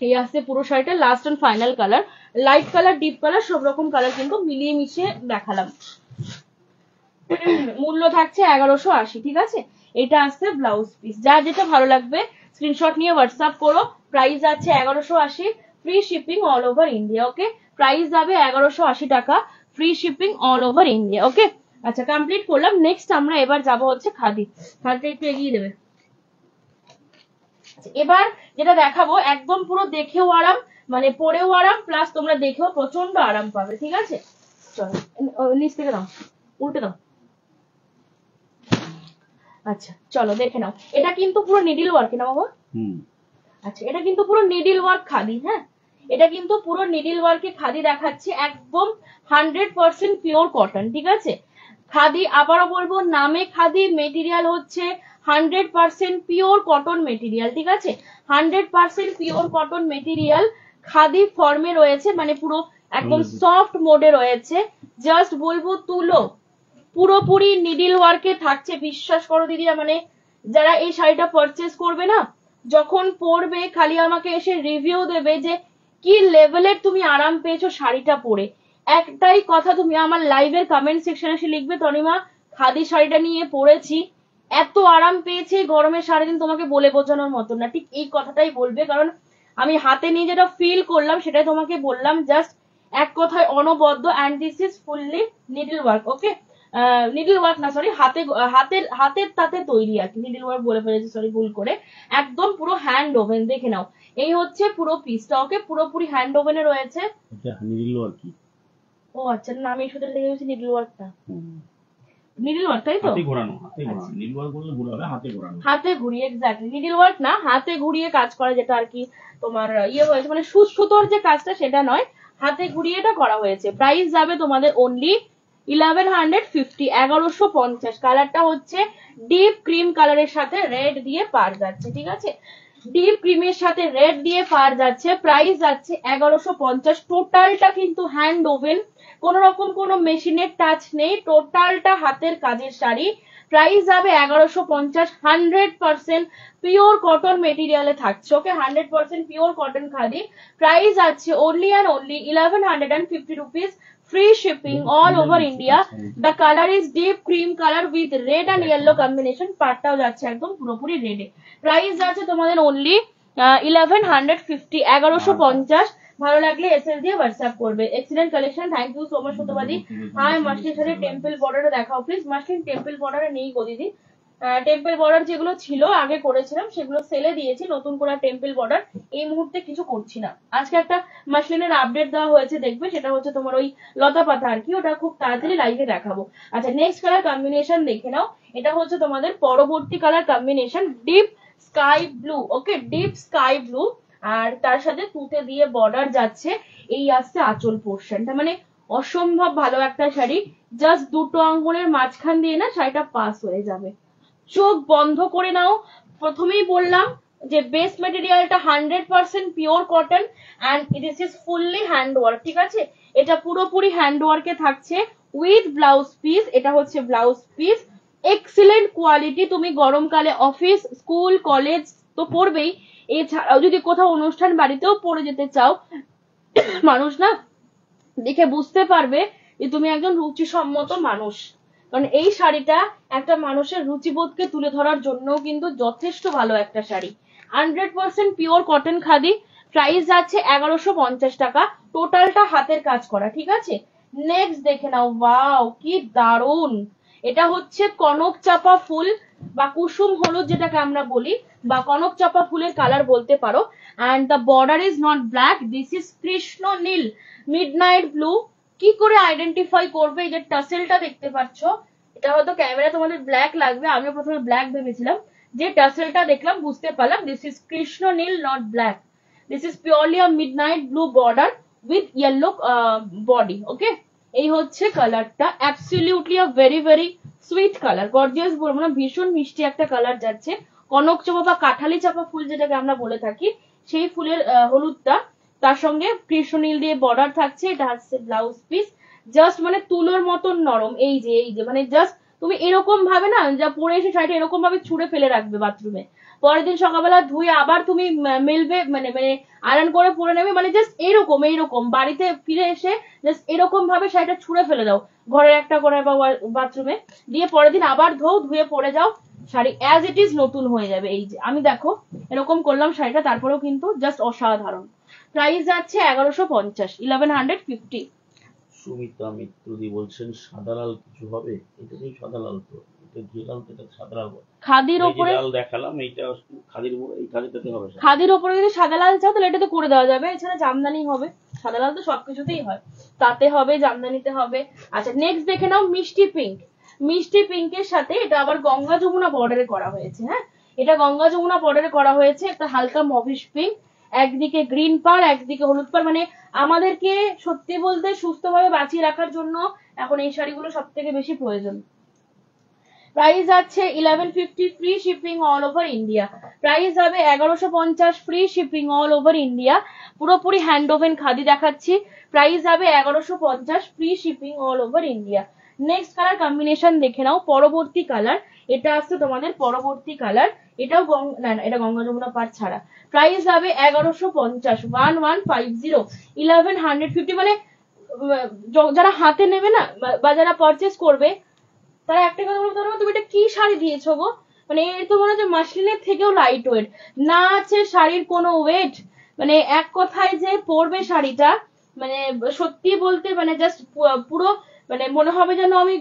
এই আসছে পুরো শাড়িটা last and final colour. Light colour, deep colour সব রকম কালার কিন্তু মিলিয়ে মিশিয়ে দেখালাম। মূল্য থাকছে 1180, ঠিক আছে। এটা আসছে ব্লাউজ পিস। যা যেটা ভালো লাগবে স্ক্রিনশট নিয়ে হোয়াটসঅ্যাপ করো। প্রাইস আছে 1180, free shipping all over India. Okay, price যাবে 1180 টাকা, free shipping all over India. Okay, আচ্ছা কমপ্লিট করলাম। নেক্সট আমরা এবার যাব হচ্ছে খাদি। খাদিটা একটু এগিয়ে দেবে। এবার যেটা দেখাবো একদম পুরো দেখেও আরাম, মানে পরেও আরাম, প্লাস তোমরা দেখেও প্রচন্ড আরাম পাবে। ঠিক আছে, চলো নিচ থেকে দাও, উল্টে দাও। আচ্ছা চলো দেখে নাও। এটা কিন্তু পুরো নিডল ওয়ার্ক না বাবা? আচ্ছা, এটা কিন্তু পুরো নিডল ওয়ার্ক খাদি। হ্যাঁ, এটা কিন্তু পুরো নিডল ওয়ার্কে খাদি দেখাচ্ছি, একদম 100% পিওর কটন। ঠিক আছে, খাদি আবারও বলবো, নামে খাদি, মেটেরিয়াল হচ্ছে 100% পিওর কটন মেটেরিয়াল। ঠিক আছে, 100% পিওর কটন মেটেরিয়াল, খাদি ফর্মে রয়েছে, মানে পুরো একদম সফট মোডে রয়েছে। জাস্ট বলবো তুলো, পুরোপুরি নিডল ওয়ার্কে থাকছে। বিশ্বাস করো দিদিরা, মানে যারা এই শাড়িটা পারচেস করবে না, যখন পরবে খালি আমাকে এসে রিভিউ দেবে যে কি লেভেলের তুমি আরাম পেয়েছো শাড়িটা পরে। একটাই কথা তুমি আমার লাইভের কমেন্ট সেকশনে এসে লিখবে, তনিমা খাদি শাড়িটা নিয়ে পরেছি, এত আরাম পেয়েছি গরমের সারাদিন, তোমাকে বলে বোঝানোর মতো না। ঠিক এই কথাটাই বলবে, কারণ আমি হাতে নিয়ে যেটা ফিল করলাম সেটাই তোমাকে বললাম। জাস্ট এক কথায় অনবদ্য। And this is fully needle work. Okay, needle work না, সরি, হাতের তাতে তৈরি আর কি। নিডল ওয়ার্ক বলে ফেলেছি, সরি ভুল করে। একদম পুরো হ্যান্ড ওভেন। দেখে নাও, এই হচ্ছে পুরো পিসটা। ওকে, পুরোপুরি হ্যান্ড ওভেনে রয়েছে। নিডল ওয়ার্ক কি? ও আচ্ছা, না আমি শুধু দেখে গেছি নিডল ওয়ার্কটা। নিডল ওয়ার্ক, তাই তো? হাতে ঘোরানো, হাতে ঘোরানো। নিডল ওয়ার্ক বললে ভুল হবে, হাতে ঘোরানো। হাতে ঘুরিয়ে, এক্স্যাক্টলি নিডল ওয়ার্ক না, হাতে ঘুরিয়ে কাজ করা, যেটা আর কি তোমার ইয়ে হয়েছে, মানে সুতোর যে কাজটা সেটা নয়, হাতে ঘুরিয়ে এটা করা হয়েছে। প্রাইস যাবে তোমাদের অনলি 1150, 1150। কালারটা হচ্ছে ডিপ ক্রিম কালারের সাথে রেড দিয়ে পার যাচ্ছে। ঠিক আছে, ডিপ ক্রিমের সাথে রেড দিয়ে পার যাচ্ছে। প্রাইস যাচ্ছে 1150। টোটালটা কিন্তু হ্যান্ড ওভেন, কোন রকম কোনো মেশিনের টাচ নেই, টোটালটা হাতের কাজের শাড়ি। প্রাইস যাবে 1150, 100% পিওর কটন মেটেরিয়ালে থাকছে। ওকে, 100% পিওর কটন খাদি। প্রাইস আছে only and only 1150 rupees, free shipping all over India. The color is deep cream color with red and yellow combination. পাটটাও যাচ্ছে একদম পুরোপুরি রেডে। প্রাইস আছে তোমাদের only 1150, 1150। ভালো লাগলে এসএস দিয়ে হোয়াটসঅ্যাপ করবে। Excellent collection, thank you so much Satyabadi. Hi muslin সাথে টেম্পল বর্ডারে দেখাও প্লিজ। মাসলিন টেম্পল বর্ডারে নেই গো দিদি। টেম্পল বর্ডার যেগুলো ছিল আগে করেছিলাম সেগুলো সেলে দিয়েছি, নতুন করে টেম্পল বর্ডার এই মুহূর্তে কিছু করছি না। আজকে একটা মাসলিনের আপডেট দেওয়া হয়েছে, দেখবে, সেটা হচ্ছে তোমার ওই লতা পাতা আর কি, ওটা খুব তাড়াতাড়ি লাইভে দেখাবো। আচ্ছা, নেক্সট কালার কম্বিনেশন দেখে নাও। এটা হচ্ছে তোমাদের পরবর্তী colour combination, deep sky blue. Okay, deep sky blue, আর তার সাথে তুতে দিয়ে বর্ডার যাচ্ছে। এই আসছে আঁচল পোর্শনটা, মানে অসম্ভব ভালো একটা শাড়ি। জাস্ট দুটো আঙ্গুলের মাঝখান দিয়ে না শাড়িটা পাস হয়ে যাবে। চোখ বন্ধ করে নাও। প্রথমেই বললাম যে বেস মেটেরিয়ালটা 100% pure cotton and this is fully hand work. ঠিক আছে, এটা পুরোপুরি হ্যান্ড ওয়ার্কে থাকছে উইথ ব্লাউজ পিস। এটা হচ্ছে ব্লাউজ পিস, এক্সিলেন্ট কোয়ালিটি। তুমি গরমকালে অফিস, স্কুল, কলেজ তো পরবেই, এছাড়াও যদি কোথাও অনুষ্ঠান বাড়িতেও পরে যেতে চাও, মানুষ না দেখে বুঝতে পারবে যে তুমি একজন রুচিসম্মত মানুষ। কারণ এই শাড়িটা একটা মানুষের রুচিবোধকে তুলে ধরার জন্য কিন্তু যথেষ্ট ভালো একটা sari. 100% pure cotton khadi. Price যাচ্ছে 1150 টাকা, টোটালটা হাতের কাজ করা, ঠিক আছে। নেক্সট দেখে নাও, ওয়াও কি দারুন, এটা হচ্ছে কনক চাপা ফুল বা কুসুম হলুদ যেটাকে আমরা বলি, বা কনক চাপা ফুলের কালার বলতে পারো। And the border is not black, this is Krishna neel midnight blue. কি করে আইডেন্টিফাই করবে? এই যে টাসেলটা দেখতে পাচ্ছ, এটা হয়তো ক্যামেরা তোমাদের ব্ল্যাক লাগবে, আমিও প্রথমে ব্ল্যাক ভেবেছিলাম, যে টাসেলটা দেখলাম বুঝতে পারলাম দিস ইজ কৃষ্ণ নীল, not black. This is purely a midnight blue border with yellow body, okay. এই হচ্ছে কালারটা, absolutely a very very sweet colour, gorgeous বলবো না, ভীষণ মিষ্টি একটা কালার যাচ্ছে। কনক চাপা বা কাঠালি চাপা ফুল যেটাকে আমরা বলে থাকি, সেই ফুলের হলুদটা, তার সঙ্গে কৃষ্ণনীল দিয়ে বর্ডার থাকছে। এটা হচ্ছে ব্লাউজ পিস, জাস্ট মানে তুলোর মতন নরম, এই যে মানে জাস্ট তুমি এরকম ভাবে না, যা পরে এসে শাড়িটা এরকম ভাবে ছুঁড়ে ফেলে রাখবে বাথরুমে, পরের দিন সকালবেলা ধুয়ে আবার তুমি মেলবে, মানে আয়রন করে পরে নেবে, মানে জাস্ট এইরকম বাড়িতে ফিরে এসে জাস্ট এরকম ভাবে শাড়িটা ছুঁড়ে ফেলে দাও ঘরের একটা করে বা বাথরুমে, দিয়ে পরের দিন আবার ধুয়ে পরে যাও, শাড়ি অ্যাজ ইট ইজ নতুন হয়ে যাবে। এই যে আমি দেখো এরকম করলাম শাড়িটা, তারপরেও কিন্তু জাস্ট অসাধারণ। প্রাইস যাচ্ছে 1150, 1150। সুমিতা মিত্রদি বলছেন সাদা লাল কিছু হবে? এটাতেই সাদা লাল তো, এটা যে লাল তো, এটা সাদা লাল বলে। খাদির এই যে ওপরে, লাল দেখালাম এইটা খাদির উপরে, এই খাদিটাতে হবে সাদা। খাদির ওপরে যদি সাদা লাল চাও তাহলে এটাতে করে দেওয়া যাবে, এছাড়া জামদানি হবে। সাদা লাল তো সবকিছুতেই হয়, তাতে হবে, জামদানিতে হবে। আচ্ছা নেক্সট দেখে নাও মিষ্টি পিঙ্ক। মিষ্টি পিঙ্কের সাথে এটা আবার গঙ্গা যমুনা বর্ডারে করা হয়েছে, হ্যাঁ, এটা গঙ্গা যমুনা বর্ডারে করা হয়েছে, একটা হালকা মভিশ পিঙ্ক, একদিকে গ্রিন পার একদিকে হলুদ পার, মানে আমাদেরকে সত্যি বলতে সুস্থভাবে বাঁচিয়ে রাখার জন্য এখন এই শাড়িগুলো সব থেকে বেশি প্রয়োজন। প্রাইস আছে 1150, free shipping all over India. Price হবে 1150, free shipping all over India, পুরোপুরি হ্যান্ড ওভেন খাদি দেখাচ্ছি। প্রাইস হবে 1150, free shipping all over India. Next colour combination দেখে নাও, পরবর্তী কালার, এটা আসছে তোমাদের পরবর্তী কালার, এটাও না এটা গঙ্গা যমুনা পার ছাড়া। প্রাইস হবে 1150, 1150, 1150, মানে যারা হাতে নেবে না বা যারা পারচেস করবে, তারা একটা কথা বলতে পারবো, তুমি এটা কি শাড়ি দিয়েছো গো, মানে এর তো মনে হচ্ছে মাসলিনের থেকেও লাইট ওয়েট, না আছে শাড়ির কোনো ওয়েট, মানে এক কথায় যে পরবে শাড়িটা, মানে সত্যি বলতে মানে জাস্ট পুরো মানে মনে হবে যেন আমি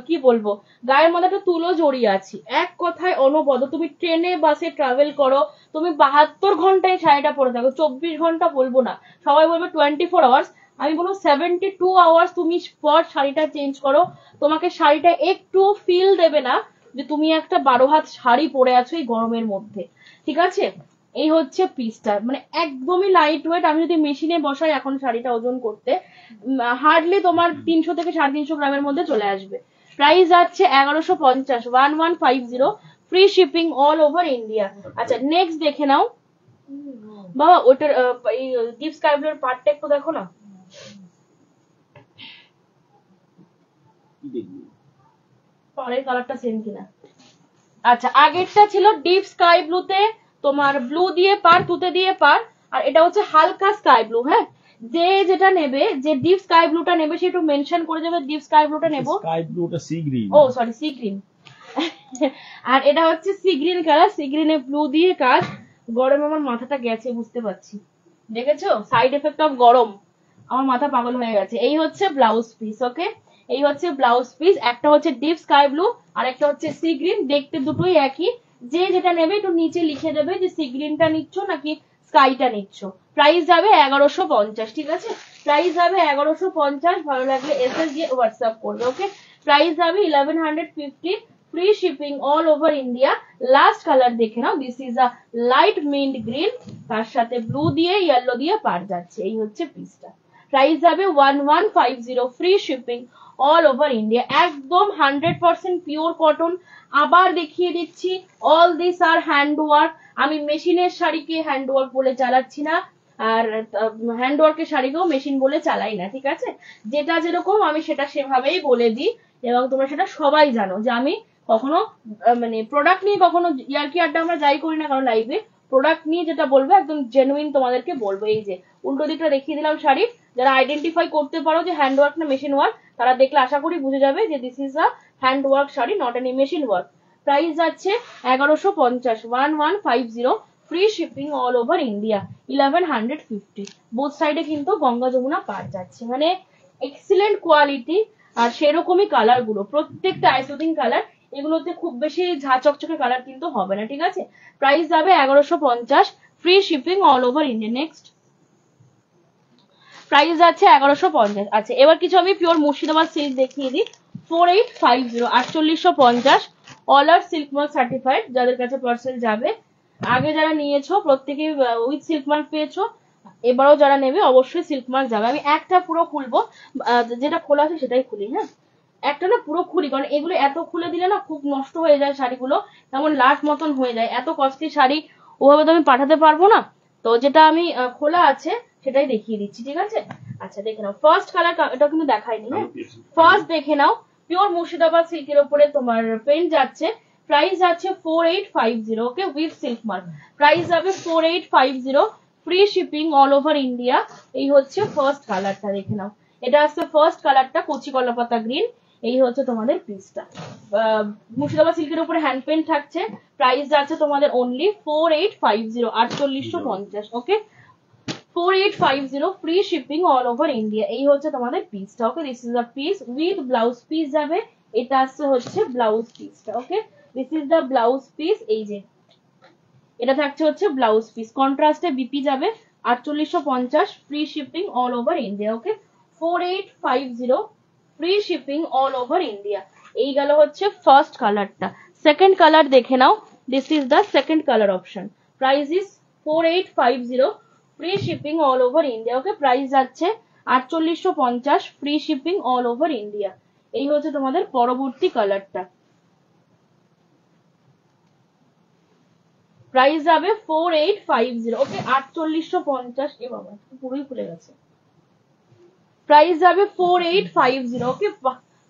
কি বলবো, গায়ের মধ্যে একটা তুলো জড়িয়ে আছি, এক কথায় অনবদ্য। তুমি ট্রেনে বাসে ট্রাভেল করো, তুমি 72 ঘন্টায় শাড়িটা পরে থাকো, 24 ঘন্টা বলবো না, সবাই বলবে 24 আওয়ার্স, আমি বলবো 72 আওয়ার্স তুমি পর শাড়িটা চেঞ্জ করো, তোমাকে শাড়িটা একটু ফিল দেবে না যে তুমি একটা 12 হাত শাড়ি পরে আছো এই গরমের মধ্যে, ঠিক আছে। এই হচ্ছে পিসটা, মানে একদমই লাইট ওয়েট। আমি যদি মেশিনে বসাই এখন শাড়িটা ওজন করতে, হার্ডলি তোমার 300 থেকে 350 গ্রামের মধ্যে চলে আসবে। প্রাইস আছে 1150, 1150, free shipping all over India. আচ্ছা নেক্সট দেখে নাও বাবা, ওটার ডিপ স্কাই ব্লুর পার্টটা একটু দেখো না, পরের কালারটা সেম কিনা। আচ্ছা আগেরটা ছিল ডিপ স্কাই ব্লুতে তোমার ব্লু দিয়ে পার, তুতে দিয়ে পার, আর এটা হচ্ছে হালকা স্কাই ব্লু, হ্যাঁ। যে যেটা নেবে, যে ডিপ স্কাই ব্লুটা নেবে সে একটু মেনশন করে যাবে ডিপ স্কাই ব্লুটা নেব, স্কাই ব্লুটা sea green, oh sorry sea green, আর এটা হচ্ছে সি গ্রিন কালার, সি গ্রিনে ব্লু দিয়ে কাজ। গরমে আমার মাথাটা গেছে বুঝতে পারছি, দেখেছো সাইড এফেক্ট অফ গরম, আমার মাথা পাগল হয়ে গেছে। এই হচ্ছে ব্লাউজ পিস, ওকে, এই হচ্ছে ব্লাউজ পিস, একটা হচ্ছে ডিপ স্কাই ব্লু আর একটা হচ্ছে সি গ্রিন, দেখতে দুটোই একই। যে যেটা নেবে একটু নিচে লিখে দেবে যে সি গ্রিনটা নিচ্ছ নাকি স্কাইটা নিচ্ছ। প্রাইস যাবে 1150, ঠিক আছে, প্রাইস যাবে 1150, ভালো লাগলে এসএস দিয়ে হোয়াটসঅ্যাপ করবে, ওকে। প্রাইস যাবে 1150, free shipping all over India. Last colour দেখে নাও, this is a light mint green, তার সাথে ব্লু দিয়ে ইয়েলো দিয়ে পার যাচ্ছে, এই হচ্ছে পিসটা। প্রাইস যাবে 1150, free shipping all over India, একদম 100% পিওর কটন। আবার দেখিয়ে দিচ্ছি, all this are hand work, আমি মেশিনের শাড়িকে হ্যান্ড ওয়ার্ক বলে চালাচ্ছি না, আর হ্যান্ড ওয়ার্কের শাড়িকেও মেশিন বলে চালাই না, ঠিক আছে। যেটা যেরকম আমি সেটা সেভাবেই বলে দিই, এবং তোমরা সেটা সবাই জানো যে আমি কখনো মানে প্রোডাক্ট নিয়ে কখনো ইয়ার্কি আড্ডা আমরা যাই করি না কারণ লাইভে, প্রোডাক্ট নিয়ে যেটা বলবো একদম জেনুইন তোমাদেরকে বলবো। এই যে উল্টো দিকটা দেখিয়ে দিলাম শাড়ির, যারা আইডেন্টিফাই করতে পারো যে হ্যান্ড ওয়ার্ক না মেশিন ওয়ার্ক, তারা দেখলে আশা করি বুঝে যাবে যে this is a hand work sari, not any machine work. Price যাচ্ছে 1150, 1150, free shipping all over India 1150। Both সাইডে কিন্তু গঙ্গা যমুনা পার যাচ্ছে, মানে এক্সিলেন্ট কোয়ালিটি। আর সেরকমই কালার গুলো, প্রত্যেকটা আইসোথিং কালার, এগুলোতে খুব বেশি ঝাঁ চকচকে কালার কিন্তু হবে না, ঠিক আছে। প্রাইস যাবে 1150, free shipping all over India. Next price যাচ্ছে 1150। আচ্ছা, এবার কিছু আমি পিওর মুর্শিদাবাদ সিল্ক দেখিয়ে দিই। 4850, 4850, অল আর সিল্ক মার্ক সার্টিফাইড। যাদের কাছে পার্সেল যাবে, আগে যারা নিয়েছো প্রত্যেকে উইথ সিল্ক মার্ক পেয়েছো, এবারও যারা নেবে অবশ্যই সিল্ক মার্ক যাবে। আমি একটা পুরো খুলবো, যেটা খোলা আছে সেটাই খুলি, হ্যাঁ। একটা না পুরো খুলি, কারণ এগুলো এত খুলে দিলে না খুব নষ্ট হয়ে যায় শাড়িগুলো, তেমন লাট মতন হয়ে যায়। এত কস্টলি শাড়ি ওভাবে তো আমি পাঠাতে পারবো না, তো যেটা আমি খোলা আছে সেটাই দেখিয়ে দিচ্ছি, ঠিক আছে। আচ্ছা দেখে নাও, ফার্স্ট কালার, এটা কিন্তু দেখাইনি, হ্যাঁ। ফার্স্ট দেখে নাও, পিওর মুর্শিদাবাদ সিল্কের উপরে তোমার পেন্ট যাচ্ছে। প্রাইস যাচ্ছে 4850, ওকে, উইথ সিল্ক মার্ক। প্রাইস যাবে 4850, free shipping all over India. এই হচ্ছে ফার্স্ট কালারটা, দেখে নাও। এটা আসছে ফার্স্ট কালারটা, কচি কলাপাতা গ্রিন। এই হচ্ছে তোমাদের পিসটা। মুর্শিদাবাদ সিল্কের উপরে হ্যান্ড পেন্ট থাকছে। প্রাইস যাচ্ছে তোমাদের only 4850, 4850, okay, 4850, free shipping all over India. এই হচ্ছে তোমাদের পিসটা, okay. This is the piece with blouse piece যাবে। এটা আসছে হচ্ছে ব্লাউজ পিসটা, okay. This is the blouse piece. এই যে এটা থাকছে হচ্ছে ব্লাউজ পিস, কন্ট্রাস্টে বিপি যাবে 4850, free shipping all over India, okay. 4850, free shipping all over India. এই গেল হচ্ছে ফার্স্ট কালারটা। সেকেন্ড কালার দেখে নাও, this is the second colour option. Price is 4850, free shipping all over India, okay. Price যাচ্ছে 4850, free shipping all over India. এই হচ্ছে তোমাদের পরবর্তী কালারটা। প্রাইস যাবে 4850, ওকে, 4850। এ বাবা, পুরোই খুলে গেছে। প্রাইস যাবে 4850, ওকে।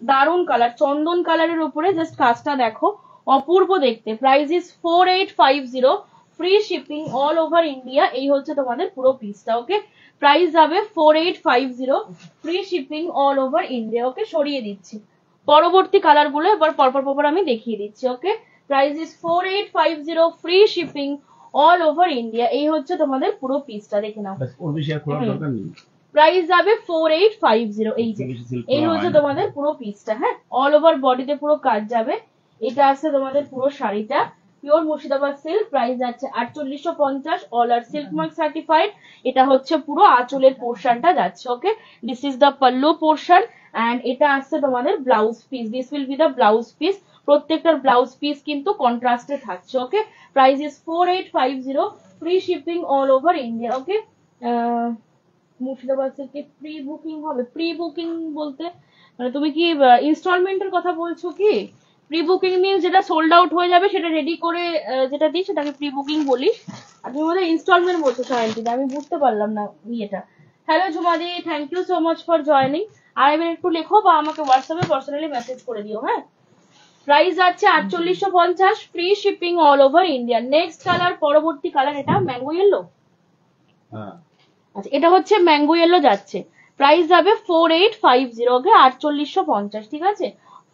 দারুন কালার, চন্দন কালারের উপরে, জাস্ট কাজটা দেখো, অপূর্ব দেখতে। Price is 4850, free shipping all over India. এই হচ্ছে তোমাদের পুরো পিসটা, ওকে। প্রাইস যাবে 4850, free shipping all over India, okay. সরিয়ে দিচ্ছি, পরবর্তী কালার গুলো এবার পরপর আমি দেখিয়ে দিচ্ছি, okay. Price is 4850, free shipping all over India. এই হচ্ছে তোমাদের পুরো পিসটা, দেখে নাও। ওর বেশি আর খোলার দরকার নেই। প্রাইস যাবে 4850। এই যে এই হচ্ছে তোমাদের পুরো পিসটা, হ্যাঁ। অল ওভার বডিতে পুরো কাজ যাবে। এটা আছে তোমাদের পুরো শাড়িটা, পিওর মুর্শিদাবাদ সিল্ক। প্রাইস যাচ্ছে 4850, অল আর সিল্ক মার্ক সার্টিফাইড। এটা হচ্ছে পুরো আঁচলের পোর্শনটা যাচ্ছে, okay. This is the pallu portion, and এটা আসছে তোমাদের blouse piece. This will be the blouse piece. প্রত্যেকটার ব্লাউজ পিস কিন্তু কন্ট্রাস্টে থাকছে, okay. Price is 4850, free shipping all over India, okay. Murshidabad থেকে প্রি বুকিং হবে? প্রি বুকিং বলতে মানে তুমি কি ইনস্টলমেন্টের কথা বলছো কি? প্রি বুকিং মিনস যেটা সোল্ড আউট হয়ে যাবে সেটা রেডি করে যেটা দিই সেটাকে প্রি বুকিং বলি। আর তুমি বোধহয় ইনস্টলমেন্ট বলছো সায়ন্তীদা, আমি বুঝতে পারলাম না ইয়েটা। হ্যালো ঝুমাদি, thank you so much for joining. আর এবার একটু লেখো বা আমাকে হোয়াটসঅ্যাপে পার্সোনালি মেসেজ করে দিও, হ্যাঁ। প্রাইস যাচ্ছে 4850, free shipping all over India. Next colour, পরবর্তী কালার, এটা ম্যাঙ্গো ইয়েলো। আচ্ছা, এটা হচ্ছে ম্যাঙ্গো ইয়েলো যাচ্ছে। প্রাইস যাবে 4850, ওকে, 4850, ঠিক আছে।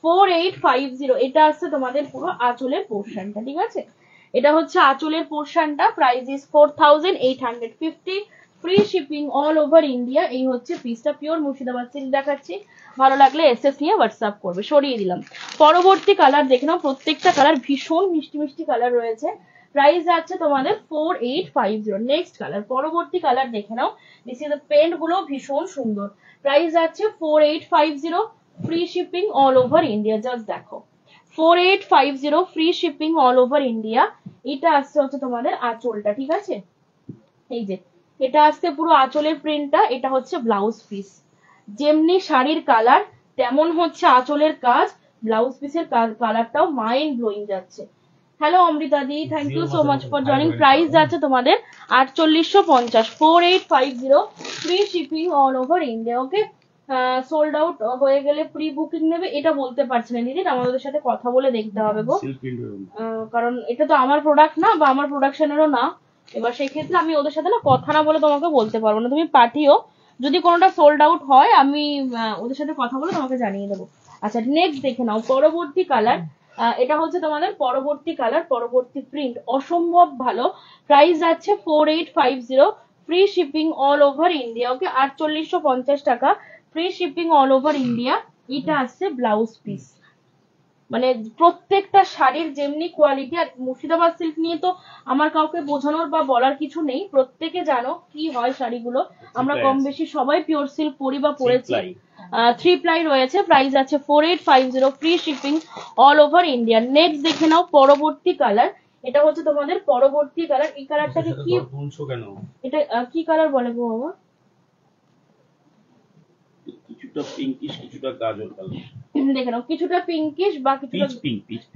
4850, এটা আসছে তোমাদের পুরো আঁচলের পোর্শনটা, ঠিক আছে। এটা হচ্ছে আঁচলের পোর্শনটা। Price is 4850, free shipping all over India. এই হচ্ছে পিসটা, পিওর মুর্শিদাবাদ সিল্ক দেখাচ্ছি। ভালো লাগলে এসএস নিয়ে হোয়াটসঅ্যাপ করবে। সরিয়ে দিলাম। পরবর্তী কালার দেখে নাও, প্রত্যেকটা কালার ভীষণ মিষ্টি মিষ্টি কালার রয়েছে। প্রাইস যাচ্ছে তোমাদের 4850। নেক্সট কালার, পরবর্তী কালার দেখে নাও। দিস ইজ পেন্ট গুলো ভীষণ সুন্দর। প্রাইস যাচ্ছে 4850, free shipping all over India. Just দেখো, 4850, free shipping all over India. এটা আসছে হচ্ছে তোমাদের আঁচলটা, ঠিক আছে। এই যে এটা আসছে পুরো আঁচলের প্রিন্টটা। এটা হচ্ছে ব্লাউজ পিস। যেমনি শাড়ির কালার তেমন হচ্ছে আঁচলের কাজ। ব্লাউজ পিসের কালারটাও মাইন্ড ব্লোয়িং যাচ্ছে। Hello Amrita di, thank you so much for joining. Price যাচ্ছে তোমাদের 4850, 4850, free shipping all over India, okay. Sold out হয়ে গেলে প্রি বুকিং নেবে এটা বলতে পারছি না দিদি, আমাদের সাথে কথা বলে দেখতে হবে গো। কারণ এটা তো আমার প্রোডাক্ট না, বা আমার প্রোডাকশনেরও না। এবার সেই ক্ষেত্রে আমি ওদের সাথে না কথা না বলে তোমাকে বলতে পারবো না। তুমি পাঠিও, যদি কোনোটা সোল্ড আউট হয় আমি ওদের সাথে কথা বলে তোমাকে জানিয়ে দেবো। আচ্ছা, নেক্সট দেখে নাও, পরবর্তী কালার। এটা হচ্ছে তোমাদের পরবর্তী কালার, পরবর্তী প্রিন্ট, অসম্ভব ভালো। প্রাইস যাচ্ছে 4850, free shipping all over India. Okay, 4850 টাকা, free shipping all over India. এটা আসছে ব্লাউজ পিস। মানে প্রত্যেকটা শাড়ির যেমনি কোয়ালিটি, আর মুর্শিদাবাদ সিল্ক নিয়ে তো আমার কাউকে বোঝানোর বা বলার কিছু নেই, প্রত্যেকে জানো কি হয় শাড়িগুলো। আমরা কম বেশি সবাই পিওর সিল্ক পরি বা পরেছি। 3 প্লাই রয়েছে, প্রাইস আছে 4850, free shipping all over India. Next দেখে নাও পরবর্তী কালার, এটা হচ্ছে তোমাদের পরবর্তী কালার। এই কালারটাকে কি, এটা কি কালার বলে গো বাবা? কিছুটা পিঙ্কিশ, কিছুটা গাজর কালার। দেখে নাও, কিছুটা পিঙ্কিশ বা কিছুটা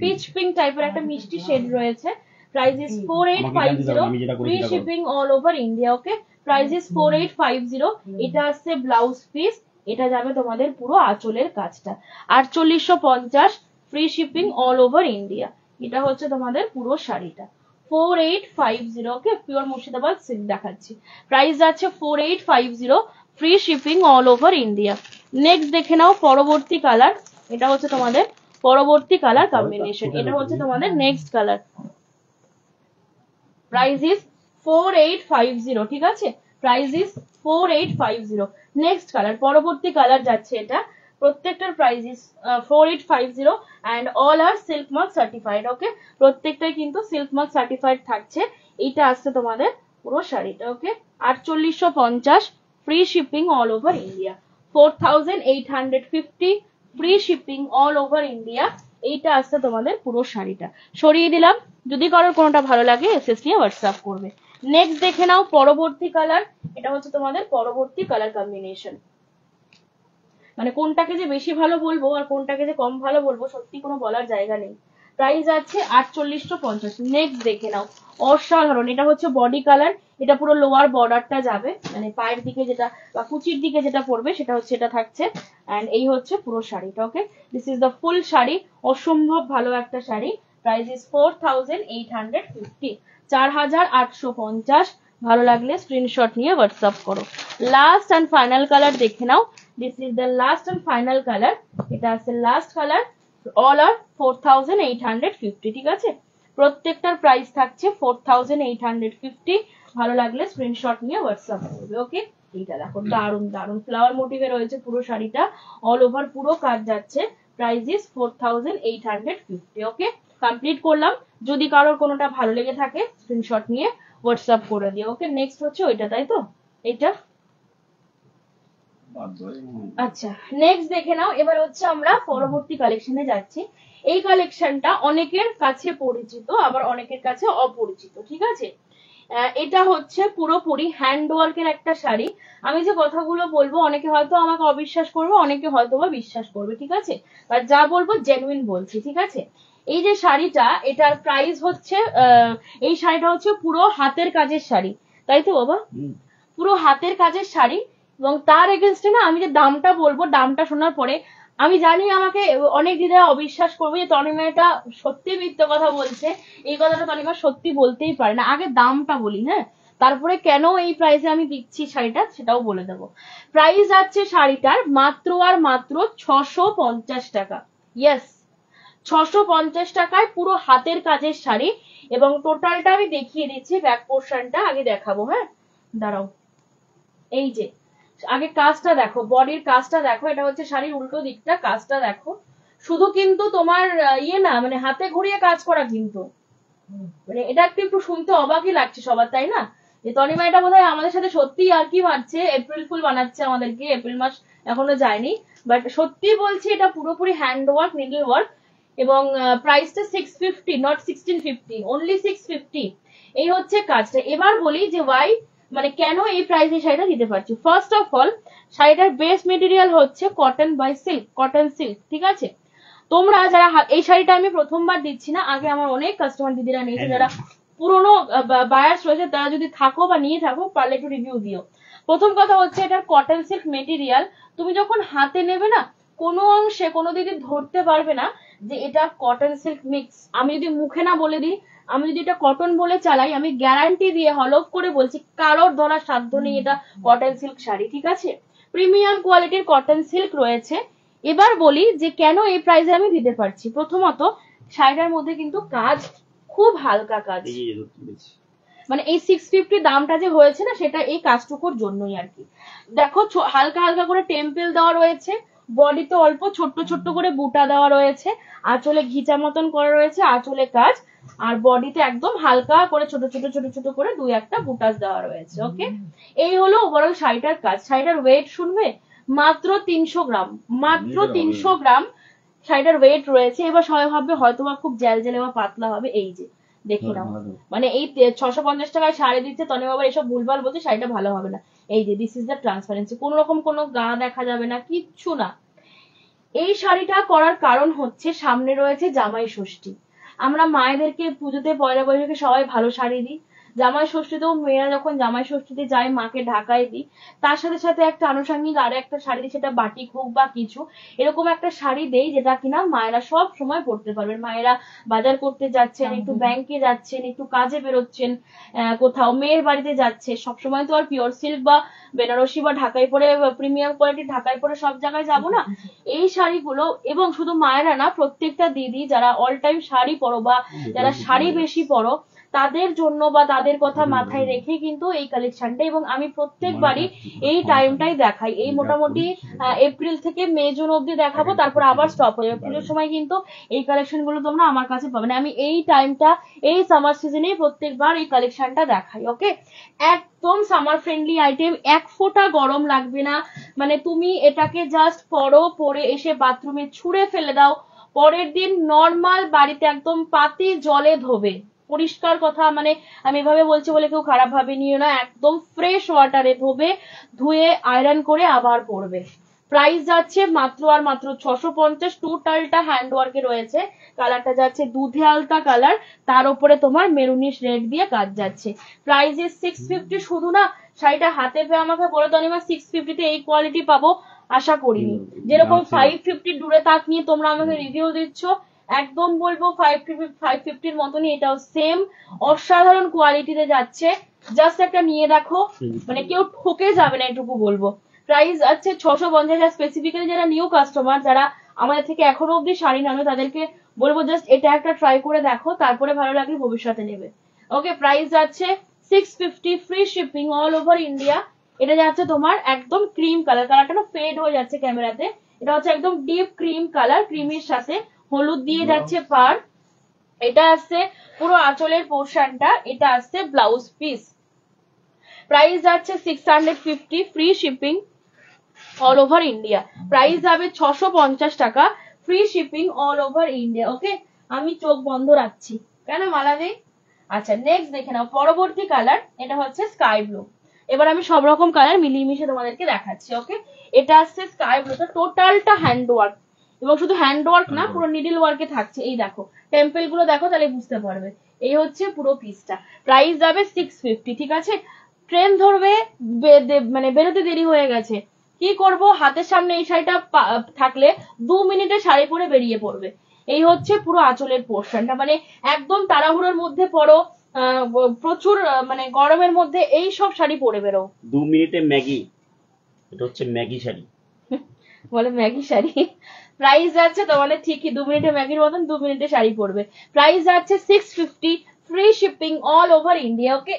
পিচ পিঙ্ক টাইপের একটা মিষ্টি শেড রয়েছে। Price is 4850, free shipping all over India. Okay, price is 4850। এটা আসছে ব্লাউজ পিস, এটা যাবে তোমাদের পুরো আঁচলের কাজটা। 4850, free shipping all over India. এটা হচ্ছে তোমাদের পুরো শাড়িটা 4850। ওকে, পিওর মুর্শিদাবাদ সিল্ক দেখাচ্ছি। প্রাইস যাচ্ছে 4850, free shipping all over India. Next দেখে নাও পরবর্তী কালার, এটা হচ্ছে তোমাদের পরবর্তী কালার কম্বিনেশন। এটা হচ্ছে তোমাদের নেক্সট কালার। প্রাইস ইজ 4850, ঠিক আছে, প্রাইস ইজ 4850। নেক্সট কালার, পরবর্তী কালার যাচ্ছে এটা। প্রত্যেকটার প্রাইস ইজ 4850 এন্ড অল আর সিল্ক মার্ক সার্টিফাইড। ওকে, প্রত্যেকটাই কিন্তু সিল্ক মার্ক সার্টিফাইড থাকছে। এইটা আসছে তোমাদের পুরো শাড়িটা। ওকে, 4850, free shipping all over India. 4850, free shipping all over India. এইটা আসছে তোমাদের পুরো শাড়িটা। সরিয়ে দিলাম, যদি কারোর কোনোটা ভালো লাগে এসএস নিয়ে হোয়াটসঅ্যাপ করবে। নেক্সট দেখে নাও পরবর্তী কালার, এটা হচ্ছে তোমাদের পরবর্তী কালার কম্বিনেশন। মানে কোনটাকে যে বেশি ভালো বলবো আর কোনটাকে যে কম ভালো বলবো সত্যি কোনো বলার জায়গা নেই। প্রাইস আছে 4850। নেক্সট দেখে নাও, অসাধারণ। এটা হচ্ছে বডি কালার, এটা পুরো লোয়ার বর্ডারটা যাবে, মানে পায়ের দিকে যেটা বা কুচির দিকে যেটা পড়বে সেটা হচ্ছে এটা থাকছে। এন্ড এই হচ্ছে পুরো শাড়িটা। ওকে, দিস ইজ দ্য ফুল শাড়ি, অসম্ভব ভালো একটা শাড়ি। Price is 4850, 4850। ভালো লাগলে স্ক্রিনশট নিয়ে হোয়াটসঅ্যাপ করো। লাস্ট এন্ড ফাইনাল কালার দেখে নাও, this is the last and final colour. এটা আছে লাস্ট কালার, অল আর 4850, ঠিক আছে। প্রত্যেকটার প্রাইস থাকছে 4850। ভালো লাগলে স্ক্রিনশট নিয়ে হোয়াটসঅ্যাপ করবে। ওকে, এইটা দেখো, দারুন দারুন ফ্লাওয়ার মোটিভে রয়েছে পুরো শাড়িটা, অল ওভার পুরো কাজ যাচ্ছে। Price is 4850। ওকে, কমপ্লিট করলাম। যদি কারোর কোনোটা ভালো লেগে থাকে স্ক্রিনশট নিয়ে হোয়াটসঅ্যাপ করে দিও। ওকে, নেক্সট হচ্ছে ওইটা, তাই তো, এটা। আচ্ছা, নেক্সট দেখে নাও। এবার হচ্ছে আমরা পরবর্তী কালেকশনে যাচ্ছি। এই কালেকশনটা অনেকের কাছে পরিচিত, আবার অনেকের কাছে অপরিচিত, ঠিক আছে। এটা হচ্ছে পুরোপুরি হ্যান্ডওয়ার্কের একটা শাড়ি। আমি যে কথাগুলো বলবো অনেকে হয়তো আমাকে অবিশ্বাস করবে, অনেকে হয়তো বা বিশ্বাস করবে, ঠিক আছে, বাট যা বলবো জেনুইন বলছি, ঠিক আছে। এই যে শাড়িটা, এটার প্রাইস হচ্ছে এই শাড়িটা হচ্ছে পুরো হাতের কাজের শাড়ি, তাই তো বাবা, পুরো হাতের কাজের শাড়ি। এবং তার এগেনস্টে না আমি যে দামটা বলবো, দামটা শোনার পরে আমি জানি আমাকে অনেক দিদিরা অবিশ্বাস করবে যে তনিমা এটা সত্যি মিথ্যে কথা বলছে। এই কথাটা তনিমা সত্যি বলতেই পারে না। আগে দামটা বলি, হ্যাঁ, তারপরে কেন এই প্রাইসে আমি দিচ্ছি শাড়িটা সেটাও বলে দেবো। প্রাইস আছে শাড়িটার মাত্র আর মাত্র 650 টাকা। ইয়েস, 650 টাকায় পুরো হাতের কাজের শাড়ি। এবং টোটালটা আমি দেখিয়ে দিচ্ছি, ব্যাক পোর্শনটা আগে দেখাবো। হ্যাঁ, দাঁড়াও, এই যে আগে কাজটা দেখো, বডির কাজটা দেখো, এটা হচ্ছে শাড়ির উল্টো দিকটা, কাজটা দেখো। শুধু কিন্তু তোমার ইয়ে না, মানে হাতে ঘুরিয়ে কাজ করা কিন্তু, মানে এটা একটু শুনতে অবাকই লাগছে সবার, তাই না, যে তনিমা এটা বোধহয় আমাদের সাথে সত্যি আর কি মারছে, এপ্রিল ফুল বানাচ্ছে আমাদেরকে, এপ্রিল মাস এখনো যায়নি। বাট সত্যি বলছি, এটা পুরোপুরি হ্যান্ড ওয়ার্ক, নিডল ওয়ার্ক। এবং প্রাইসটা 650, নট 1650, অনলি 650। এই হচ্ছে কাজটা। এবার বলি যে ওয়াই, মানে কেন এই প্রাইসে শাড়িটা দিতে পারছি। ফার্স্ট অফ অল, শাড়িটার বেস মেটেরিয়াল হচ্ছে cotton by silk, cotton silk, ঠিক আছে। তোমরা যারা এই শাড়িটা আমি প্রথমবার দিচ্ছি না, আগে আমার অনেক কাস্টমার দিদিরা নিয়েছে, যারা পুরোনো বায়ার্স রয়েছে, তারা যদি থাকো বা নিয়ে থাকো পারলে একটু রিভিউ দিও। প্রথম কথা হচ্ছে এটার কটন সিল্ক মেটেরিয়াল। তুমি যখন হাতে নেবে না, কোনো অংশে কোনো দিকে ধরতে পারবে না যে এটা কটন সিল্ক মিক্স। আমি যদি মুখে না বলে দিই, আমি যদি এটা কটন বলে চালাই, আমি গ্যারান্টি দিয়ে হলফ করে বলছি কারোর ধরার সাধ্য নেই এটা কটন সিল্ক শাড়ি, ঠিক আছে। প্রিমিয়াম কোয়ালিটির কটন সিল্ক রয়েছে। এবার বলি যে কেন এই প্রাইসে আমি দিতে পারছি। প্রথমত, শাড়িটার মধ্যে কিন্তু কাজ খুব হালকা কাজ, মানে এই 650 দামটা যে হয়েছে না সেটা এই কাজটুকুর জন্যই আর কি। দেখো হালকা হালকা করে টেম্পেল দেওয়া রয়েছে, বডিতে অল্প ছোট্ট ছোট্ট করে বুটা দেওয়া রয়েছে, আঁচলে ঘিচা মতন করা রয়েছে আঁচলে কাজ, আর বডিতে একদম হালকা করে ছোট ছোট ছোট ছোট করে দুই একটা বুটাস দেওয়া রয়েছে। ওকে, এই হলো ওভারঅল শাড়িটার কাজ। শাড়িটার ওয়েট শুনবে, মাত্র 300 গ্রাম, মাত্র 300 গ্রাম শাড়িটার ওয়েট রয়েছে। এবার সবাই ভাববে হয়তো বা খুব জ্যালজ্যালে বা পাতলা হবে, এই যে দেখে নাও, মানে এই 650 টাকায় শাড়ি দিচ্ছে তনে বাবা এসব ভুলভাল বলছে শাড়িটা ভালো হবে না, এই যে দিস ইজ দ্য ট্রান্সপারেন্সি, কোন রকম কোনো গা দেখা যাবে না, কিচ্ছু না। এই শাড়িটা করার কারণ হচ্ছে সামনে রয়েছে জামাই ষষ্ঠী। আমরা মায়েদেরকে পুজোতে পয়লা বৈশাখে সবাই ভালো শাড়ি দিই, জামাই ষষ্ঠীতেও মেয়েরা যখন জামাই ষষ্ঠীতে যায় মাকে ঢাকায় দিই, তার সাথে সাথে একটা আনুষঙ্গিক আরো একটা শাড়ি দিই, সেটা বাটিক হোক বা কিছু, এরকম একটা শাড়ি দেই যেটা কিনা মায়েরা সব সময় পরতে পারবেন। মায়েরা বাজার করতে যাচ্ছেন, একটু ব্যাংকে যাচ্ছেন, একটু কাজে বেরোচ্ছেন, কোথাও মেয়ের বাড়িতে যাচ্ছে, সবসময় তো আর পিওর সিল্ক বা বেনারসি বা ঢাকাই পরে প্রিমিয়াম কোয়ালিটির ঢাকাই পরে সব জায়গায় যাবো না। এই শাড়িগুলো, এবং শুধু মায়েরা না, প্রত্যেকটা দিদি যারা অল টাইম শাড়ি পরো বা যারা শাড়ি বেশি পরো তাদের জন্য বা তাদের কথা মাথায় রেখে কিন্তু এই কালেকশনটা, এবং আমি প্রত্যেকবারই এই টাইমটাই দেখাই, এই মোটামুটি এপ্রিল থেকে মে জুন অব্দি দেখাবো, তারপর আবার স্টপ হয়ে যাবে। পুজোর সময় কিন্তু এই কালেকশন গুলো তোমরা আমার কাছে পাবে না, আমি এই টাইমটা এই সামার সিজনে প্রত্যেকবার এই কালেকশনটা দেখাই। ওকে, একদম সামার ফ্রেন্ডলি আইটেম, এক ফোঁটা গরম লাগবে না, মানে তুমি এটাকে জাস্ট পরো, পরে এসে বাথরুমে ছুঁড়ে ফেলে দাও, পরের দিন নর্মাল বাড়িতে একদম পাতি জলে ধোবে, পরিষ্কার কথা, মানে আমি এভাবে বলছি বলে কেউ খারাপ ভাবে নিও না, একদম ফ্রেশ ওয়াটারে ধোবে, ধুয়ে আয়রন করে আবার পরবে। প্রাইস যাচ্ছে মাত্র আর মাত্র 650, টোটালটা হ্যান্ড ওয়ার্কে রয়েছে, কালারটা যাচ্ছে দুধে আলতা কালার, তার উপরে তোমার মেরুনিশ রেড দিয়ে কাজ যাচ্ছে। প্রাইস ইজ 650, শুধু না শাড়িটা হাতে পেয়ে আমাকে বলে তো নিমা 650 তে এই কোয়ালিটি পাবো আশা করিনি, যেরকম 550 দূরে তাক নিয়ে তোমরা আমাকে রিভিউ দিচ্ছ, একদম বলবো 550 মতনই এটাও সেম অসাধারণ কোয়ালিটিতে যাচ্ছে, জাস্ট একটা নিয়ে দেখো, মানে কেউ ঠকে যাবে না এটুকু বলবো। প্রাইস আছে 650, আর স্পেসিফিক্যালি যারা নিউ কাস্টমার, যারা আমাদের থেকে এখনো অব্দি শাড়ি নামে, তাদেরকে বলবো জাস্ট এটা একটা ট্রাই করে দেখো, তারপরে ভালো লাগলে ভবিষ্যতে নেবে। ওকে, প্রাইস যাচ্ছে 650, free shipping all over India. এটা যাচ্ছে তোমার একদম ক্রিম কালার, কালারটা না ফেড হয়ে যাচ্ছে ক্যামেরাতে, এটা হচ্ছে একদম ডিপ ক্রিম কালার, ক্রিমের সাথে হলুদ দিয়ে যাচ্ছে পার, এটা আসছে পুরো আঁচলের পোর্শনটা, এটা আসছে ব্লাউজ পিস। প্রাইস যাচ্ছে 650, free shipping all over India. Price যাবে 650 টাকা, free shipping all over India. Okay, আমি চোখ বন্ধ রাখছি, কেন মালা নেই। আচ্ছা, নেক্সট দেখে নাও, পরবর্তী কালার, এটা হচ্ছে স্কাই ব্লু। এবার আমি সব রকম কালার মিলিয়ে মিশিয়ে তোমাদেরকে দেখাচ্ছি। ওকে, এটা আসছে স্কাই ব্লু, তো টোটালটা হ্যান্ড ওয়ার্ক, এবং শুধু হ্যান্ড ওয়ার্ক না, পুরো নিডল ওয়ার্কে থাকছে, এই দেখো টেম্পল গুলো দেখো তাহলে বুঝতে পারবে। এই হচ্ছে পুরো পিসটা, প্রাইস যাবে 650। ঠিক আছে, ট্রেন ধরবে, মানে বেরোতে দেরি হয়ে গেছে, কি করব, হাতের সামনে এই শাড়িটা থাকলে 2 মিনিটে শাড়ি পরে বেরিয়ে পড়বে। এই হচ্ছে পুরো আঁচলের পোর্শনটা, মানে একদম তাড়াহুড়োর মধ্যে পড়ো, প্রচুর মানে গরমের মধ্যে এই সব শাড়ি পরে বেরো। 2 মিনিটে ম্যাগি, এটা হচ্ছে ম্যাগি শাড়ি, বলে ম্যাগি শাড়ি। প্রাইস যাচ্ছে তোমাদের ঠিকই 2 মিনিটে ম্যাগির মতন 2 মিনিটে শাড়ি পরবে। প্রাইস যাচ্ছে 650, free shipping all over India. Okay,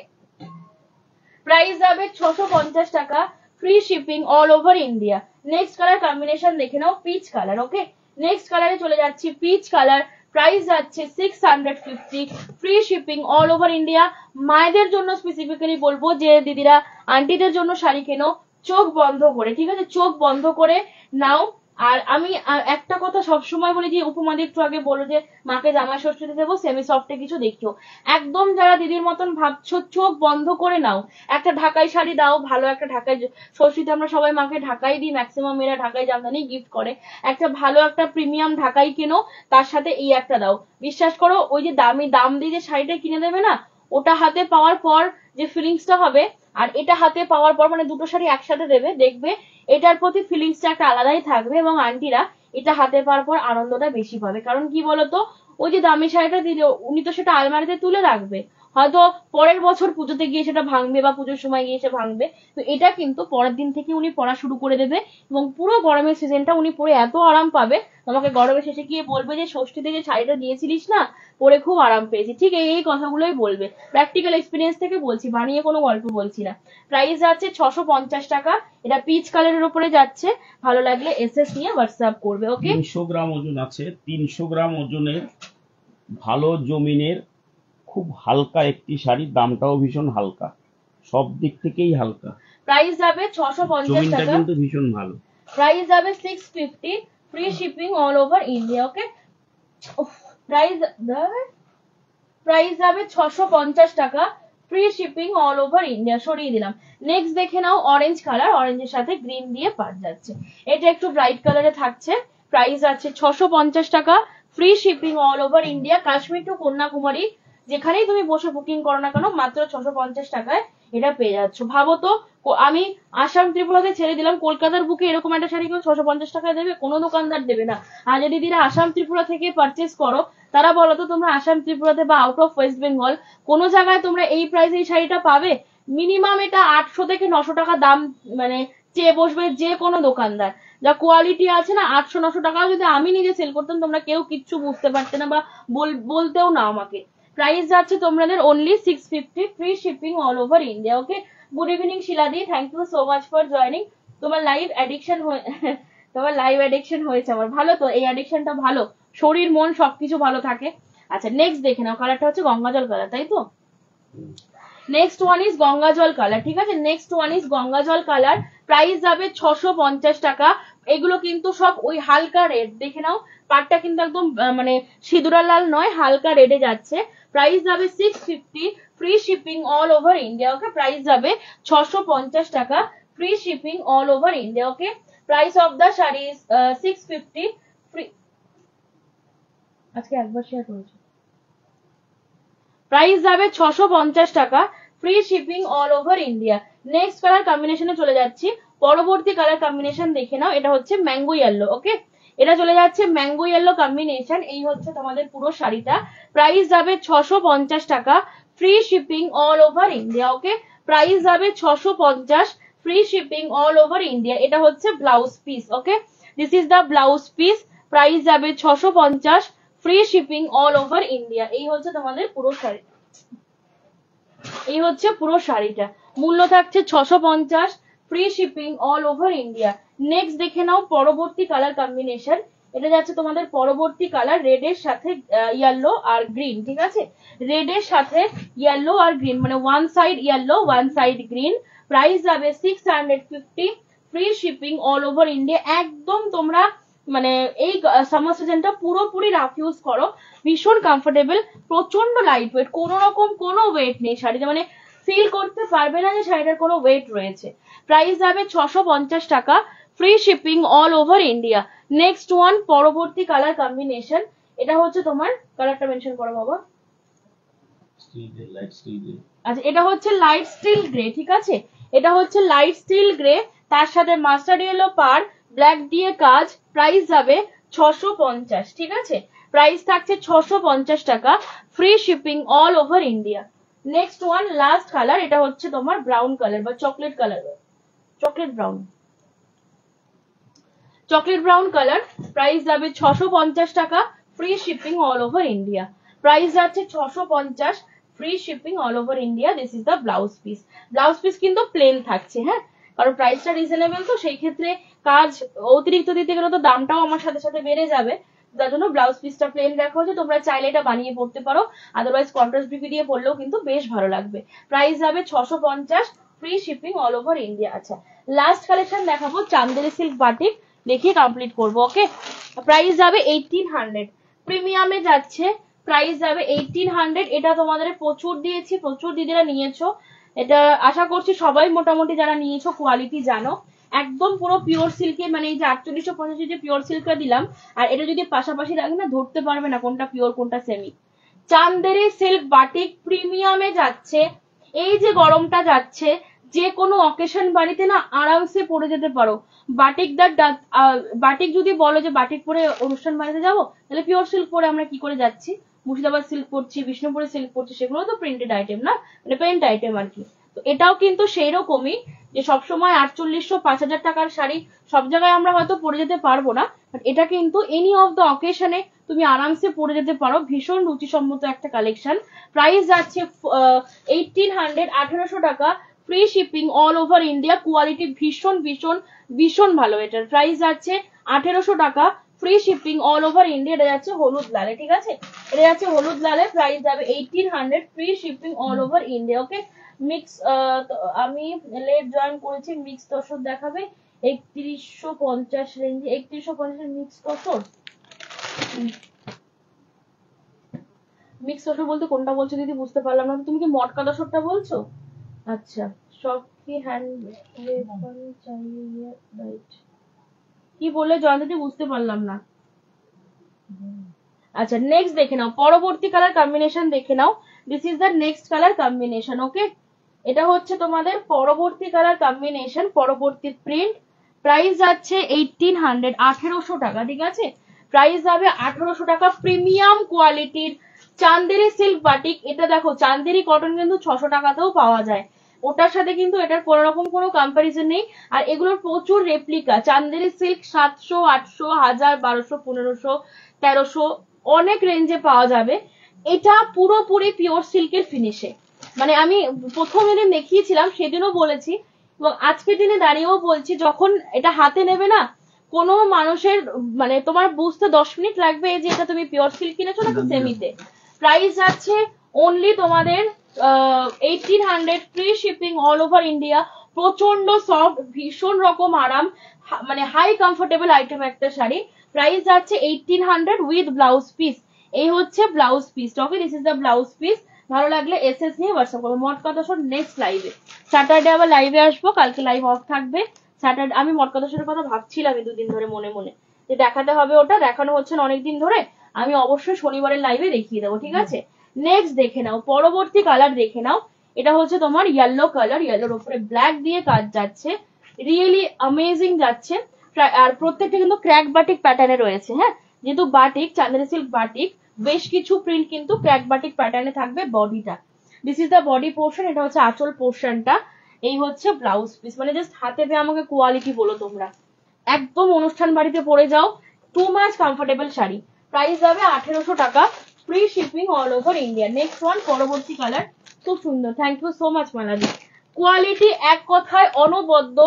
price যাবে 650 টাকা, free shipping all over India. Next colour combination দেখে নাও, পিচ কালার। ওকে, নেক্সট কালারে চলে যাচ্ছি, পিচ কালার, প্রাইস যাচ্ছে 650, free shipping all over India. মায়েদের জন্য স্পেসিফিক্যালি বলবো যে দিদিরা আন্টিদের জন্য শাড়ি কেনো চোখ বন্ধ করে, ঠিক আছে, চোখ বন্ধ করে নাও। আর আমি একটা কথা সবসময় বলি, যে উপমাদি একটু আগে বলো যে মাকে জামাই ষষ্ঠীতে দেবো সেমি সফটে কিছু দেখিও, একদম যারা দিদির মতন ভাবছো চোখ বন্ধ করে নাও, একটা ঢাকাই শাড়ি দাও, ভালো একটা ঢাকাই, ষষ্ঠীতে আমরা সবাই মাকে ঢাকাই দিই, ম্যাক্সিমাম মেয়েরা ঢাকাই জামদানি গিফট করে, একটা ভালো একটা প্রিমিয়াম ঢাকাই কেনো, তার সাথে এই একটা দাও। বিশ্বাস করো, ওই যে দাম দিয়ে যে শাড়িটা কিনে দেবে না, ওটা হাতে পাওয়ার পর যে ফিলিংসটা হবে, আর এটা হাতে পাওয়ার পর, মানে দুটো শাড়ি একসাথে দেবে, দেখবে এটার প্রতি ফিলিংসটা একটা আলাদাই থাকবে, এবং আন্টিরা এটা হাতে পাওয়ার পর আনন্দটা বেশি পাবে। কারণ কি বলতো, ওই যে দামি শাড়িটা দিলে উনি তো সেটা আলমারিতে তুলে রাখবে, হয়তো পরের বছর পুজোতে গিয়ে সেটা ভাঙবে বা পুজোর সময় গিয়ে সে ভাঙবে, তো এটা কিন্তু পরের দিন থেকে উনি পরা শুরু করে দেবে এবং পুরো গরমের সিজনটা উনি পরে এত আরাম পাবে, তোমাকে গরমের শেষে গিয়ে বলবে যে ষষ্ঠীতে যে শাড়িটা দিয়েছিলিস না পরে খুব আরাম পেয়েছি। ঠিক এই কথাগুলোই বলবে, প্র্যাকটিক্যাল এক্সপিরিয়েন্স থেকে বলছি, বানিয়ে কোনো গল্প বলছি না। প্রাইস আছে 650 টাকা, এটা পিচ কালারের উপরে যাচ্ছে, ভালো লাগলে এসএস নিয়ে হোয়াটসঅ্যাপ করবে। ওকে, 300 গ্রাম ওজন আছে, 300 গ্রাম ওজনের ভালো জমিনের খুব হালকা একটি শাড়ি, দামটাও ভীষণ হালকা, সব দিক থেকেই হালকা, প্রাইস যাবে 650 জমিনটা টাকা, কিন্তু ভীষণ ভালো। প্রাইস যাবে 650, free shipping all over India. Okay, price price যাবে 650 টাকা, free shipping all over India. সরিয়ে দিলাম। নেক্সট দেখে নাও অরেঞ্জ কালার, অরেঞ্জের সাথে গ্রিন দিয়ে পাট যাচ্ছে, এটা একটু ব্রাইট কালারে থাকছে। প্রাইস আছে 650 টাকা, free shipping all over India. Kashmir to Kanyakumari যেখানেই তুমি বসে বুকিং করো না কেন মাত্র 650 টাকায় এটা পেয়ে যাচ্ছ। ভাবো তো, আমি আসাম ত্রিপুরাতে ছেড়ে দিলাম, কলকাতার বুকে এরকম একটা শাড়ি কেউ 650 টাকায় দেবে? কোনো দোকানদার দেবে না। আর যদি দিদিরা আসাম ত্রিপুরা থেকে পারচেস করো, তারা বলো তো তোমরা আসাম ত্রিপুরাতে বা আউট অফ ওয়েস্ট বেঙ্গল কোন জায়গায় তোমরা এই প্রাইসে এই শাড়িটা পাবে? মিনিমাম এটা 800 থেকে 900 টাকা দাম মানে চেয়ে বসবে যে কোনো দোকানদার। যা কোয়ালিটি আছে না, 800-900 টাকাও যদি আমি নিজে সেল করতাম তোমরা কেউ কিচ্ছু বুঝতে পারতে না বা বলতেও না আমাকে। প্রাইস যাচ্ছে তোমাদের only 650, free shipping all over India. Okay, good evening শিলাদি, thank you so much for joining. তোমার লাইভ অ্যাডিকশন তোমার লাইভ অ্যাডিকশন হয়েছে আমার, ভালো তো, এই অ্যাডিকশনটা ভালো, শরীর মন সবকিছু ভালো থাকে। আচ্ছা নেক্সট দেখে নাও, কালারটা হচ্ছে গঙ্গাজল কালার, তাই তো? নেক্সট ওয়ান ইজ গঙ্গাজল কালার, ঠিক আছে, নেক্সট ওয়ান ইজ গঙ্গাজল কালার। প্রাইস যাবে 650 টাকা। এগুলো কিন্তু সব ওই হালকা রেড, দেখে নাও পাটটা কিন্তু একদম মানে সিঁদুরা লাল নয়, হালকা রেডে যাচ্ছে। প্রাইস যাবে 650, free shipping all over India. Okay, price যাবে 650 টাকা, free shipping all over India. Okay, price of the sari is 650, free. আজকে একবার শেয়ার করেছি। প্রাইস যাবে 650 টাকা, free shipping all over India. Next colour কম্বিনেশনে চলে যাচ্ছি, পরবর্তী কালার কম্বিনেশন দেখে নাও, এটা হচ্ছে ম্যাঙ্গো ইয়েলো। ওকে, এটা চলে যাচ্ছে ম্যাঙ্গো ইয়েলো কম্বিনেশন। এই হচ্ছে তোমাদের পুরো শাড়িটা। প্রাইস যাবে 650 টাকা, free shipping all over India. Okay, price যাবে 650, free shipping all over India. এটা হচ্ছে blouse piece. Okay, this is the blouse piece. Price যাবে 650, free shipping all over India. এই হচ্ছে তোমাদের পুরো শাড়ি, এই হচ্ছে পুরো শাড়িটা। মূল্য থাকছে 650, free shipping all over India. Next দেখে নাও পরবর্তী কালার কম্বিনেশন, এটা যাচ্ছে তোমাদের পরবর্তী কালার, রেড এর সাথে ইয়েলো আর গ্রিন। ঠিক আছে, রেড এর সাথে ইয়েলো আর গ্রিন, মানে one side yellow one side green. Price যাবে 650, free shipping all over India. একদম তোমরা মানে এই সামার সিজনটা পুরোপুরি রাফ ইউজ করো, ভীষণ কমফোর্টেবল, প্রচন্ড লাইট ওয়েট, কোনো রকম কোনো ওয়েট নেই শাড়িতে, মানে ফিল করতে পারবে না যে শাড়িটার কোনো ওয়েট রয়েছে। প্রাইস যাবে 650 টাকা, free shipping all over India. Next one পরবর্তী কালার কম্বিনেশন, এটা হচ্ছে তোমার, কালারটা মেনশন করো বাবা। আচ্ছা, এটা হচ্ছে লাইট স্টিল গ্রে। ঠিক আছে, এটা হচ্ছে লাইট স্টিল গ্রে, তার সাথে মাস্টার্ড ইয়েলো পার, ব্ল্যাক দিয়ে কাজ। প্রাইস যাবে 650। ঠিক আছে, প্রাইস থাকছে 650 টাকা, free shipping all over India. Next one last colour, এটা হচ্ছে তোমার ব্রাউন কালার বা chocolate colour, chocolate brown, chocolate brown colour. Price যাবে 650 টাকা, free shipping all over India. Price যাচ্ছে 650, free shipping all over India. This is the blouse piece. Blouse piece কিন্তু plane থাকছে, হ্যাঁ, কারণ প্রাইসটা রিজনেবল, তো সেই ক্ষেত্রে কাজ অতিরিক্ত দিতে গেলে তো দামটাও আমার সাথে সাথে বেড়ে যাবে, যার জন্য ব্লাউজ পিসটা প্লেন রাখা হচ্ছে। তোমরা চাইলে এটা বানিয়ে পড়তে পারো, আদারওয়াইজ কন্ট্রাস্ট বিপি দিয়ে পড়লেও কিন্তু বেশ ভালো লাগবে। প্রাইস যাবে 650, free shipping all over India. আচ্ছা, লাস্ট কালেকশন দেখাবো চান্দেরি সিল্ক বাটিক, দেখিয়ে কমপ্লিট করবো। ওকে, প্রাইস যাবে 1800, প্রিমিয়ামে যাচ্ছে, প্রাইস যাবে 1800। এটা তোমাদের প্রচুর দিয়েছি, প্রচুর দিদিরা নিয়েছো, এটা আশা করছি সবাই মোটামুটি যারা নিয়েছো কোয়ালিটি জানো। একদম পুরো পিওর সিল্কে, মানে এই যে 4850 যে পিওর সিল্কটা দিলাম আর এটা যদি পাশাপাশি রাখে না, ধরতে পারবে না কোনটা পিওর কোনটা সেমি। চান্দেরি সিল্ক বাটিক প্রিমিয়ামে যাচ্ছে, এই যে গরমটা যাচ্ছে, যে কোনো অকেশন বাড়িতে না আরামসে পরে যেতে পারো। বাটিক যদি বলো যে বাটিক পরে অনুষ্ঠান বাড়িতে যাবো, তাহলে পিওর সিল্ক পরে আমরা কি করে যাচ্ছি? মুর্শিদাবাদ সিল্ক পরছি, বিষ্ণুপুরে সিল্ক পরছি, সেগুলো তো প্রিন্টেড আইটেম না, মানে পেন্ট আইটেম আর কি। তো এটাও কিন্তু সেই রকমই, যে সবসময় 4800-5000 টাকার শাড়ি সব জায়গায় আমরা হয়তো পরে যেতে পারবো না, বাট এটা কিন্তু এনি অফ দ্য অকেশনে তুমি আরামসে পরে যেতে পারো। ভীষণ রুচিসম্মত একটা কালেকশন। প্রাইস যাচ্ছে 1800, 1800 টাকা, free shipping all over India. Quality ভীষণ ভীষণ ভীষণ ভালো। এটার প্রাইস যাচ্ছে 1800 টাকা, free shipping all over India. এটা যাচ্ছে হলুদ লালে, ঠিক আছে, এটা যাচ্ছে হলুদ লালে, প্রাইস যাবে 1800, free shipping all over India. Okay, mix আমি লেট জয়েন করেছি, মিক্স তসর দেখাবে 3150 রেঞ্জে। 3150 মিক্স তসর, মিক্স তসর বলতে কোনটা বলছো দিদি? বুঝতে পারলাম না। তুমি কি মটকা তসরটা বলছো? আচ্ছা, সব কি হ্যান্ড চাইয়ে রাইট, কি বললে জয়ন্তী? বুঝতে পারলাম না। আচ্ছা, নেক্সট দেখে নাও, পরবর্তী কালার কম্বিনেশন দেখে নাও। This is the next colour combination. Okay, এটা হচ্ছে তোমাদের পরবর্তী কালার কম্বিনেশন, পরবর্তী প্রিন্ট। প্রাইস যাচ্ছে 1800, 1800 টাকা, ঠিক আছে, প্রাইস যাবে 1800 টাকা। প্রিমিয়াম কোয়ালিটির চান্দেরি সিল্ক বাটিক। এটা দেখো, চান্দেরি কটন কিন্তু 600 টাকাতেও পাওয়া যায়, ওটার সাথে কিন্তু এটার কোনো রকম কোনো কম্পারিজন নেই। আর এগুলোর প্রচুর রেপ্লিকা। চান্দেরি সিল্ক 700, 800, 1000, 1200, 1500, 1300 অনেক রেঞ্জে পাওয়া যাবে। এটা পুরোপুরি পিওর সিল্কের ফিনিশে, মানে আমি প্রথম যেদিন দেখিয়েছিলাম সেদিনও বলেছি এবং আজকের দিনে দাঁড়িয়েও বলছি, যখন এটা হাতে নেবে না, কোনো মানুষের মানে তোমার বুঝতে 10 মিনিট লাগবে যে এটা তুমি পিওর সিল্ক কিনেছো নাকি সেমিতে। প্রাইস যাচ্ছে অনলি তোমাদের 1800, free shipping all over India. প্রচন্ড সফট, ভীষণ রকম আরাম, মানে হাই কমফোর্টেবল আইটেম একটা শাড়ি। প্রাইস যাচ্ছে 1800 উইথ ব্লাউজ পিস। এই হচ্ছে blouse piece. Okay, this is the blouse piece. ভালো লাগলে এসএস নিয়ে হোয়াটসঅ্যাপ করবো। মটকা দশর নেক্সট লাইভে, স্যাটারডে আবার লাইভে আসবো, কালকে লাইভ অফ থাকবে। স্যাটারডে আমি মটকা দশরের কথা ভাবছিলাম দুদিন ধরে মনে মনে, যে দেখাতে হবে, ওটা দেখানো হচ্ছে না অনেকদিন ধরে। আমি অবশ্যই শনিবারের লাইভে দেখিয়ে দেবো, ঠিক আছে। নেক্সট দেখে নাও, পরবর্তী কালার দেখে নাও। এটা হচ্ছে তোমার ইয়েলো কালার, ইয়েলোর উপরে ব্ল্যাক দিয়ে কাজ যাচ্ছে, রিয়েলি অ্যামেজিং যাচ্ছে। আর প্রত্যেকটা কিন্তু ক্র্যাক বাটিক প্যাটার্নে রয়েছে। হ্যাঁ, যেহেতু বাটিক, চান্দেরি সিল্ক বাটিক, বেশ কিছু প্রিন্ট কিন্তু ক্র্যাক বাটিক প্যাটার্নে থাকবে। বডিটা, this is the body portion, এটা হচ্ছে আঁচল পোর্শনটা, এই হচ্ছে ব্লাউজ পিস। মানে জাস্ট হাতে পেয়ে আমাকে কোয়ালিটি বলো তোমরা, একদম অনুষ্ঠান বাড়িতে পরে যাও, too much comfortable sari. Price যাবে 1800 টাকা, free shipping all over India. Next one, পরবর্তী কালার, খুব সুন্দর। থ্যাংক ইউ সো মাচ মালাদি। কোয়ালিটি এক কথায় অনবদ্য।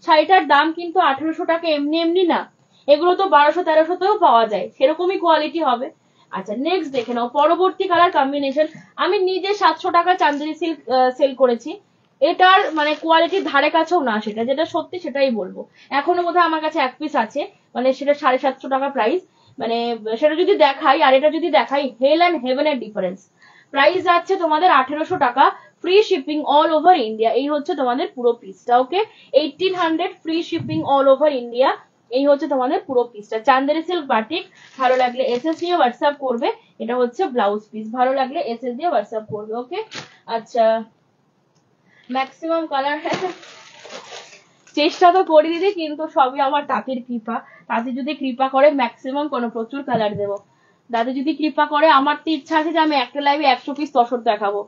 শাড়িটার দাম কিন্তু 1800 টাকা এমনি এমনি না, এগুলো তো 1200-1300তেও পাওয়া যায়, সেরকমই কোয়ালিটি হবে। আচ্ছা, নেক্সট দেখে নাও, পরবর্তী কালার কম্বিনেশন। আমি নিজে 700 টাকা চান্দেরি সিল্ক সেল করেছি, এটার মানে কোয়ালিটির ধারে কাছেও না, সেটা যেটা সত্যি সেটাই বলবো। এখনো বোধহয় আমার কাছে এক পিস আছে, মানে সেটা 750 টাকা প্রাইস। মানে সেটা যদি দেখাই আর এটা যদি দেখাই, হেল অ্যান্ড হেভেনের ডিফারেন্স। প্রাইস যাচ্ছে তোমাদের 1800 টাকা, free shipping all over India. এই হচ্ছে তোমাদের পুরো পিসটা। ওকে, 1800, free shipping all over India. এই হচ্ছে তোমাদের পুরো পিসটা, চান্দেরি সিল্ক বাটিক। ভালো লাগলে এসএস দিয়ে হোয়াটসঅ্যাপ করবে। এটা হচ্ছে ব্লাউজ পিস, ভালো লাগলে এসএস দিয়ে হোয়াটসঅ্যাপ করবে। ওকে, আচ্ছা, ম্যাক্সিমাম কালার চেষ্টা তো করি দিদি, কিন্তু সবই আমার তাঁতির কৃপা। তাঁতি যদি কৃপা করে ম্যাক্সিমাম কোনো প্রচুর কালার দেবো। দাদা যদি কৃপা করে, আমার তো ইচ্ছা আছে যে আমি একটা লাইভে 100 পিস তসর দেখাবো,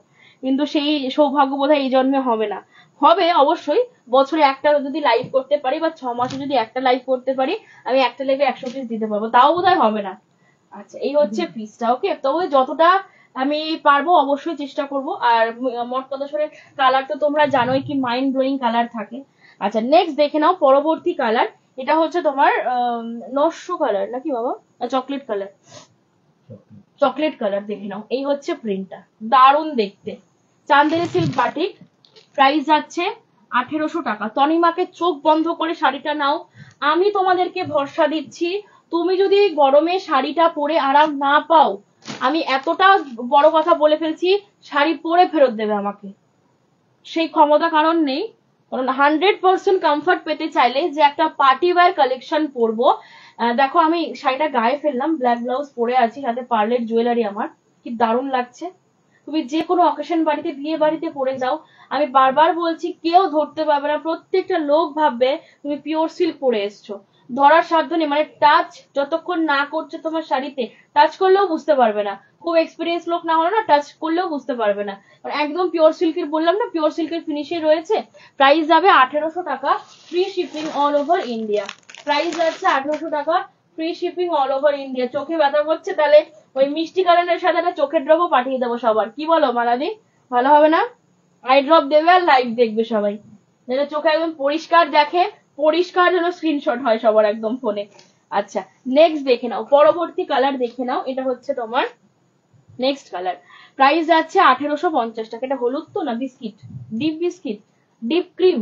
কিন্তু সেই সৌভাগ্য বোধহয় এই জন্মে হবে না। হবে অবশ্যই, বছরে একটা যদি লাইভ করতে পারি বা 6 মাসে যদি একটা লাইভ করতে পারি, আমি একটা লাইভে 100 পিস দিতে পারবো, তাও বোধহয় হবে না। আচ্ছা, এই হচ্ছে পিসটা। ওকে, তবে যতটা আমি পারবো অবশ্যই চেষ্টা করব। আর মটকা দশরের কালার তো তোমরা জানোই কি মাইন্ড ব্লোয়িং কালার থাকে। আচ্ছা, নেক্সট দেখে নাও, পরবর্তী কালার। এটা হচ্ছে তোমার নস্য কালার নাকি বাবা, চকলেট কালার, চকলেট কালার দেখে নাও। এই হচ্ছে প্রিন্টটা, দারুণ দেখতে, চান্দেরি সিল্ক বাটিক। প্রাইস যাচ্ছে 1800 টাকা। তনিমাকে চোখ বন্ধ করে শাড়িটা নাও, আমি তোমাদেরকে ভরসা দিচ্ছি, তুমি যদি গরমে শাড়িটা পরে আরাম না পাও, আমি এতটা বড় কথা বলে ফেলছি, শাড়ি পরে ফেরত দেবে আমাকে, সেই ক্ষমতা কারণ নেই। কারণ 100% কমফর্ট পেতে চাইলে যে একটা পার্টি ওয়্যার কালেকশন পরবো, দেখো আমি শাড়িটা গায়ে ফেললাম, ব্ল্যাক ব্লাউজ পরে আছি, সাথে পার্লের জুয়েলারি, আমার কি দারুণ লাগছে। তুমি যে কোনো অকেশন বাড়িতে, বিয়ে বাড়িতে পরে যাও, আমি বারবার বলছি কেউ ধরতে পারবে না, প্রত্যেকটা লোক ভাববে তুমি পিওর সিল্ক পরে এসছো। ধরার সাধ্য নেই, মানে টাচ যতক্ষণ না করছে তোমার শাড়িতে, টাচ করলেও বুঝতে পারবে না। খুব এক্সপিরিয়েন্স লোক না হলে না টাচ করলেও বুঝতে পারবে না। একদম পিওর সিল্কের, বললাম না পিওর সিল্কের ফিনিশে রয়েছে। প্রাইস যাবে 1800 টাকা, free shipping all over India. Price যাচ্ছে 1800 টাকা, free shipping all over India. চোখে ব্যথা করছে, তাহলে ওই মিষ্টি কালারের সাথে একটা চোখের ড্রপও পাঠিয়ে দেবো সবার, কি বলো মালাদি? ভালো হবে না? আই ড্রপ দেবে আর লাইভ দেখবে সবাই, যেন চোখে একদম পরিষ্কার দেখে, পরিষ্কার যেন স্ক্রিনশট হয় সবার একদম ফোনে। আচ্ছা, নেক্সট দেখে নাও, পরবর্তী কালার দেখে নাও। এটা হচ্ছে তোমার নেক্সট কালার। প্রাইস যাচ্ছে 1850 টাকা। এটা হলুদ তো না biscuit, deep biscuit, deep cream,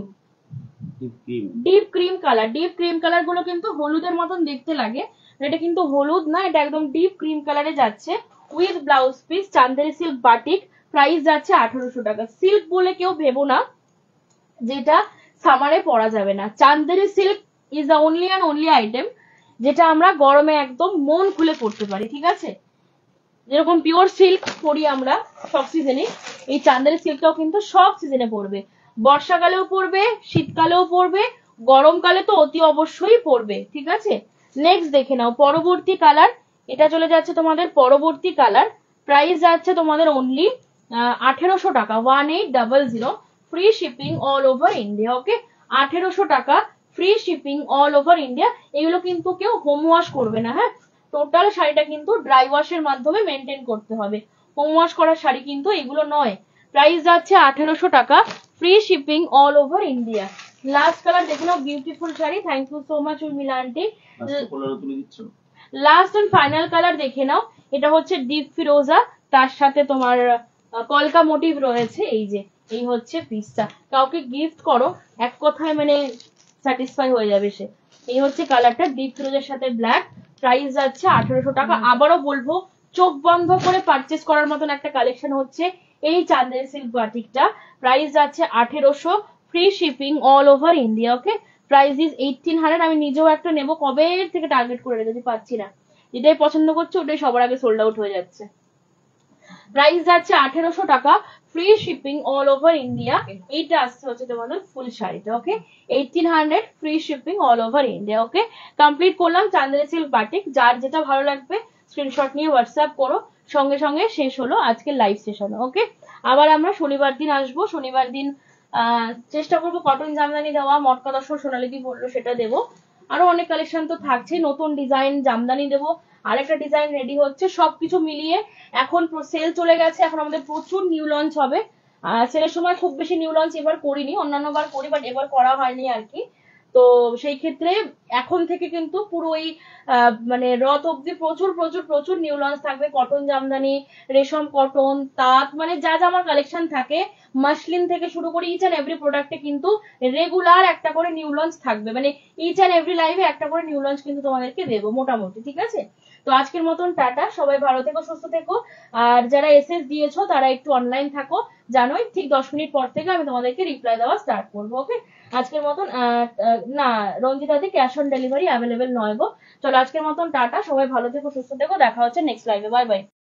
deep cream colour. Deep cream colour গুলো কিন্তু হলুদের মতন দেখতে লাগে, এটা কিন্তু হলুদ না, এটা একদম ডিপ ক্রিম কালারে যাচ্ছে with blouse piece, Chanderi silk batik. Price যাচ্ছে 1800 টাকা। সিল্ক বলে কেউ ভেবো না যেটা সামারে পরা যাবে না। Chanderi silk is the only and only item যেটা আমরা গরমে একদম মন খুলে পড়তে পারি, ঠিক আছে? যেরকম পিওর সিল্ক পরি আমরা সব সিজনে, এই চান্দেরি সিল্কটাও কিন্তু সব সিজনে পড়বে। বর্ষাকালেও পড়বে, শীতকালেও পড়বে, গরমকালে তো অতি অবশ্যই পড়বে, ঠিক আছে? নেক্সট দেখে নাও পরবর্তী কালার। এটা চলে যাচ্ছে তোমাদের পরবর্তী কালার। প্রাইস যাচ্ছে তোমাদের অনলি 1800 টাকা, 1800, free shipping all over India. Okay, 1800 টাকা, free shipping all over India. এগুলো কিন্তু কেউ হোম ওয়াশ করবে না, হ্যাঁ, টোটাল শাড়িটা কিন্তু ড্রাই ওয়াশের মাধ্যমে মেনটেন করতে হবে, হোম ওয়াশ করা শাড়ি কিন্তু এগুলো নয়। প্রাইস যাচ্ছে 1800 টাকা, free shipping all over India. Last colour দেখে নাও, beautiful sari. Thank you so much Urmila aunty. Last and final colour দেখে নাও। এটা হচ্ছে ডিপ ফিরোজা, তার সাথে তোমার কলকা মোটিভ রয়েছে। এই যে এই হচ্ছে পিসটা, কাউকে গিফট করো, এক কথায় মানে স্যাটিসফাই হয়ে যাবে সে। এই হচ্ছে কালারটা, ডিপ ফিরোজের সাথে ব্ল্যাক। প্রাইস যাচ্ছে 1800 টাকা। আবারও বলবো, চোখ বন্ধ করে পারচেস করার মতন একটা কালেকশন হচ্ছে এই চান্দেরি সিল্ক বাটিকটা। প্রাইস যাচ্ছে 1800, free shipping all over India. Okay, price is 1800। আমি নিজেও একটা নেবো, কবে থেকে টার্গেট করে রেখেছি, পাচ্ছি না। যেটাই পছন্দ করছে ওটাই সবার আগে সোল্ড আউট হয়ে যাচ্ছে। প্রাইস যাচ্ছে 1800 টাকা, free shipping all over India. এইটা আসছে হচ্ছে তোমাদের ফুল শাড়িটা। Okay, 1800, free shipping all over India. Okay, complete করলাম চান্দেরি সিল্ক বাটিক। যার যেটা ভালো লাগবে স্ক্রিনশট নিয়ে হোয়াটসঅ্যাপ করো। সঙ্গে সঙ্গে শেষ হলো আজকে লাইভ সেশন। ওকে, আবার আমরা শনিবার দিন আসবো। শনিবার দিন চেষ্টা করবো কটন জামদানি দেওয়া, মটকা দশর সোনালিদি বললো সেটা দেবো। আরো অনেক কালেকশন তো থাকছে, নতুন ডিজাইন জামদানি দেবো, আরেকটা ডিজাইন রেডি হচ্ছে। সবকিছু মিলিয়ে এখন সেল চলে গেছে, এখন আমাদের প্রচুর নিউ লঞ্চ হবে। সেলের সময় খুব বেশি নিউ লঞ্চ এবার করিনি, অন্যান্য বার করি, বাট এবার করা হয়নি আর কি। তো সেই ক্ষেত্রে এখন থেকে কিন্তু পুরো ওই মানে রথ অব্দি প্রচুর প্রচুর প্রচুর নিউ লঞ্চ থাকবে। কটন জামদানি, রেশম কটন, তাঁত, মানে যা যা আমার কালেকশন থাকে, মাসলিন থেকে শুরু করে ইচ অ্যান্ড এভরি প্রোডাক্টে কিন্তু রেগুলার একটা করে নিউ লঞ্চ থাকবে। মানে ইচ অ্যান্ড এভরি লাইভে একটা করে নিউ লঞ্চ কিন্তু তোমাদেরকে দেবো মোটামুটি, ঠিক আছে? তো আজকের মতন টাটা, সবাই ভালো থেকো, সুস্থ থেকো। আর যারা এসএস দিয়েছো তারা একটু অনলাইন থাকো, জানোই ঠিক 10 মিনিট পর থেকে আমি তোমাদেরকে রিপ্লাই দেওয়া স্টার্ট করবো। ওকে, আজকের মতন না রঞ্জিতা দি, ক্যাশ অন ডেলিভারি অ্যাভেলেবেল নয় গো। চলো আজকের মতন টাটা, সবাই ভালো থেকো, সুস্থ থেকো, দেখা হচ্ছে নেক্সট লাইভে। Bye bye.